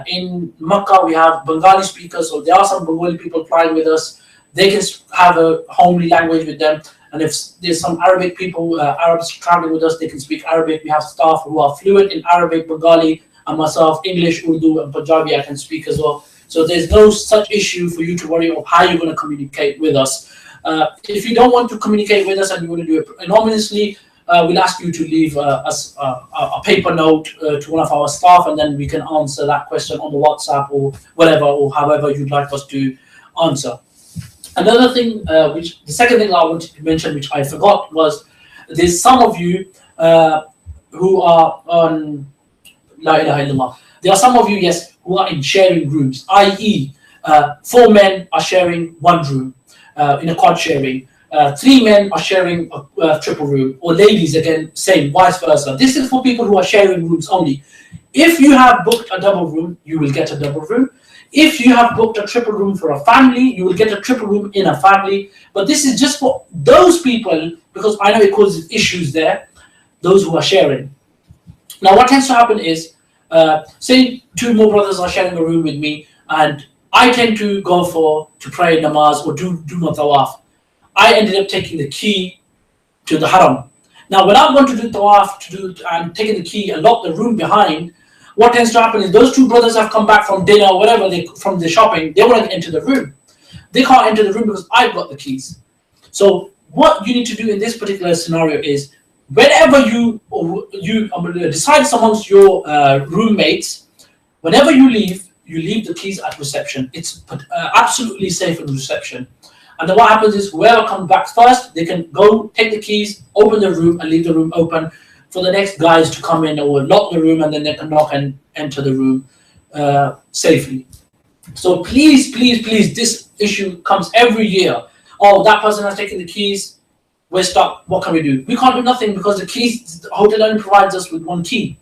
A: In Makkah, we have Bengali speakers, so there are some Bengali people flying with us. They can have a homely language with them. And if there's some Arabic people, Arabs traveling with us, they can speak Arabic. We have staff who are fluent in Arabic, Bengali, and myself, English, Urdu, and Punjabi, I can speak as well. So there's no such issue for you to worry of how you're going to communicate with us. If you don't want to communicate with us and you want to do it anonymously, we'll ask you to leave us a paper note to one of our staff, and then we can answer that question on the WhatsApp or whatever, or however you'd like us to answer. Another thing, the second thing I wanted to mention, which I forgot, was there's some of you who are on La ilaha illallah. There are some of you, yes, who are in sharing rooms, i.e., 4 men are sharing one room in a quad sharing. 3 men are sharing a triple room, or ladies again, same, vice versa. This is for people who are sharing rooms only. If you have booked a double room, you will get a double room. If you have booked a triple room for a family, you will get a triple room in a family. But this is just for those people, because I know it causes issues there, those who are sharing. Now, what tends to happen is, say 2 more brothers are sharing a room with me, and I tend to go to pray namaz or do my tawaf. I ended up taking the key to the haram. Now, when I'm going to do tawaf, I'm taking the key and lock the room behind, what tends to happen is those 2 brothers have come back from dinner or whatever, from the shopping, they want to enter the room. They can't enter the room because I've got the keys. So what you need to do in this particular scenario is, whenever you decide amongst your roommates, whenever you leave the keys at reception. It's absolutely safe at reception. And then what happens is, whoever comes back first, they can go take the keys, open the room, and leave the room open for the next guys to come in, or lock the room, and then they can knock and enter the room safely. So please, please, please, this issue comes every year. Oh, that person has taken the keys, we're stuck, what can we do? We can't do nothing because the hotel only provides us with 1 key.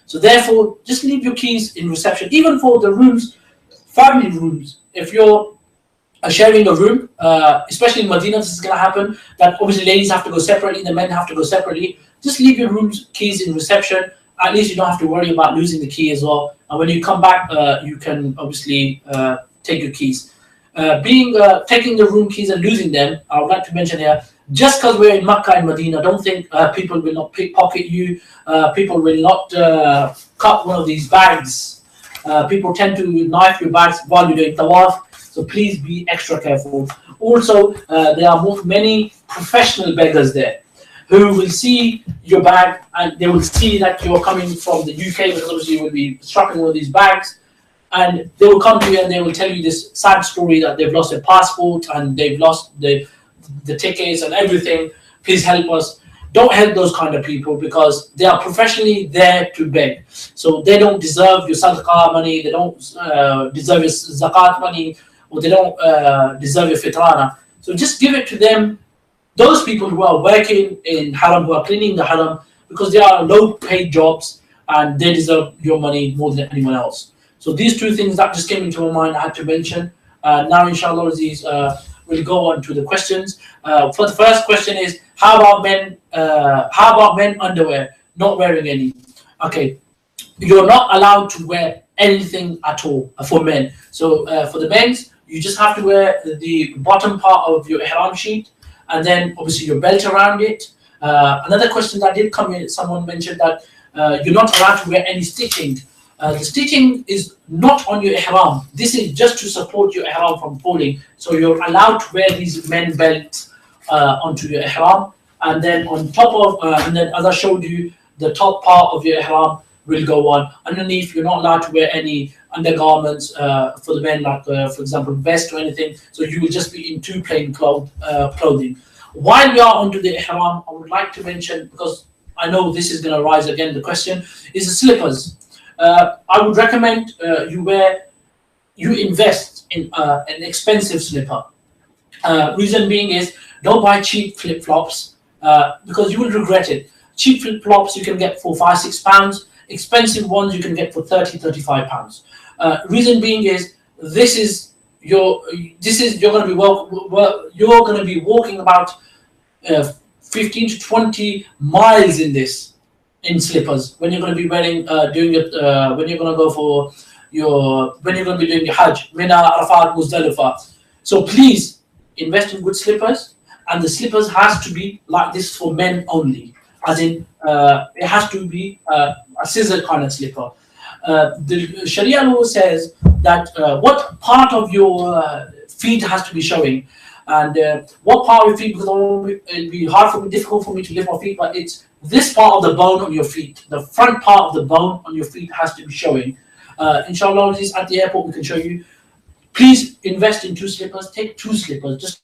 A: So therefore, just leave your keys in reception. Even for the rooms, family rooms, if you're sharing a room, especially in Medina, this is going to happen, that obviously ladies have to go separately, the men have to go separately. Just leave your room's keys in reception. At least you don't have to worry about losing the key as well. And when you come back, you can obviously take your keys. Taking the room keys and losing them, I would like to mention here, just because we're in Makkah and Medina, don't think people will not pickpocket you. People will not cut one of these bags. People tend to knife your bags while you're doing tawaf. So please be extra careful. Also, there are many professional beggars there who will see your bag and they will see that you're coming from the UK, because obviously you will be strapping one of these bags, and they will come to you and they will tell you this sad story that they've lost their passport and they've lost the tickets and everything. Please help us. Don't help those kind of people, because they are professionally there to beg. So they don't deserve your sadaqah money, they don't deserve your zakat money, or they don't deserve your fitrana. So just give it to them, those people who are working in haram, who are cleaning the haram, because they are low paid jobs and they deserve your money more than anyone else. So these two things that just came into my mind, I had to mention. Now, inshallah, we'll go on to the questions. For the first question is, how about men? How about men underwear? Not wearing any. Okay, you're not allowed to wear anything at all for men. So for the men's, you just have to wear the bottom part of your ihram sheet, and then obviously your belt around it. Another question that did come in, someone mentioned that you're not allowed to wear any stitching. The stitching is not on your ihram. This is just to support your ihram from falling. So you're allowed to wear these men belts onto your ihram, and then on top of, and then as I showed you, the top part of your ihram will go on. Underneath, you're not allowed to wear any undergarments for the men, like for example, vest or anything. So you will just be in two plain clothing. While we are onto the ihram, I would like to mention, because I know this is going to rise again, the question is the slippers. I would recommend you invest in an expensive slipper. Reason being is, don't buy cheap flip-flops because you will regret it. Cheap flip-flops you can get for £5-6. Expensive ones you can get for £30-35. Reason being is, you're going to be walking about 15 to 20 miles in slippers when you're going to be wearing when you're going to go for when you're going to be doing your Hajj, Mina, Arafat, Muzdalifah. So please invest in good slippers, and the slippers has to be like this for men only, as in it has to be a scissor kind of slipper. The Sharia law says that what part of your feet has to be showing, and what part of your feet, because it'll be difficult for me to lift my feet, but it's this part of the bone on your feet, the front part of the bone on your feet has to be showing. Inshallah, at the airport we can show you. Please invest in two slippers. Take two slippers. Just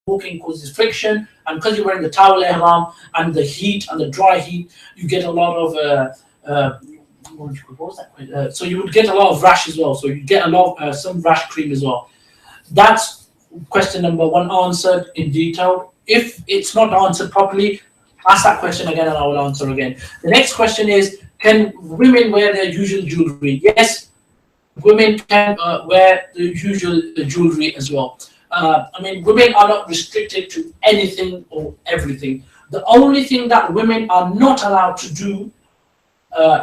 A: walking causes friction, and because you're wearing the towel ihram and the heat and the dry heat, you get a lot of so you would get a lot of rash as well. So you get a lot of some rash cream as well. That's question number one answered in detail. If it's not answered properly, ask that question again and I will answer again. The next question is, can women wear their usual jewelry? Yes, women can wear the usual jewelry as well. I mean, women are not restricted to anything or everything. The only thing that women are not allowed to do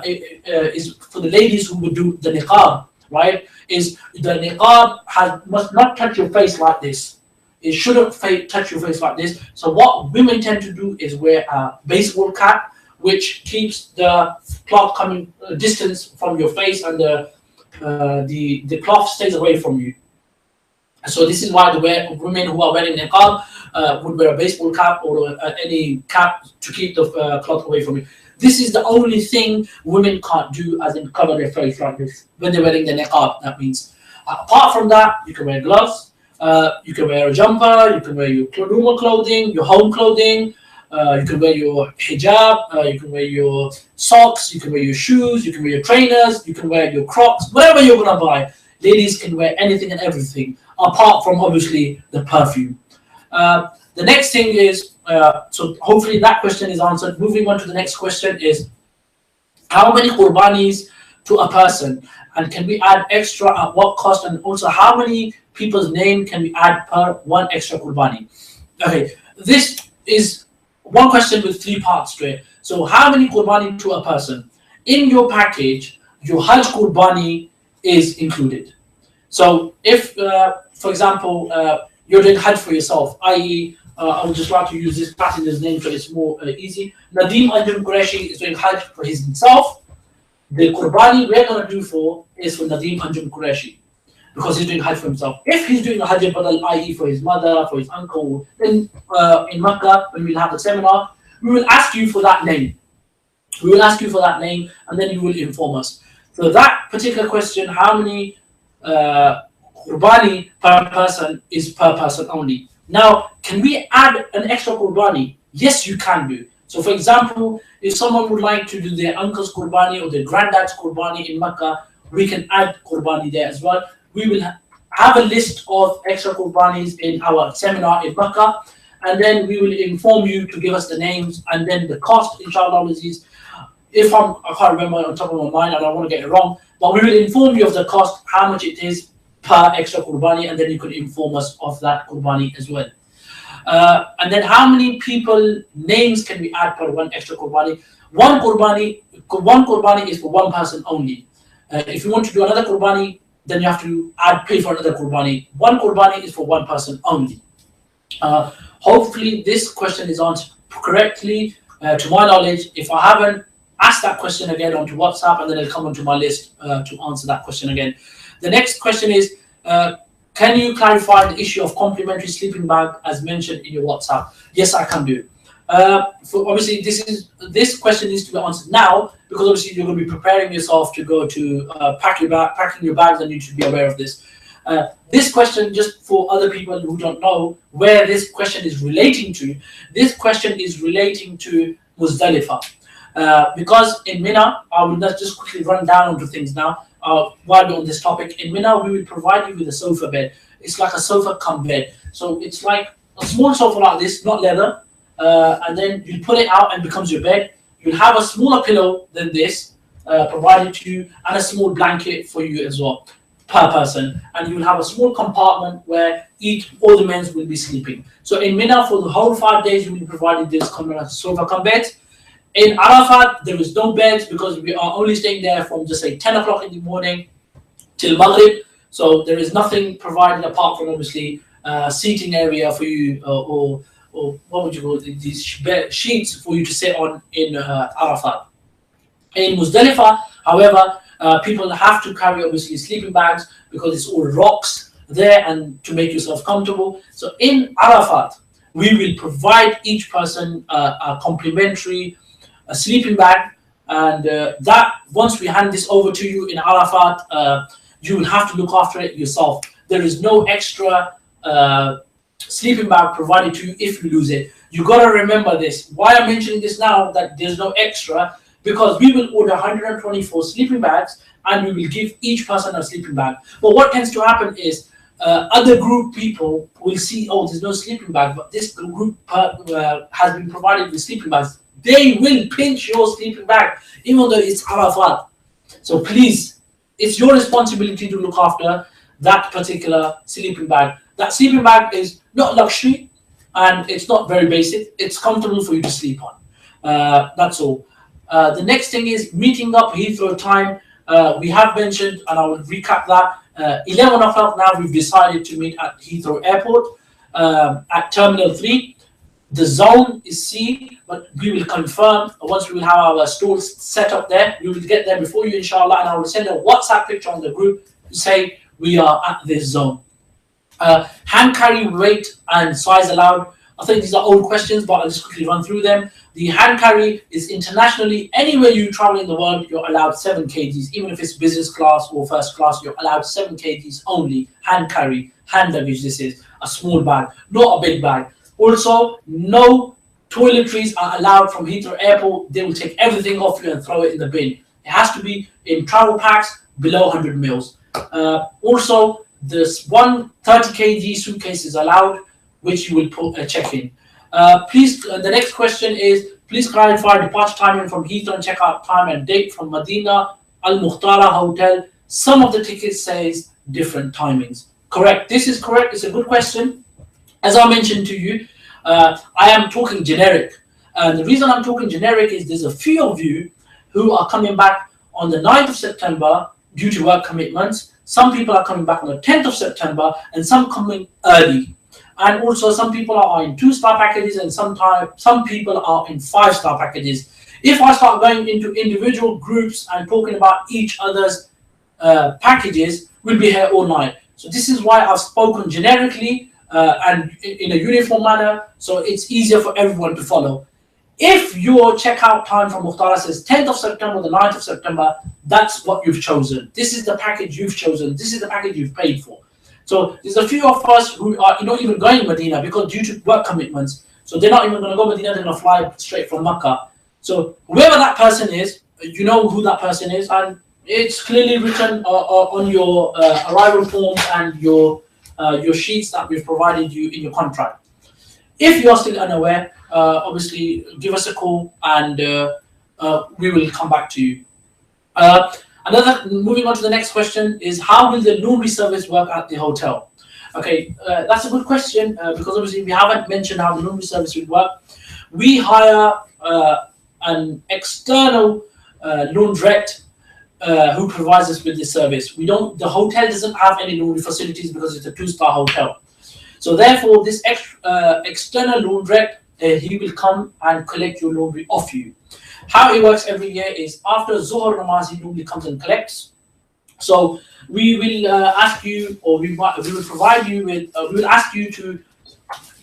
A: is for the ladies who would do the niqab, right? Is the niqab must not touch your face like this. It shouldn't touch your face like this. So what women tend to do is wear a baseball cap, which keeps the cloth coming distance from your face, and the cloth stays away from you. So this is why the women who are wearing niqab would wear a baseball cap or any cap to keep the cloth away from you. This is the only thing women can't do, as in cover their face like this when they're wearing the niqab. That means, apart from that, you can wear gloves, you can wear a jumper, you can wear your normal clothing, your home clothing, you can wear your hijab, you can wear your socks, you can wear your shoes, you can wear your trainers, you can wear your Crocs, whatever you're gonna buy. Ladies can wear anything and everything, apart from obviously the perfume. The next thing is, so hopefully that question is answered. Moving on to the next question is, how many qurbanis to a person, and can we add extra at what cost, and also how many people's name can we add per one extra qurbani? Okay, this is one question with three parts to it. So how many qurbani to a person? In your package, your Hajj qurbani is included. So if, for example, you're doing Hajj for yourself, i.e., I would just like to use this passenger's name so it's more easy. Nadeem Anjum Qureshi is doing Hajj for himself. The qurbani we're going to do for is for Nadeem Anjum Qureshi, because he's doing Hajj for himself. If he's doing a Hajj Badal, i.e. for his mother, for his uncle, then in Makkah, when we'll have the seminar, we will ask you for that name. We will ask you for that name, and then you will inform us. So that particular question, how many qurbani per person, is per person only. Now, can we add an extra qurbani? Yes, you can do. So for example, if someone would like to do their uncle's qurbani or their granddad's qurbani in Makkah, we can add qurbani there as well. We will have a list of extra qurbanis in our seminar in Makkah, and then we will inform you to give us the names and then the cost, inshallah Aziz. If I can't remember on top of my mind, I don't want to get it wrong, but we will inform you of the cost, how much it is per extra qurbani, and then you could inform us of that qurbani as well. And then how many people names can we add per one extra qurbani? One qurbani is for one person only. If you want to do another qurbani, then you have to pay for another qurbani. One qurbani is for one person only. Hopefully this question is answered correctly. To my knowledge, if I haven't, ask that question again onto WhatsApp, and then it'll come onto my list to answer that question again. The next question is, can you clarify the issue of complimentary sleeping bag as mentioned in your WhatsApp? Yes, I can do. Obviously, this question needs to be answered now, because obviously you're going to be preparing yourself to go to packing your bags, and you should be aware of this. This question, just for other people who don't know where this question is relating to, this question is relating to Muzdalifah. Because in Mina, I will just quickly run down onto things now. While we're on this topic, in Mina, we will provide you with a sofa bed. It's like a sofa cum bed. So it's like a small sofa like this, not leather. And then you pull it out and it becomes your bed. You'll have a smaller pillow than this provided to you, and a small blanket for you as well, per person. And you'll have a small compartment where all the men will be sleeping. So in Mina, for the whole 5 days, you will be provided this sofa cum bed. In Arafat, there is no beds, because we are only staying there from just say 10 o'clock in the morning till Maghrib. So there is nothing provided apart from obviously seating area for you, or what would you call it, these sheets for you to sit on in Arafat. In Muzdalifah, however, people have to carry obviously sleeping bags, because it's all rocks there, and to make yourself comfortable. So in Arafat, we will provide each person a complimentary sleeping bag, and that once we hand this over to you in Arafat, you will have to look after it yourself. There is no extra sleeping bag provided to you if you lose it. You got to remember this. Why I'm mentioning this now, that there's no extra, because we will order 124 sleeping bags, and we will give each person a sleeping bag. But what tends to happen is other group people will see, oh, there's no sleeping bag, but this group has been provided with sleeping bags. They will pinch your sleeping bag, even though it's Arafat. So please, it's your responsibility to look after that particular sleeping bag. That sleeping bag is not luxury, and it's not very basic. It's comfortable for you to sleep on. That's all. The next thing is meeting up Heathrow time. We have mentioned, and I will recap that. 11 o'clock now, we've decided to meet at Heathrow Airport at Terminal 3. The zone is C, but we will confirm once we will have our stalls set up there. We will get there before you, inshallah, and I will send a WhatsApp picture on the group to say we are at this zone. Hand carry weight and size allowed. I think these are old questions, but I'll just quickly run through them. The hand carry is internationally, anywhere you travel in the world, you're allowed 7 kgs. Even if it's business class or first class, you're allowed 7 kgs only. Hand carry, hand luggage, this is a small bag, not a big bag. Also, no toiletries are allowed from Heathrow Airport. They will take everything off you and throw it in the bin. It has to be in travel packs below 100 mils. Also, this 130 kg suitcase is allowed, which you will put a check in. Please, the next question is, please clarify departure timing from Heathrow and checkout time and date from Medina, Al Mukhtara Hotel. Some of the tickets says different timings. Correct. This is correct. It's a good question. As I mentioned to you, I am talking generic. And the reason I'm talking generic is there's a few of you who are coming back on the 9th of September due to work commitments. Some people are coming back on the 10th of September and some coming early. And also some people are in 2-star packages and some people are in 5-star packages. If I start going into individual groups and talking about each other's packages, we'll be here all night. So this is why I've spoken generically and in a uniform manner, so it's easier for everyone to follow. If your checkout time from Mukhtara says 10th of September, the 9th of September, that's what you've chosen. This is the package you've chosen. This is the package you've paid for. So there's a few of us who are not even going to Medina because due to work commitments. So they're not even going to go to Medina, they're going to fly straight from Makkah. So whoever that person is, you know who that person is, and it's clearly written on your arrival forms and your sheets that we've provided you in your contract. If you're still unaware, obviously give us a call and we will come back to you. Moving on to the next question is, how will the laundry service work at the hotel? Okay, that's a good question because obviously we haven't mentioned how the laundry service will work. We hire an external laundrette who provides us with this service. The hotel doesn't have any laundry facilities because it's a 2-star hotel. So therefore, this external laundrette, he will come and collect your laundry off you. How it works every year is after Zuhr Namaz, he normally comes and collects. So we will ask you, or we will provide you with, we will ask you to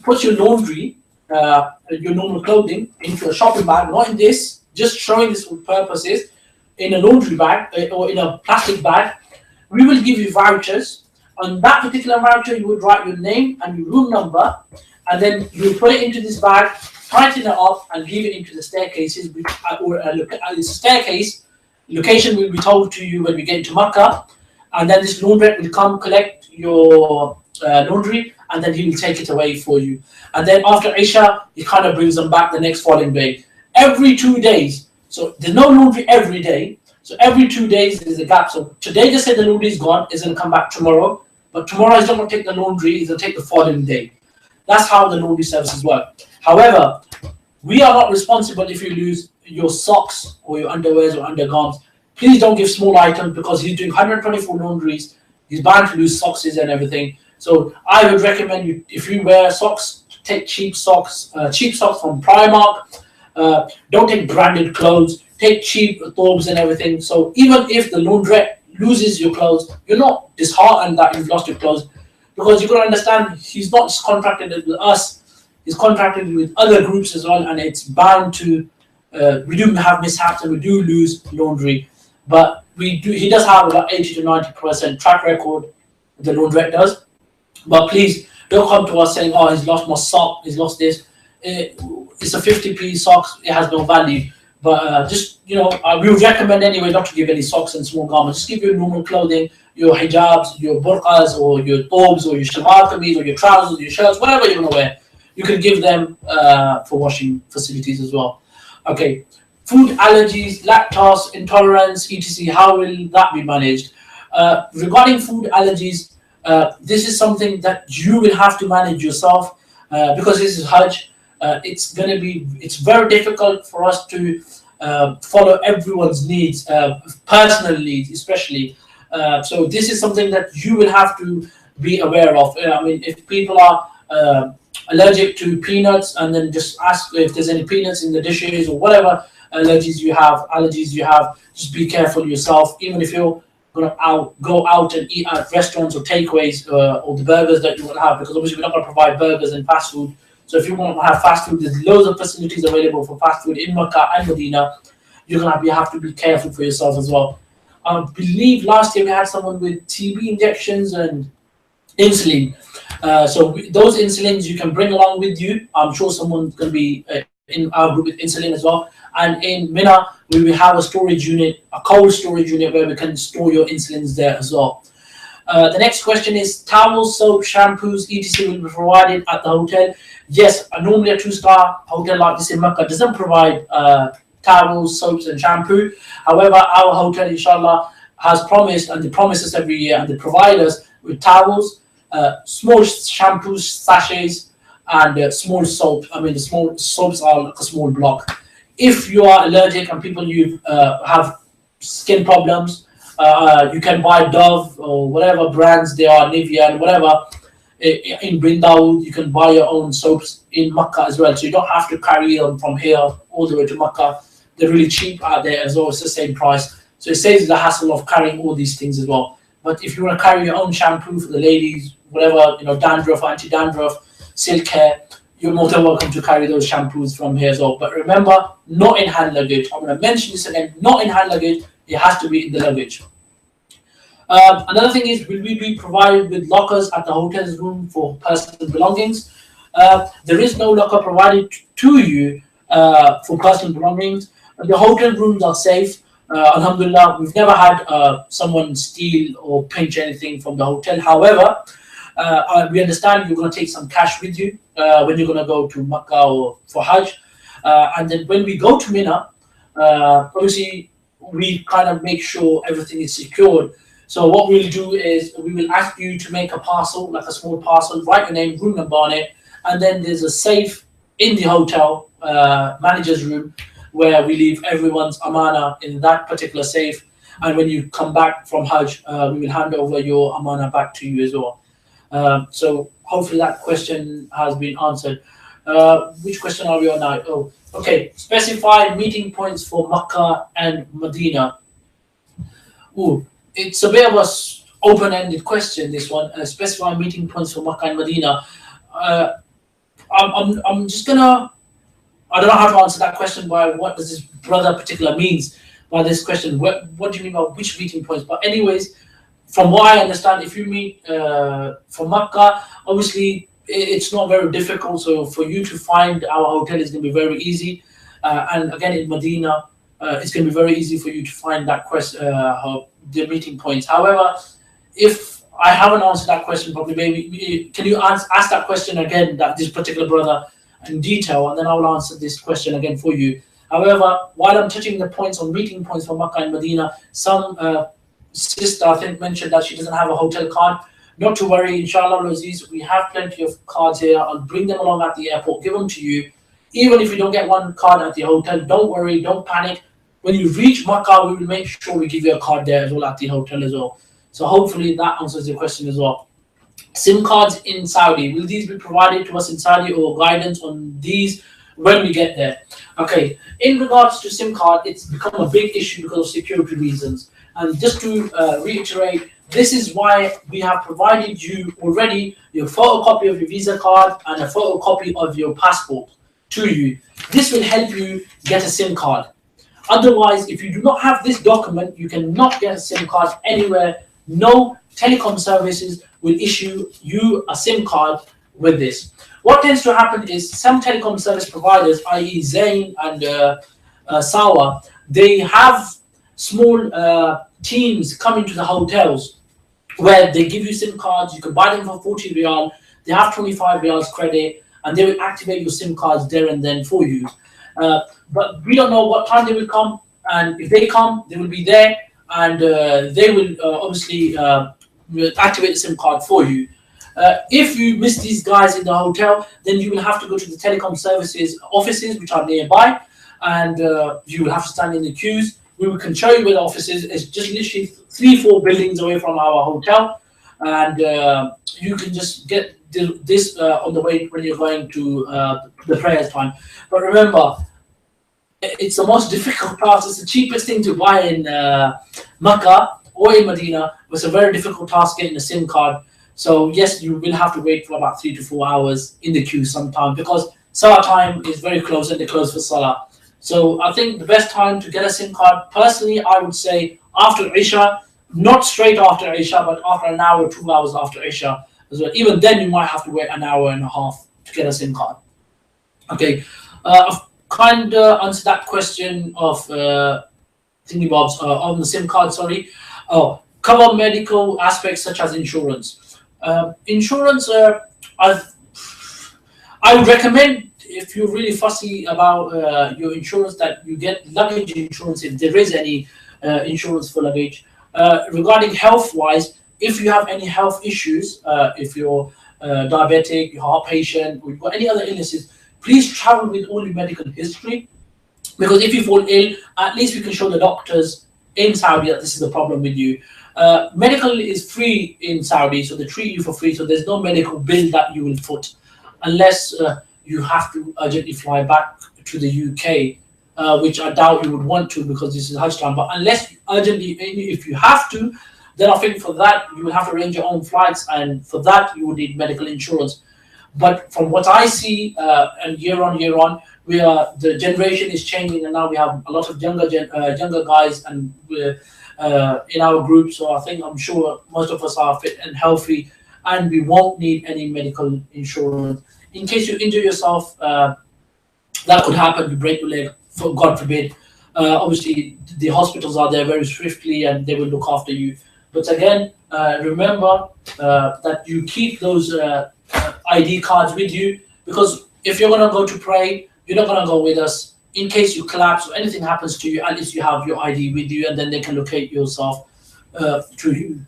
A: put your laundry, your normal clothing, into a shopping bag, not in this, just showing this for purposes, in a laundry bag or in a plastic bag. We will give you vouchers. On that particular voucher, you would write your name and your room number, and then you will put it into this bag, tighten it up, and leave it into the staircases. The staircase location will be told to you when we get to Makkah, and then this laundrette will come collect your laundry, and then he will take it away for you. And then after Isha, he kind of brings them back the next following day. Every 2 days. So there's no laundry every day. So every 2 days there's a gap. So today they said the laundry is gone, it's going to come back tomorrow. But tomorrow he's not going to take the laundry, he's going to take the following day. That's how the laundry services work. However, we are not responsible if you lose your socks or your underwears or undergarments. Please don't give small items because he's doing 124 laundries. He's bound to lose socks and everything. So I would recommend you, if you wear socks, take cheap socks from Primark. Don't take branded clothes. Take cheap thobes and everything. So even if the laundrette loses your clothes, you're not disheartened that you've lost your clothes, because you got to understand he's not just contracted with us, he's contracted with other groups as well, and it's bound to we do have mishaps and we do lose laundry, but he does have about 80 to 90% track record, the laundrette does. But please don't come to us saying, oh, he's lost my sock, he's lost this. It's a 50p socks, it has no value. But just, we would recommend anyway not to give any socks and small garments. Just give your normal clothing, your hijabs, your burqas, or your thobes, or your shalwar kameez, or your trousers, your shirts, whatever you're going to wear. You can give them for washing facilities as well. Okay, food allergies, lactose intolerance, etc. How will that be managed? Regarding food allergies, this is something that you will have to manage yourself because this is Hajj. It's very difficult for us to follow everyone's needs, personal needs especially. So this is something that you will have to be aware of. If people are allergic to peanuts, and then just ask if there's any peanuts in the dishes or whatever allergies you have, just be careful yourself. Even if you're going to go out and eat at restaurants or takeaways or the burgers that you will have, because obviously we're not going to provide burgers and fast food. So if you want to have fast food, there's loads of facilities available for fast food in Makkah and Medina. You're going to have to be careful for yourself as well. I believe last year we had someone with TB injections and insulin. So those insulins you can bring along with you. I'm sure someone's going to be in our group with insulin as well. And in Mina, we will have a storage unit, a cold storage unit where we can store your insulins there as well. The next question is, towels, soap, shampoos, etc. will be provided at the hotel. Yes, normally a 2-star hotel like this in Makkah doesn't provide towels, soaps, and shampoo. However, our hotel, inshallah, has promised, and they promise us every year, and they provide us with towels, small shampoo sachets, and small soap. I mean, the small soaps are like a small block. If you are allergic and people you have skin problems, you can buy Dove or whatever brands they are, Nivea and whatever. In Brindal, you can buy your own soaps in Makkah as well, so you don't have to carry them from here all the way to Makkah. They're really cheap out there as well. It's the same price, so it saves the hassle of carrying all these things as well. But if you want to carry your own shampoo for the ladies, whatever, dandruff, anti-dandruff, silk hair, you're more than welcome to carry those shampoos from here as well. But remember, not in hand luggage. I'm going to mention this again, not in hand luggage. It has to be in the luggage. Another thing is, will we be provided with lockers at the hotel's room for personal belongings? There is no locker provided to you for personal belongings. The hotel rooms are safe. Alhamdulillah, we've never had someone steal or pinch anything from the hotel. However, we understand you're going to take some cash with you when you're going to go to Makkah or for Hajj. And then when we go to Mina, obviously, we kind of make sure everything is secured. So what we'll do is we will ask you to make a parcel, like a small parcel, write your name, room number on it, and then there's a safe in the hotel manager's room where we leave everyone's amana in that particular safe. And when you come back from Hajj, we will hand over your amana back to you as well. So hopefully that question has been answered. Which question are we on now? Oh, okay. Specify meeting points for Makkah and Medina. Ooh, it's a bit of a open-ended question, this one. Specify meeting points for Makkah and Medina. I'm just gonna. I don't know how to answer that question. By what does this brother particular means by this question? What do you mean by which meeting points? But anyways, from what I understand, if you meet from Makkah, obviously it's not very difficult. So for you to find our hotel is going to be very easy. And again, in Medina, it's going to be very easy for you to find that the meeting points. However, if I haven't answered that question properly, maybe can you ask that question again, that this particular brother, in detail, and then I will answer this question again for you. However, while I'm touching the points on meeting points for Makkah and Medina, some sister I think mentioned that she doesn't have a hotel card. Not to worry, inshallah, Aziz, we have plenty of cards here. I'll bring them along at the airport, give them to you. Even if you don't get one card at the hotel, don't worry, don't panic. When you reach Makkah, we will make sure we give you a card there as well at the hotel as well. So hopefully that answers your question as well. SIM cards in Saudi, will these be provided to us in Saudi, or guidance on these when we get there? Okay, in regards to SIM card, it's become a big issue because of security reasons. And just to reiterate, this is why we have provided you already your photocopy of your visa card and a photocopy of your passport to you. This will help you get a SIM card. Otherwise, if you do not have this document, you cannot get a SIM card anywhere. No telecom services will issue you a SIM card with this. What tends to happen is some telecom service providers, i.e. Zain and Sawa, they have small teams coming to the hotels where they give you SIM cards. You can buy them for 40 riyal. They have 25 riyals credit, and they will activate your SIM cards there and then for you. But we don't know what time they will come, and if they come, they will be there, and they will obviously activate the SIM card for you. If you miss these guys in the hotel, then you will have to go to the telecom services offices, which are nearby, and you will have to stand in the queues. We can show you where the office is. It's just literally 3-4 buildings away from our hotel, and you can just get this on the way when you're going to the prayers time. But remember, it's the most difficult task. It's the cheapest thing to buy in Makkah or in Medina. It's a very difficult task getting a SIM card. So yes, you will have to wait for about 3 to 4 hours in the queue sometime, because Salah time is very close and they close for Salah. So I think the best time to get a SIM card, personally, I would say after Isha, not straight after Isha, but after an hour, 2 hours after Isha as well. Even then, you might have to wait an hour and a half to get a SIM card. Okay, I've kind of answered that question of thingy bobs on the SIM card. Sorry. Oh, cover medical aspects such as insurance. Insurance, I would recommend if you're really fussy about your insurance, that you get luggage insurance if there is any insurance for luggage. Regarding health wise, if you have any health issues, if you're diabetic, your heart patient, or you've got any other illnesses, please travel with all your medical history, because if you fall ill, at least we can show the doctors in Saudi that this is the problem with you. Medical is free in Saudi, so they treat you for free, so there's no medical bill that you will foot, unless you have to urgently fly back to the UK, which I doubt you would want to because this is Hajj time. But unless urgently, if you have to, then I think for that you will have to arrange your own flights, and for that you would need medical insurance. But from what I see, and year on, the generation is changing, and now we have a lot of younger guys, and we're in our group. So I'm sure most of us are fit and healthy, and we won't need any medical insurance. In case you injure yourself, that could happen. You break your leg, for God forbid. Obviously, the hospitals are there very swiftly, and they will look after you. But again, remember that you keep those ID cards with you, because if you're going to go to pray, you're not going to go with us. In case you collapse or anything happens to you, at least you have your ID with you, and then they can locate yourself through you.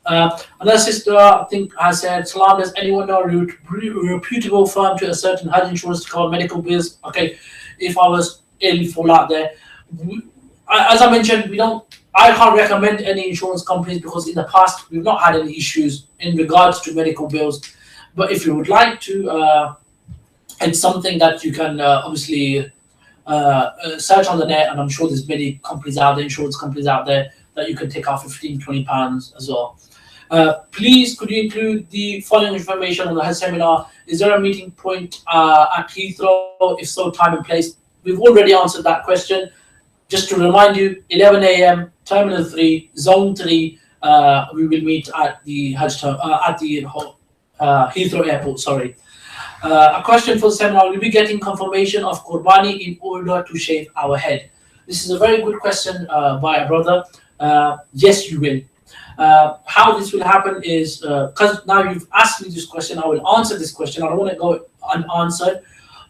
A: Another sister, I think, has said, Salam, does anyone know a reputable firm to a certain Hajj insurance to cover medical bills? Okay, if I was ill, fall out there. As I mentioned, I can't recommend any insurance companies, because in the past we've not had any issues in regards to medical bills. But if you would like to, it's something that you can obviously search on the net, and I'm sure there's many companies out there, insurance companies out there, that you can take out £15-20 as well. Please, could you include the following information on the Hajj Terminal? Is there a meeting point at Heathrow? If so, time and place. We've already answered that question. Just to remind you, 11 a.m. Terminal 3, Zone 3. We will meet at the Heathrow Airport. Sorry. A question for the seminar: will we be getting confirmation of Qurbani in order to shave our head? This is a very good question by a brother. Yes, you will. How this will happen is, because now you've asked me this question, I will answer this question. I don't want to go unanswered.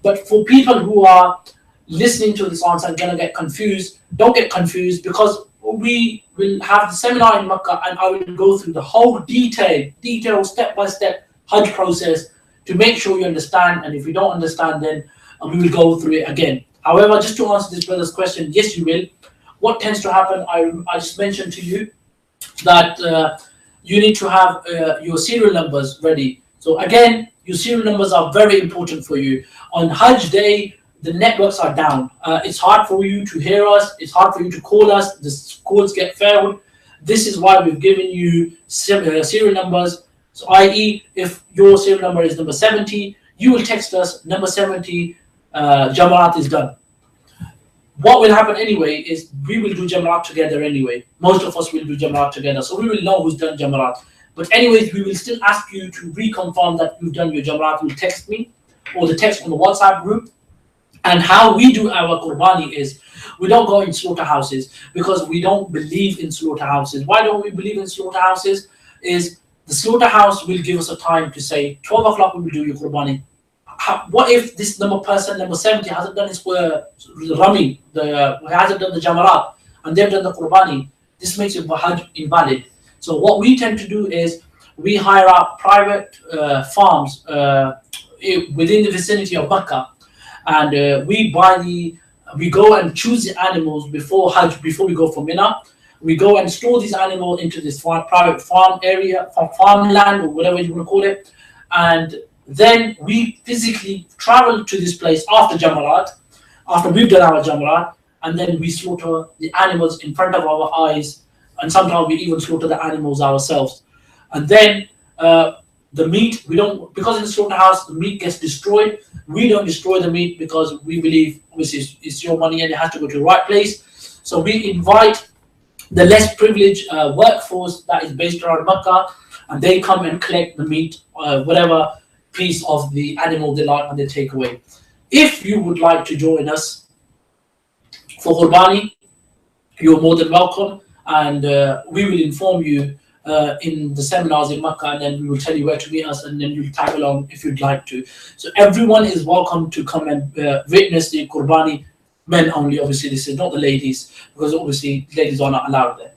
A: But for people who are listening to this answer and gonna get confused, don't get confused, because we will have the seminar in Makkah, and I will go through the whole detailed step-by-step Hajj process to make sure you understand. And if you don't understand, then we will go through it again. However, just to answer this brother's question, yes, you will. What tends to happen, I just mentioned to you that you need to have your serial numbers ready. So again, your serial numbers are very important for you. On Hajj day, the networks are down. It's hard for you to hear us. It's hard for you to call us. The calls get failed. This is why we've given you serial numbers. So i.e., if your serial number is number 70, you will text us number 70, Jamarat is done. What will happen anyway is we will do Jamarat together anyway. Most of us will do Jamarat together. So we will know who's done Jamarat. But anyways, we will still ask you to reconfirm that you've done your Jamarat. You'll text me, or the text on the WhatsApp group. And how we do our Qurbani is, we don't go in slaughterhouses, because we don't believe in slaughterhouses. Why don't we believe in slaughterhouses? Is the slaughterhouse will give us a time to say, 12 o'clock we will do your Qurbani. What if this person, number 70, hasn't done his Rami, hasn't done the Jamarat, and they've done the Qurbani? This makes your Hajj invalid. So what we tend to do is, we hire out private farms within the vicinity of Makkah, and we go and choose the animals before Hajj, before we go for Mina. We go and store these animals into this private farm area, farmland, or whatever you want to call it, and then we physically travel to this place after Jamarat, after we've done our Jamarat, and then we slaughter the animals in front of our eyes, and sometimes we even slaughter the animals ourselves. And then the meat, we don't, because in the slaughterhouse the meat gets destroyed. We don't destroy the meat, because we believe obviously it's your money and it has to go to the right place. So we invite the less privileged workforce that is based around Makkah, and they come and collect the meat, whatever piece of the animal they like, and they take away. If you would like to join us for Qurbani, you're more than welcome, and we will inform you in the seminars in Makkah, and then we will tell you where to meet us, and then you'll tag along if you'd like to. So everyone is welcome to come and witness the Qurbani. Men only, obviously. This is not the ladies, because obviously ladies are not allowed there.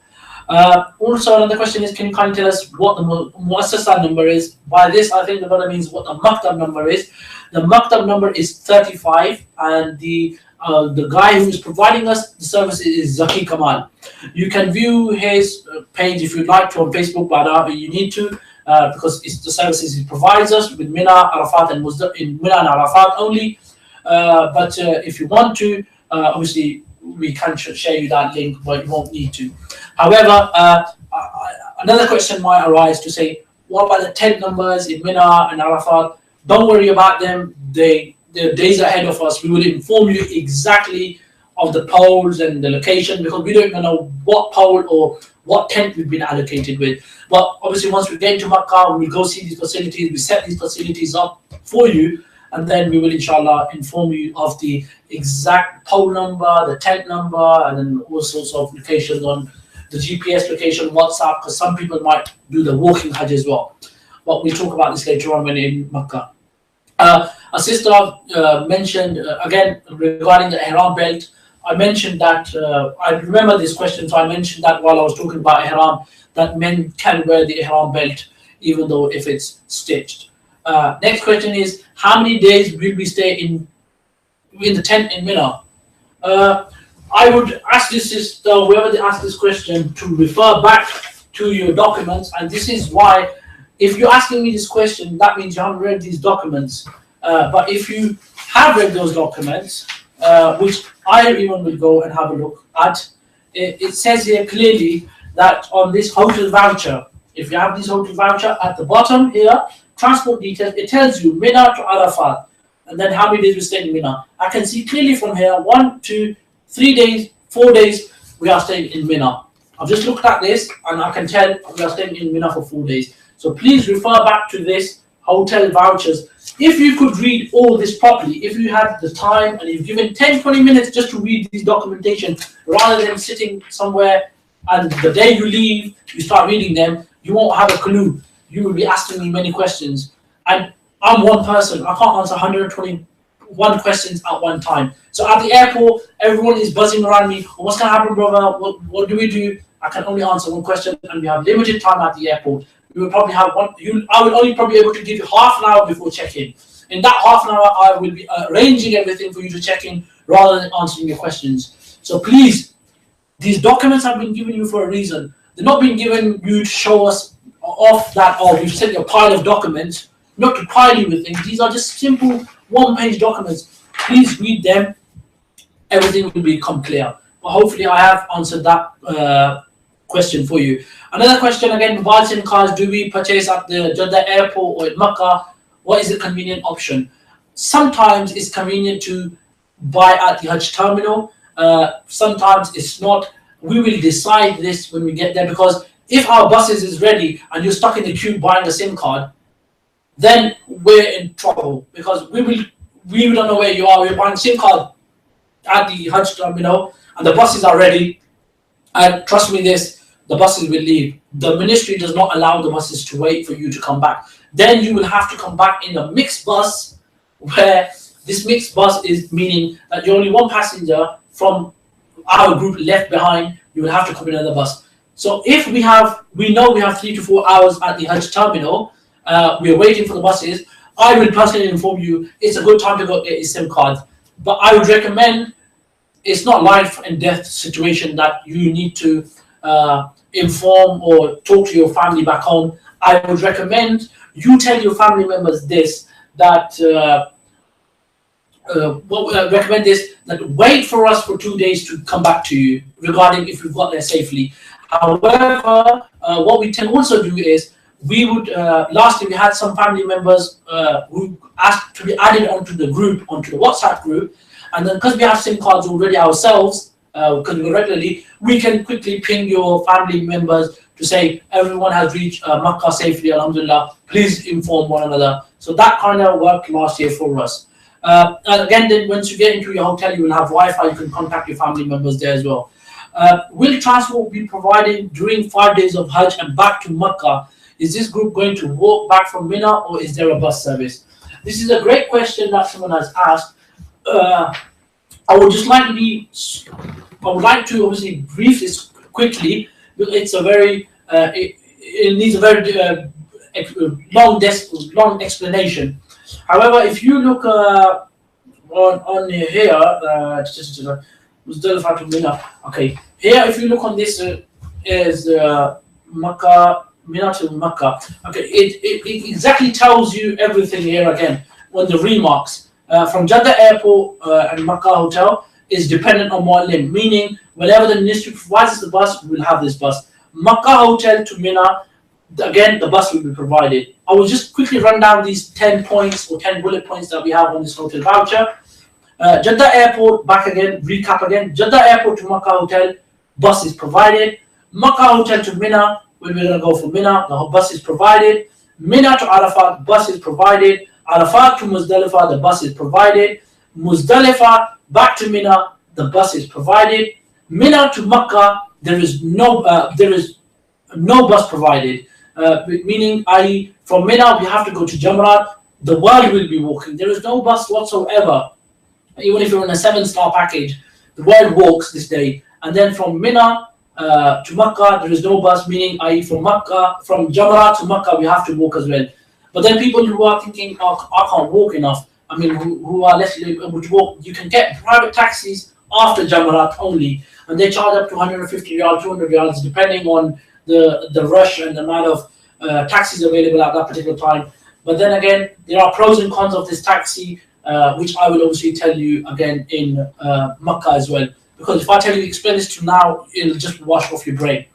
A: Also, another question is, can you kindly tell us what the Muassasa number is? By this, I think the brother means what the Maktab number is. The Maktab number is 35, and the guy who is providing us the service is Zaki Kamal. You can view his page if you'd like to on Facebook, but you need to, because it's the services he provides us with Mina, Arafat, and in Mina and Arafat only. But if you want to, obviously we can share you that link, but you won't need to. However, another question might arise to say, what about the tent numbers in Mina and Arafat? Don't worry about them. They're days ahead of us. We will inform you exactly of the poles and the location, because we don't even know what pole or what tent we've been allocated with. But obviously, once we get into Makkah, we go see these facilities, we set these facilities up for you, and then we will inshallah inform you of the exact pole number, the tent number, and then all sorts of locations on the GPS location, WhatsApp, because some people might do the walking Hajj as well. But we'll talk about this later on when in Makkah. A sister mentioned, again, regarding the Ihram belt. I mentioned that, I remember this question, so I mentioned that while I was talking about Ihram, that men can wear the Ihram belt even though if it's stitched. Next question is, how many days will we stay in the tent in Mina? I would ask this sister, whoever asked this question, to refer back to your documents, and this is why, if you're asking me this question, that means you haven't read these documents. But if you have read those documents, which I even will go and have a look at, it says here clearly that on this hotel voucher, if you have this hotel voucher at the bottom here, transport details, it tells you Mina to Arafat, and then how many days we stay in Mina. I can see clearly from here, 1, 2, 3 days, 4 days, we are staying in Mina. I've just looked at this, and I can tell we are staying in Mina for 4 days. So please refer back to this hotel vouchers. If you could read all this properly, if you had the time and you've given 10-20 minutes just to read this documentation, rather than sitting somewhere and the day you leave, you start reading them, you won't have a clue. You will be asking me many questions. And I'm one person. I can't answer 121 questions at one time. So at the airport, everyone is buzzing around me. Oh, what's going to happen, brother? What do we do? I can only answer one question, and we have limited time at the airport. We will probably have I will only probably be able to give you half an hour before check-in. In that half an hour, I will be arranging everything for you to check in rather than answering your questions. So please, these documents have been given you for a reason. They're not being given you to show us off that, oh, we've sent you a pile of documents, not to pile you with things. These are just simple one-page documents. Please read them. Everything will become clear. But hopefully I have answered that question for you. Another question again, mobiles and cars, do we purchase at the Jeddah airport or at Makkah? What is the convenient option? Sometimes it's convenient to buy at the Hajj Terminal. Sometimes it's not. We will decide this when we get there, because if our buses is ready and you're stuck in the queue buying a SIM card, then we're in trouble, because we don't know where you are. We're buying a SIM card at the Hajj Terminal and the buses are ready. And trust me this, the buses will leave. The ministry does not allow the buses to wait for you to come back. Then you will have to come back in a mixed bus, where this mixed bus is meaning that you're only one passenger from our group left behind. You will have to come in another bus. So if we know we have 3 to 4 hours at the Hajj Terminal, we're waiting for the buses, I will personally inform you it's a good time to go get a SIM card. But I would recommend, it's not life and death situation that you need to inform or talk to your family back home. I would recommend you tell your family members this, that wait for us for 2 days to come back to you regarding if you've got there safely. However, what we can also do is, we would, lastly, we had some family members who asked to be added onto the group, onto the WhatsApp group, and then because we have SIM cards already ourselves, because we regularly, we can quickly ping your family members to say everyone has reached Makkah safely, alhamdulillah, please inform one another. So that kind of worked last year for us. And again, then once you get into your hotel, you will have Wi-Fi, you can contact your family members there as well. Will transport be provided during 5 days of Hajj and back to Makkah? Is this group going to walk back from Mina, or is there a bus service? This is a great question that someone has asked. I would just like to be, I would like to obviously brief this quickly. It's a very, it needs a very long explanation. However, if you look on here, Muzdalifah to Mina. Okay, here if you look on this is Makkah, Mina to Makkah. Okay, it exactly tells you everything here again on the remarks. From Jeddah Airport and Makkah Hotel is dependent on Mu'allim, meaning whenever the ministry provides us the bus, we will have this bus. Makkah Hotel to Mina, again, the bus will be provided. I will just quickly run down these 10 points or 10 bullet points that we have on this hotel voucher. Jeddah Airport, back again, recap again. Jeddah Airport to Makkah Hotel, bus is provided. Makkah Hotel to Mina, when we're going to go for Mina, the bus is provided. Mina to Arafat, bus is provided. Arafat to Muzdalifah, the bus is provided. Muzdalifah back to Mina, the bus is provided. Mina to Makkah, there is no bus provided. Meaning, i.e., from Mina we have to go to Jamrat. The world will be walking. There is no bus whatsoever. Even if you're in a 7-star package, the world walks this day. And then from Mina to Makkah, there is no bus. Meaning, i.e., from Jamrat to Makkah, we have to walk as well. But then people who are thinking, oh, I can't walk enough. I mean, who are less able to walk, you can get private taxis after Jamrat only, and they charge up to 150 riyal, 200 riyals, depending on the rush and the amount of taxis available at that particular time. But then again, there are pros and cons of this taxi, which I will obviously tell you again in Makkah as well. Because if I tell you, explain this to now, it'll just wash off your brain.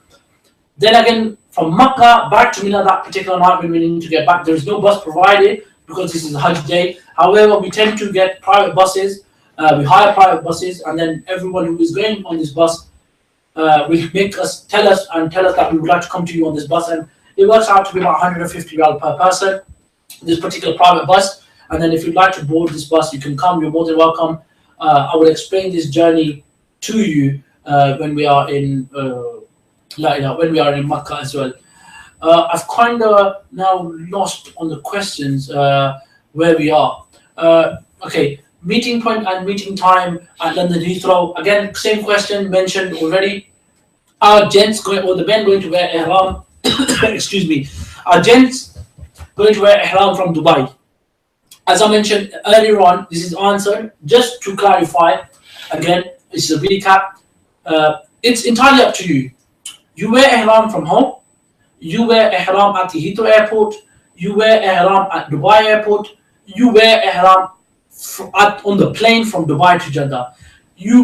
A: Then again, from Makkah back to Mina that particular night when we need to get back, there is no bus provided because this is a Hajj day. However, we tend to get private buses. We hire private buses, and then everyone who is going on this bus will tell us that we would like to come to you on this bus, and it works out to be about 150 riyal per person, this particular private bus. And then if you'd like to board this bus, you can come. You're more than welcome. I will explain this journey to you when we are in when we are in Makkah as well. I've kind of now lost on the questions where we are. Okay, meeting point and meeting time at London Heathrow. Again, same question mentioned already. Are gents going, or the men going to wear ihram? Excuse me. Are gents going to wear ihram from Dubai? As I mentioned earlier on, this is answered. Just to clarify, again, this is a recap. It's entirely up to you. You wear ihram from home. You wear ihram at the Heathrow airport. You wear ihram at Dubai airport. You wear ihram on the plane from Dubai to Jeddah.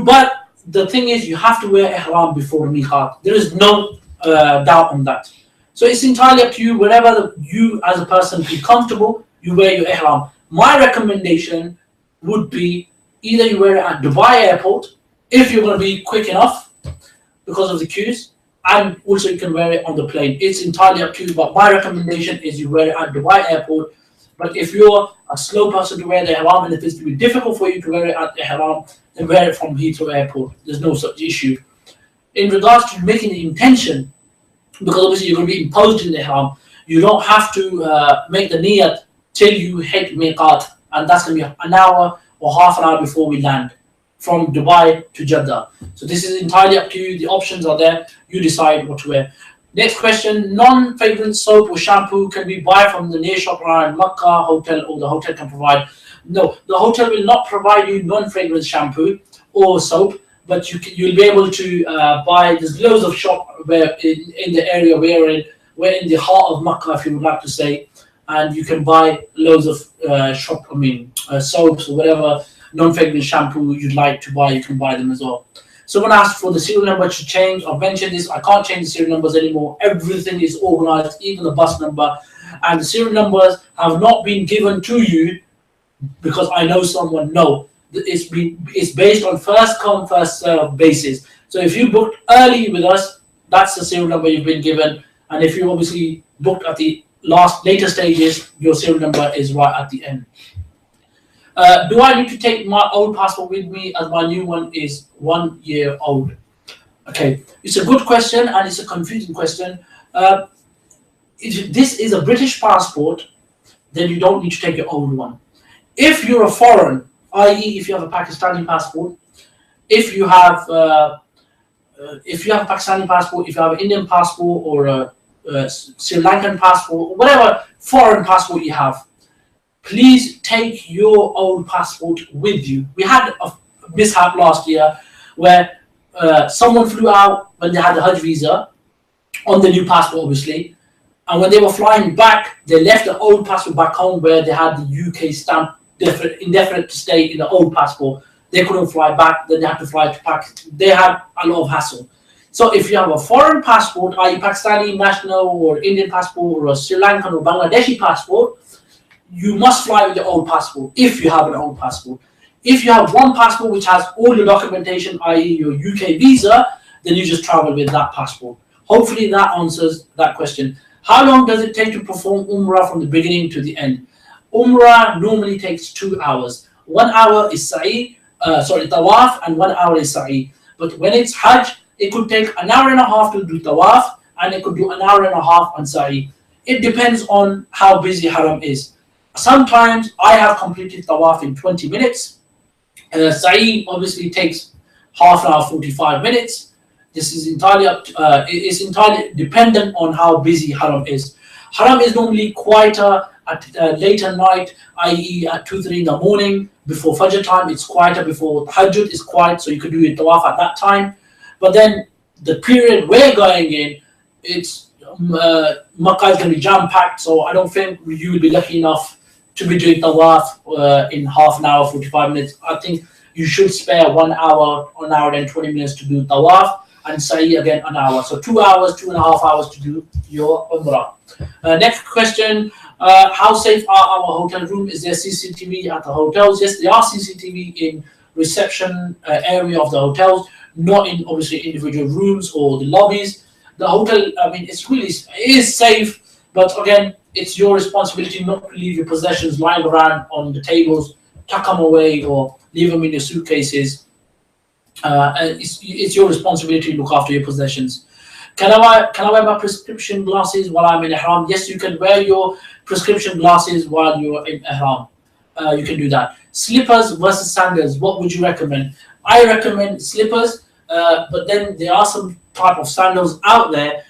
A: But the thing is, you have to wear ihram before miqat. There is no doubt on that. So it's entirely up to you. Wherever you as a person feel comfortable, you wear your ihram. My recommendation would be either you wear it at Dubai airport if you're going to be quick enough because of the queues, and also you can wear it on the plane. It's entirely up to you, but my recommendation is you wear it at Dubai airport. But if you're a slow person to wear the ihram, and if it's to be difficult for you to wear it at the ihram, then wear it from Heathrow airport. There's no such issue. In regards to making the intention, because obviously you're going to be imposed in the ihram, you don't have to make the niyat till you hit miqat, and that's going to be an hour or half an hour before we land from Dubai to Jeddah. So this is entirely up to you. The options are there. You decide what to wear. Next question, non-fragrance soap or shampoo can we buy from the near shop around Makkah hotel, or the hotel can provide? No, the hotel will not provide you non-fragrance shampoo or soap, but you'll be able to buy. There's loads of shop where in the area we're in the heart of Makkah, if you would like to say, and you can buy loads of soaps or whatever non-fragrance shampoo you'd like to buy. You can buy them as well. Someone asked for the serial number to change. I've mentioned this. I can't change the serial numbers anymore. Everything is organized, even the bus number. And the serial numbers have not been given to you because I know someone. No, it's based on first come, first serve basis. So if you booked early with us, that's the serial number you've been given. And if you obviously booked at the later stages, your serial number is right at the end. Do I need to take my old passport with me as my new one is 1 year old? Okay, it's a good question and it's a confusing question. Uh, if this is a British passport, then you don't need to take your old one. If you're a foreign, i.e., if you have a Pakistani passport, if you have if you have a Pakistani passport, if you have an Indian passport or a Sri Lankan passport, whatever foreign passport you have, please take your old passport with you. We had a mishap last year where someone flew out when they had the Hajj visa on the new passport, obviously, and when they were flying back, they left the old passport back home where they had the UK stamp, indefinite to stay in the old passport. They couldn't fly back, then they had to fly to Pakistan. They had a lot of hassle. So if you have a foreign passport, i.e. Pakistani national or Indian passport or a Sri Lankan or Bangladeshi passport, you must fly with your old passport if you have an old passport. If you have one passport which has all your documentation, i.e. your UK visa, then you just travel with that passport. Hopefully that answers that question. How long does it take to perform Umrah from the beginning to the end? Umrah normally takes 2 hours. 1 hour is tawaf, and 1 hour is sa'i. But when it's Hajj, it could take an hour and a half to do tawaf, and it could do an hour and a half on sa'i. It depends on how busy Haram is. Sometimes I have completed tawaf in 20 minutes. Sa'i obviously takes half an hour, 45 minutes. This is entirely it's entirely dependent on how busy Haram is. Haram is normally quieter at later night, i.e. at 2, 3 in the morning before Fajr time. It's quieter before Tahajjud is quiet, so you could do your tawaf at that time. But then the period we're going in, it's Makkah is going to be jam packed, so I don't think you will be lucky enough to be doing tawaf in half an hour, 45 minutes. I think you should spare 1 hour and 20 minutes to do tawaf, and sa'i again an hour. So 2 hours, 2.5 hours to do your Umrah. Next question, how safe are our hotel room? Is there CCTV at the hotels? Yes, there are CCTV in reception area of the hotels, not in obviously individual rooms or the lobbies. The hotel, I mean, it is safe, but again, it's your responsibility not to leave your possessions lying around on the tables, tuck them away or leave them in your suitcases. It's your responsibility to look after your possessions. Can I wear my prescription glasses while I'm in ihram? Yes, you can wear your prescription glasses while you're in ihram. You can do that. Slippers versus sandals. What would you recommend? I recommend slippers, but then there are some type of sandals out there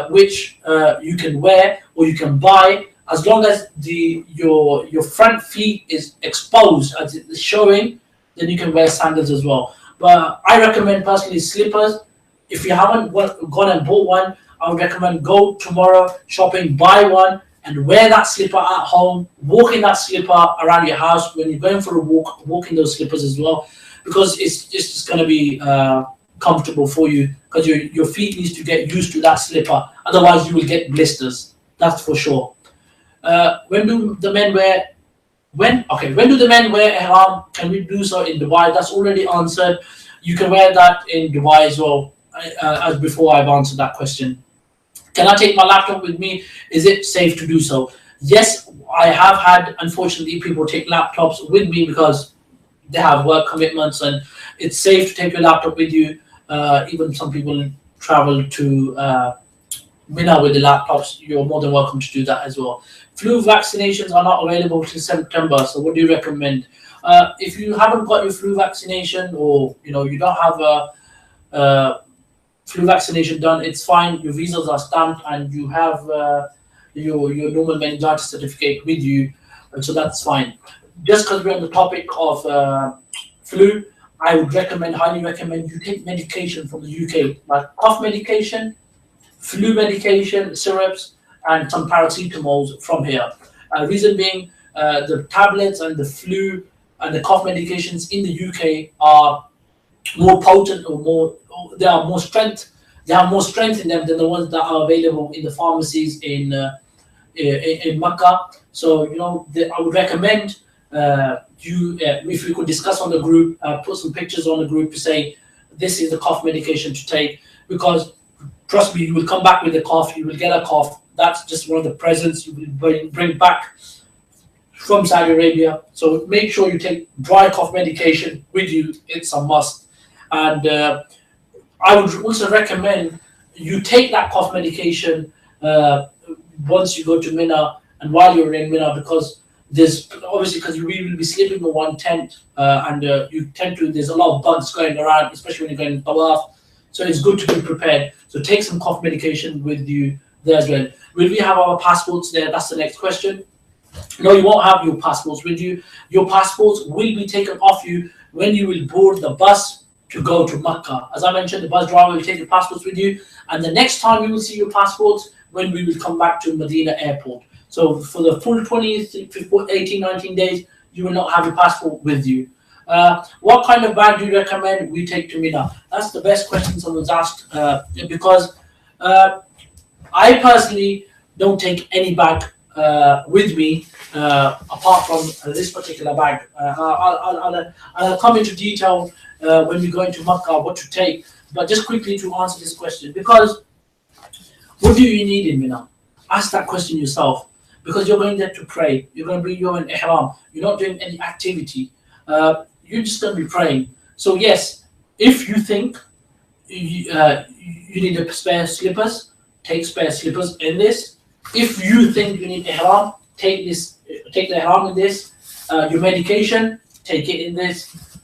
A: which you can wear or you can buy as long as your front feet is exposed as it's showing. Then you can wear sandals as well. But I recommend personally slippers. If you haven't gone and bought one, I would recommend go tomorrow shopping, buy one, and wear that slipper at home. Walk in that slipper around your house when you're going for a walk in those slippers as well, because it's just going to be comfortable for you. Because your feet needs to get used to that slipper. Otherwise, you will get blisters. That's for sure. When do the men wear? When do the men wear ihram? Can we do so in Dubai? That's already answered. You can wear that in Dubai as well. As before, I've answered that question. Can I take my laptop with me? Is it safe to do so? Yes, I have had, unfortunately, people take laptops with me because they have work commitments, and it's safe to take your laptop with you. Even some people travel to Mina with the laptops. You're more than welcome to do that as well. Flu vaccinations are not available till September, so what do you recommend? If you haven't got your flu vaccination, or you don't have a flu vaccination done, it's fine. Your visas are stamped, and you have your normal meningitis certificate with you, and so that's fine. Just because we're on the topic of flu, I would highly recommend you take medication from the UK, like cough medication, flu medication, syrups, and some paracetamols from here. Reason being, the tablets and the flu and the cough medications in the UK are more potent they have more strength in them than the ones that are available in the pharmacies in Makkah. So I would recommend if we could discuss on the group, put some pictures on the group to say this is the cough medication to take, because trust me, you will come back with a cough, you will get a cough. That's just one of the presents you will bring back from Saudi Arabia. So make sure you take dry cough medication with you. It's a must. And I would also recommend you take that cough medication once you go to Mina and while you're in Mina, because there's obviously, because we will be sleeping in one tent, and you tend to, there's a lot of bugs going around, especially when you're going to tawaf. So it's good to be prepared. So take some cough medication with you there as well. Will we have our passports there? That's the next question. No, you won't have your passports with you. Your passports will be taken off you when you will board the bus to go to Makkah. As I mentioned, the bus driver will take your passports with you, and the next time you will see your passports when we will come back to Medina airport. So for the full 20, 18, 19 days, you will not have your passport with you. What kind of bag do you recommend we take to Mina? That's the best question someone's asked, because I personally don't take any bag with me apart from this particular bag. I'll come into detail when we go into Makkah what to take, but just quickly to answer this question, because what do you need in Mina? Ask that question yourself, because you're going there to pray. You're going to bring your own ihram. You're not doing any activity. You're just going to be praying. So yes, if you think you need a spare slippers, take spare slippers in this. If you think you need ihram, take the ihram in this. Your medication, take it in this.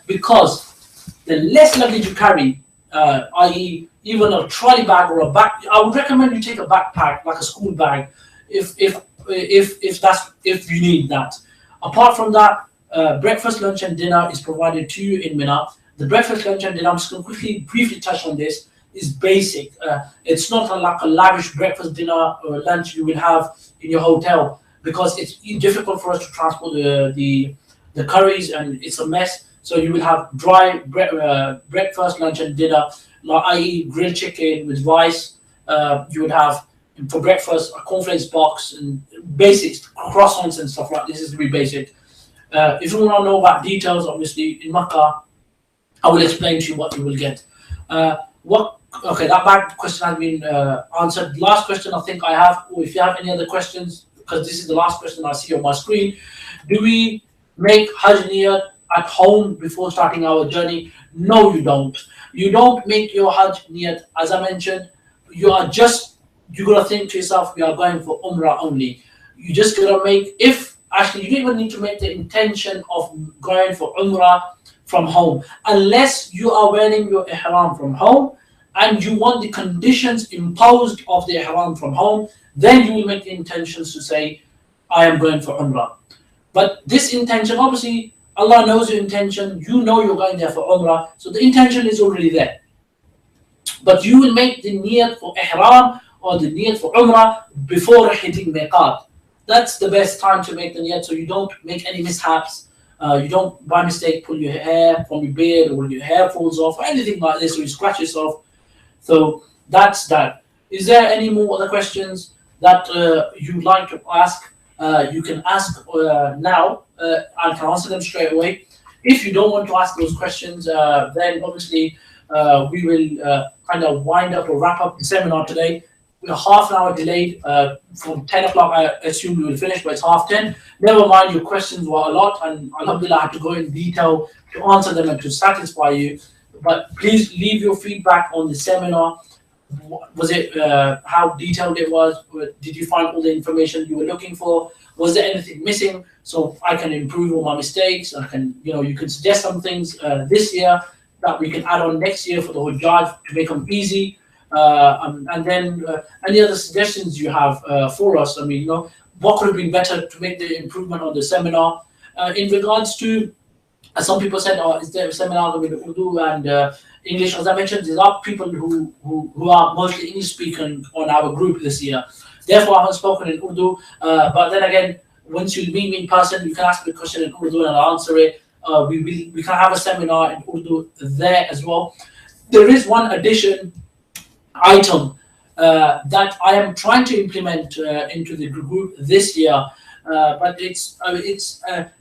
A: Because the less luggage you carry, i.e., even a trolley bag or a back, I would recommend you take a backpack, like a school bag, if you need that. Apart from that, breakfast, lunch, and dinner is provided to you in Mina. The breakfast, lunch, and dinner, I'm just going to quickly, briefly touch on this, is basic. It's not like a lavish breakfast, dinner, or lunch you will have in your hotel, because it's difficult for us to transport the curries, and it's a mess. So you will have dry breakfast, lunch, and dinner, like, i.e., grilled chicken with rice. You would have for breakfast a cornflakes box and basics, croissants and stuff like this. Is really basic. If you want to know about details, obviously in Makkah, I will explain to you what you will get. Okay, that bag question has been answered. Last question I think I have, or if you have any other questions, because this is the last question I see on my screen. Do we make Hajj Niyat at home before starting our journey? No, you don't. You don't make your Hajj Niyat. As I mentioned, you gotta think to yourself, we are going for Umrah only. You just gotta make, you don't even need to make the intention of going for Umrah from home, unless you are wearing your ihram from home and you want the conditions imposed of the ihram from home. Then you will make the intentions to say, I am going for Umrah. But this intention, obviously, Allah knows your intention. You know you're going there for Umrah, so the intention is already there. But you will make the niyat for ihram or the niyat for Umrah before hitting miqat. That's the best time to make the niyat, so you don't make any mishaps. You don't, by mistake, pull your hair from your beard, or your hair falls off, or anything like this, or you scratch yourself. So that's that. Is there any more other questions that you'd like to ask? You can ask now. I can answer them straight away. If you don't want to ask those questions, then obviously we will kind of wind up or wrap up the seminar today. We're half an hour delayed. From 10 o'clock, I assume we will finish, but it's 10:30. Never mind, your questions were a lot, and alhamdulillah, I had to go in detail to answer them and to satisfy you. But please leave your feedback on the seminar. Was it how detailed it was? Did you find all the information you were looking for? Was there anything missing so I can improve on my mistakes? I can, you can suggest some things this year that we can add on next year for the Hujjaj to make them easy. And then any other suggestions you have for us? I mean, what could have been better to make the improvement on the seminar? In regards to, as some people said, is there a seminar with Urdu and English? As I mentioned, there are people who are mostly English speaking on our group this year. Therefore, I haven't spoken in Urdu. But then again, once you meet me in person, you can ask me a question in Urdu and I'll answer it. We can have a seminar in Urdu there as well. There is one addition item that I am trying to implement into the group this year, but it's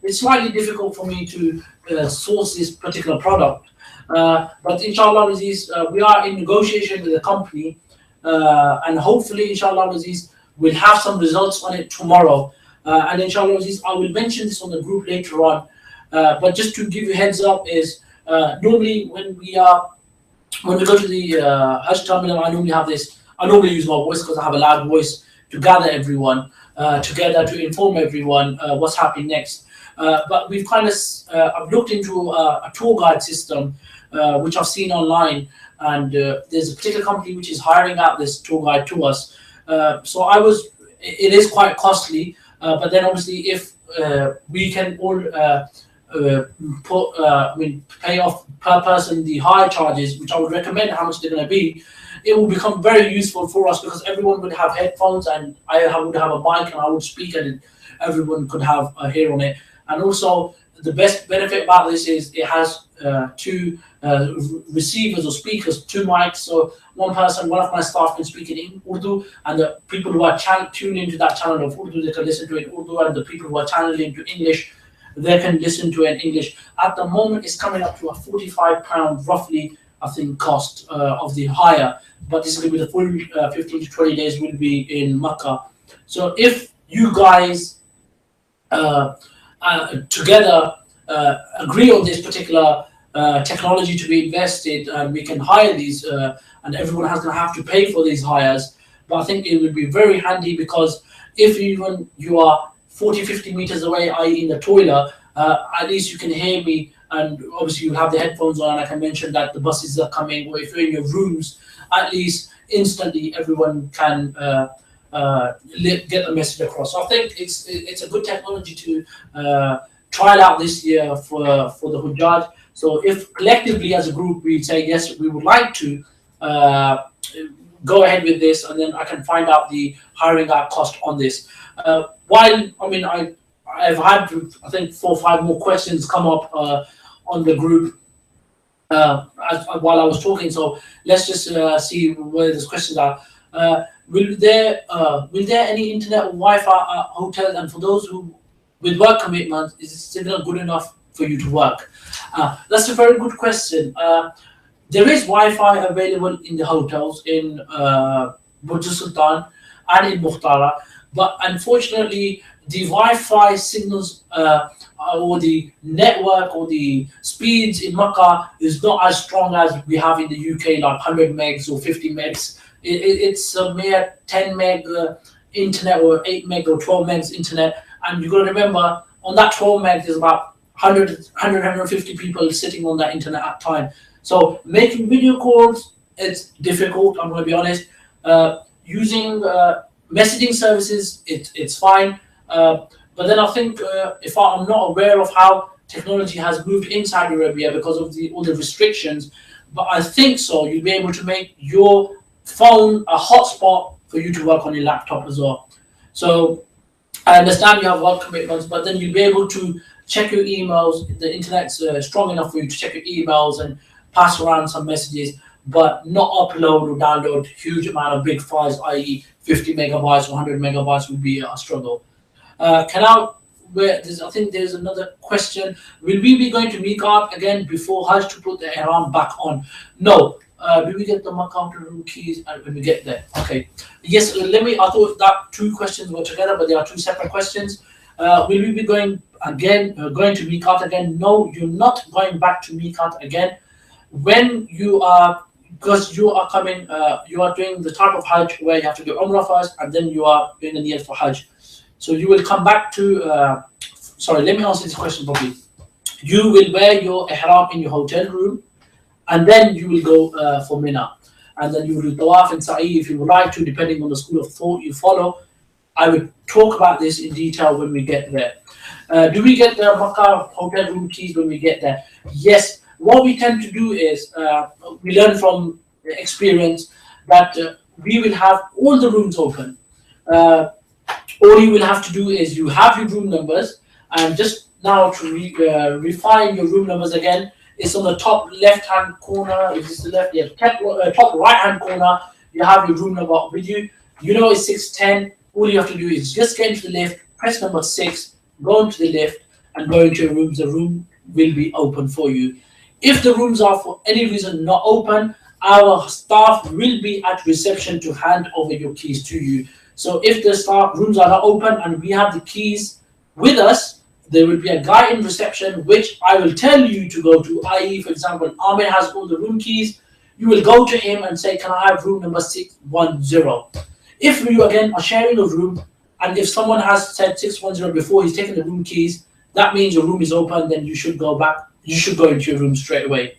A: slightly difficult for me to source this particular product. But inshallah, Aziz, we are in negotiation with the company, and hopefully, inshallah, Aziz, we'll have some results on it tomorrow. And inshallah, Aziz, I will mention this on the group later on. But just to give you a heads up, is normally when we are when we go to the Hajj Terminal, I normally use my voice because I have a loud voice to gather everyone together, to inform everyone what's happening next. But we've I've looked into a tour guide system, which I've seen online, and there's a particular company which is hiring out this tour guide to us. It is quite costly, but then obviously if we can all pay off per person the high charges, which I would recommend how much they're going to be, it will become very useful for us because everyone would have headphones and would have a mic and I would speak and everyone could have a hear on it. And also, the best benefit about this is it has two receivers or speakers, two mics. So one of my staff can speak in Urdu, and the people who are tuned into that channel of Urdu, they can listen to it in Urdu, and the people who are channeling to English, they can listen to it in English. At the moment, it's coming up to a £45 roughly, I think, cost of the hire. But this is going to be the full 15 to 20 days will be in Makkah. So if you guys together agree on this particular technology to be invested, and we can hire these, and everyone has going to have to pay for these hires. But I think it would be very handy because if even you are 40-50 meters away, i.e. in the toilet, at least you can hear me, and obviously you have the headphones on, and I can mention that the buses are coming, or if you're in your rooms, at least instantly everyone can get the message across. So I think it's a good technology to trial out this year for the Hujjaj. So if collectively as a group we say yes, we would like to go ahead with this, and then I can find out the hiring out cost on this. I've had I think 4 or 5 more questions come up on the group while I was talking. So let's just see where these questions are. Will there any internet or Wi-Fi at hotels? And for those who with work commitments, is it still good enough for you to work? That's a very good question. There is Wi-Fi available in the hotels in Burj Sultan and in Mukhtara, but unfortunately the Wi-Fi signals or the network or the speeds in Makkah is not as strong as we have in the UK, like 100 megs or 50 megs. It's a mere 10 meg internet or 8 meg or 12 megs internet. And you've got to remember, on that 12 meg, there's about 150 people sitting on that internet at a time. So making video calls, it's difficult, I'm going to be honest. Using messaging services, it's fine. But then I think if I'm not aware of how technology has moved in Saudi Arabia because of all the restrictions, but I think so, you'll be able to make your phone a hotspot for you to work on your laptop as well. So I understand you have work commitments, but then you'll be able to check your emails. The internet's strong enough for you to check your emails and pass around some messages, but not upload or download huge amount of big files, i.e. 50 megabytes or 100 megabytes would be a struggle. I think there's another question. Will we be going to Miqat again before Hajj to put the ihram back on? No. Do we get the Makkah room keys when we get there? Okay. Yes, I thought that 2 questions were together, but there are 2 separate questions. Will we be going to Miqat again? No, you're not going back to Miqat again. When you are, because you are coming, you are doing the type of Hajj where you have to do Umrah first, and then you are doing the niyat for Hajj. So you will come back to, sorry, let me answer this question properly. You will wear your ihram in your hotel room, and then you will go for Mina. And then you will do Tawaf and Sa'i if you would like to, depending on the school of thought you follow. I will talk about this in detail when we get there. Do we get the Makkah hotel room keys when we get there? Yes. What we tend to do is, we learn from experience that we will have all the rooms open. All you will have to do is you have your room numbers, and just now to refine your room numbers again, it's on the top left-hand corner. Is this the left? Yeah, top right-hand corner. You have your room number with you. You know it's 610. All you have to do is just get into the lift, press number 6, go into the lift, and go into your rooms. The room will be open for you. If the rooms are for any reason not open, our staff will be at reception to hand over your keys to you. So if the staff rooms are not open and we have the keys with us, there will be a guy in reception which I will tell you to go to, i.e. for example, Ahmed has all the room keys. you will go to him and say, can I have room number 610? If you again are sharing a room, and if someone has said 610 before, he's taken the room keys, that means your room is open, then you should go back, you should go into your room straight away.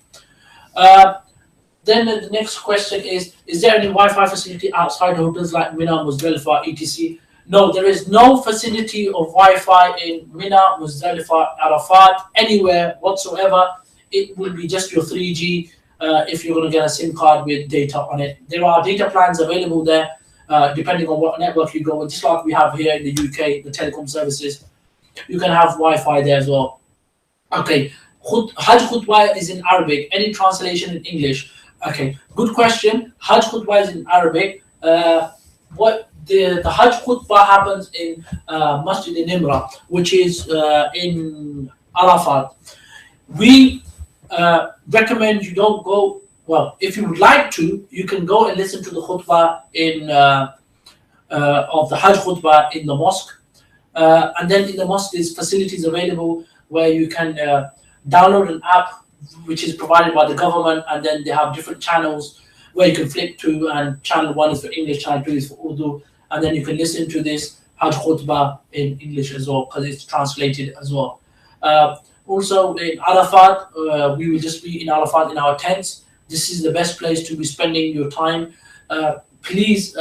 A: Then the next question is there any Wi-Fi facility outside hotels like Mina, Muzdalifah, etc.? No, there is no facility of Wi-Fi in Mina, Muzdalifah, Arafat, anywhere whatsoever. It will be just your 3G if you're going to get a SIM card with data on it. There are data plans available there, depending on what network you go with, just like we have here in the UK, the telecom services. You can have Wi-Fi there as well. Okay, Hajj Khutbah is in Arabic. Any translation in English? Okay, good question. Hajj Khutbah is in Arabic. What the Hajj Khutbah happens in Masjid Nimra, which is in Arafat. We recommend you don't go. Well, if you would like to, you can go and listen to the khutbah in of the Hajj Khutbah in the mosque. And then in the mosque, there's facilities available where you can download an app which is provided by the government, and then they have different channels where you can flick to, and channel 1 is for English, channel 2 is for Urdu, and then you can listen to this Hajj Khutbah in English as well, because it's translated as well. Also in Arafat, we will just be in Arafat in our tents. This is the best place to be spending your time. Please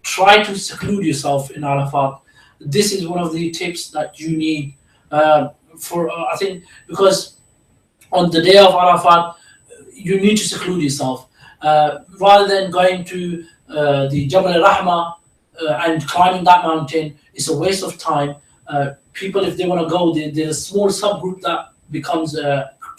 A: try to seclude yourself in Arafat. This is one of the tips that you need I think, because on the day of Arafat, you need to seclude yourself. Rather than going to the Jabal al-Rahma and climbing that mountain, it's a waste of time. People, if they want to go, there's a small subgroup that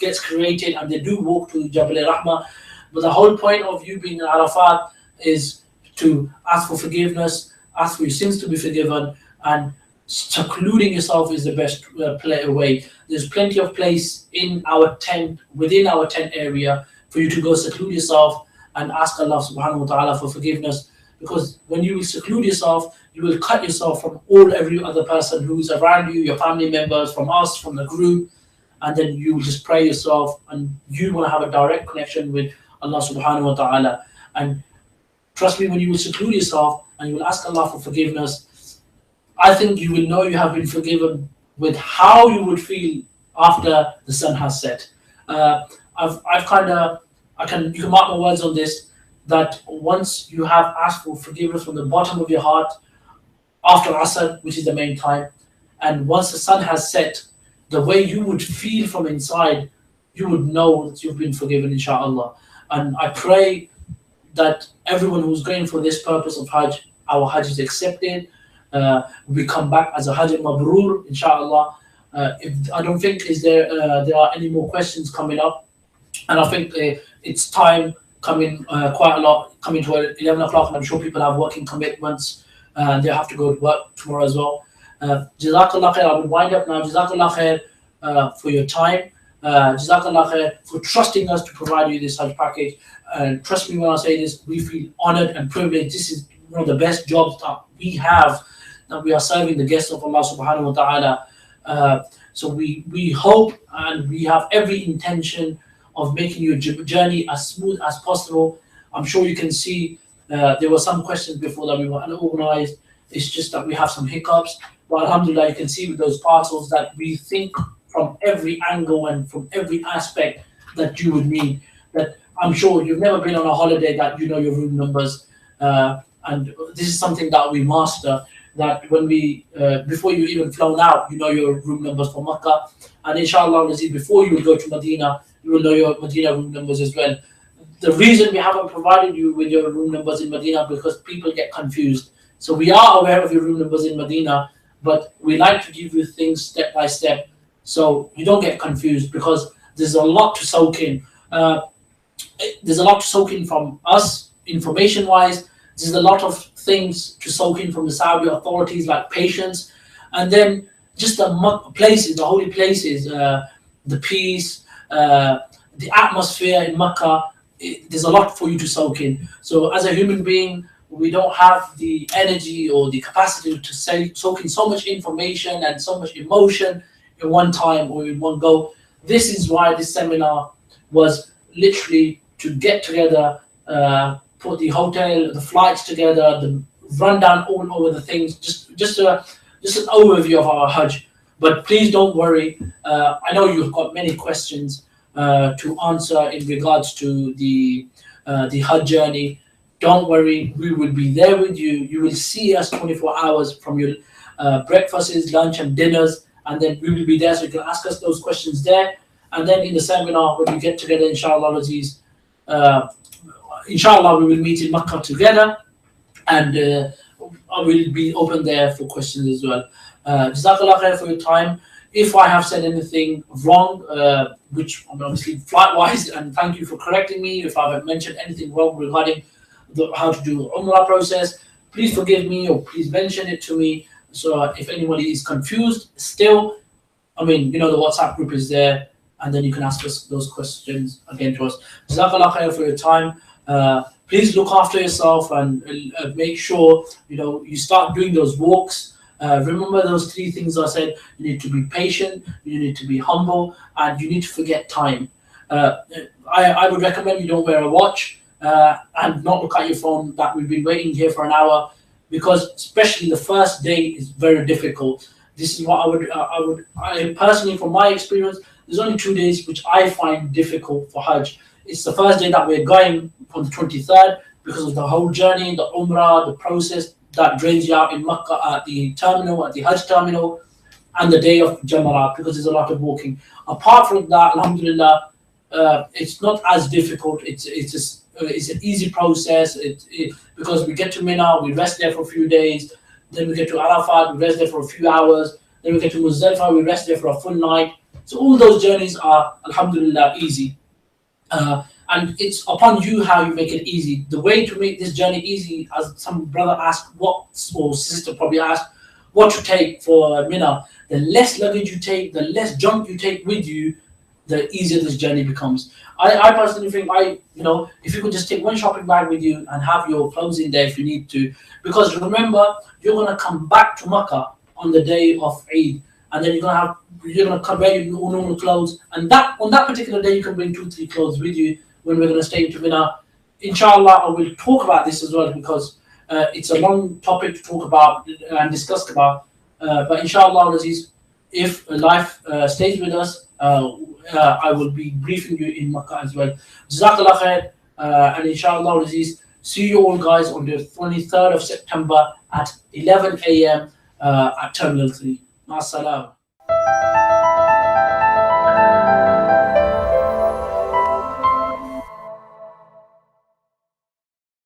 A: gets created, and they do walk to Jabal al-Rahma. But the whole point of you being in Arafat is to ask for forgiveness, ask for your sins to be forgiven, and secluding yourself is the best way. There's plenty of place in our tent, within our tent area, for you to go seclude yourself and ask Allah subhanahu wa ta'ala for forgiveness. Because when you will seclude yourself, you will cut yourself from every other person who's around you, your family members, from us, from the group, and then you will just pray yourself, and you want to have a direct connection with Allah subhanahu wa ta'ala. And trust me, when you will seclude yourself and you will ask Allah for forgiveness, I think you will know you have been forgiven with how you would feel after the sun has set. You can mark my words on this, that once you have asked for forgiveness from the bottom of your heart after Asr, which is the main time, and once the sun has set, the way you would feel from inside, you would know that you've been forgiven, inshallah. And I pray that everyone who's going for this purpose of Hajj, our Hajj is accepted. We come back as a Hajj Mabrur, inshallah. I don't think there are any more questions coming up, and I think it's time coming quite a lot, coming to 11 o'clock, and I'm sure people have working commitments. They have to go to work tomorrow as well. Jazakallah khair. I will wind up now. Jazakallah khair for your time. Jazakallah khair for trusting us to provide you this Hajj package. And trust me when I say this, we feel honored and privileged. This is one of the best jobs that we have, that we are serving the guests of Allah subhanahu wa ta'ala. So we hope, and we have every intention of making your journey as smooth as possible. I'm sure you can see there were some questions before that we were unorganized. It's just that we have some hiccups. But alhamdulillah, you can see with those parcels that we think from every angle and from every aspect that you would need. That I'm sure you've never been on a holiday that you know your room numbers. And this is something that we master, that when we, before you even flown out, you know your room numbers for Makkah. And inshallah, before you will go to Medina, you will know your Medina room numbers as well. The reason we haven't provided you with your room numbers in Medina, because people get confused. So we are aware of your room numbers in Medina, but we like to give you things step by step, so you don't get confused, because there's a lot to soak in. There's a lot to soak in from us, information-wise. There's a lot of things to soak in from the Saudi authorities, like patience, and then just the places, the holy places, the peace, the atmosphere in Makkah. There's a lot for you to soak in. So as a human being, we don't have the energy or the capacity to soak in so much information and so much emotion in one time or in one go. This is why this seminar was literally to get together, put the hotel, the flights together, the rundown all over the things, just an overview of our Hajj. But please don't worry. I know you've got many questions to answer in regards to the Hajj journey. Don't worry, we will be there with you. You will see us 24 hours from your breakfasts, lunch, and dinners, and then we will be there, so you can ask us those questions there. And then in the seminar, when we get together, inshallah, Aziz, inshallah, we will meet in Makkah together, and I will be open there for questions as well. Jazakallah khair for your time. If I have said anything wrong, which obviously flight-wise, and thank you for correcting me, if I have mentioned anything wrong regarding how to do Umrah process, please forgive me or please mention it to me. So if anybody is confused, still, the WhatsApp group is there, and then you can ask us those questions again to us. Jazakallah khair for your time. Please look after yourself and make sure you start doing those walks. Remember those 3 things I said. You need to be patient, you need to be humble, and you need to forget time. I would recommend you don't wear a watch and not look at your phone that we've been waiting here for an hour, because especially the first day is very difficult. This is what I personally, from my experience, there's only 2 days which I find difficult for Hajj. It's the first day that we're going on the 23rd because of the whole journey, the Umrah, the process that drains you out in Makkah at the terminal, at the Hajj Terminal, and the day of Jamarat, because there's a lot of walking. Apart from that, alhamdulillah, it's not as difficult. It's an easy process. Because we get to Mina, we rest there for a few days, then we get to Arafat, we rest there for a few hours, then we get to Muzdalifah, we rest there for a full night. So all those journeys are, alhamdulillah, easy. And it's upon you how you make it easy. The way to make this journey easy, as some brother asked, or sister probably asked, what to take for Mina. The less luggage you take, the less junk you take with you, the easier this journey becomes. I personally think, if you could just take one shopping bag with you and have your clothes in there if you need to, because remember, you're gonna come back to Makkah on the day of Eid, and then you're gonna come wear your normal clothes, and on that particular day you can bring 2-3 clothes with you when we're gonna stay in Mina. Inshallah, I will talk about this as well, because it's a long topic to talk about and discuss about. But inshallah, Aziz, if life stays with us, I will be briefing you in Makkah as well. Jazakallah khair, and inshallah, Aziz, see you all guys on the 23rd of September at 11 a.m. At Terminal 3. Ma salam.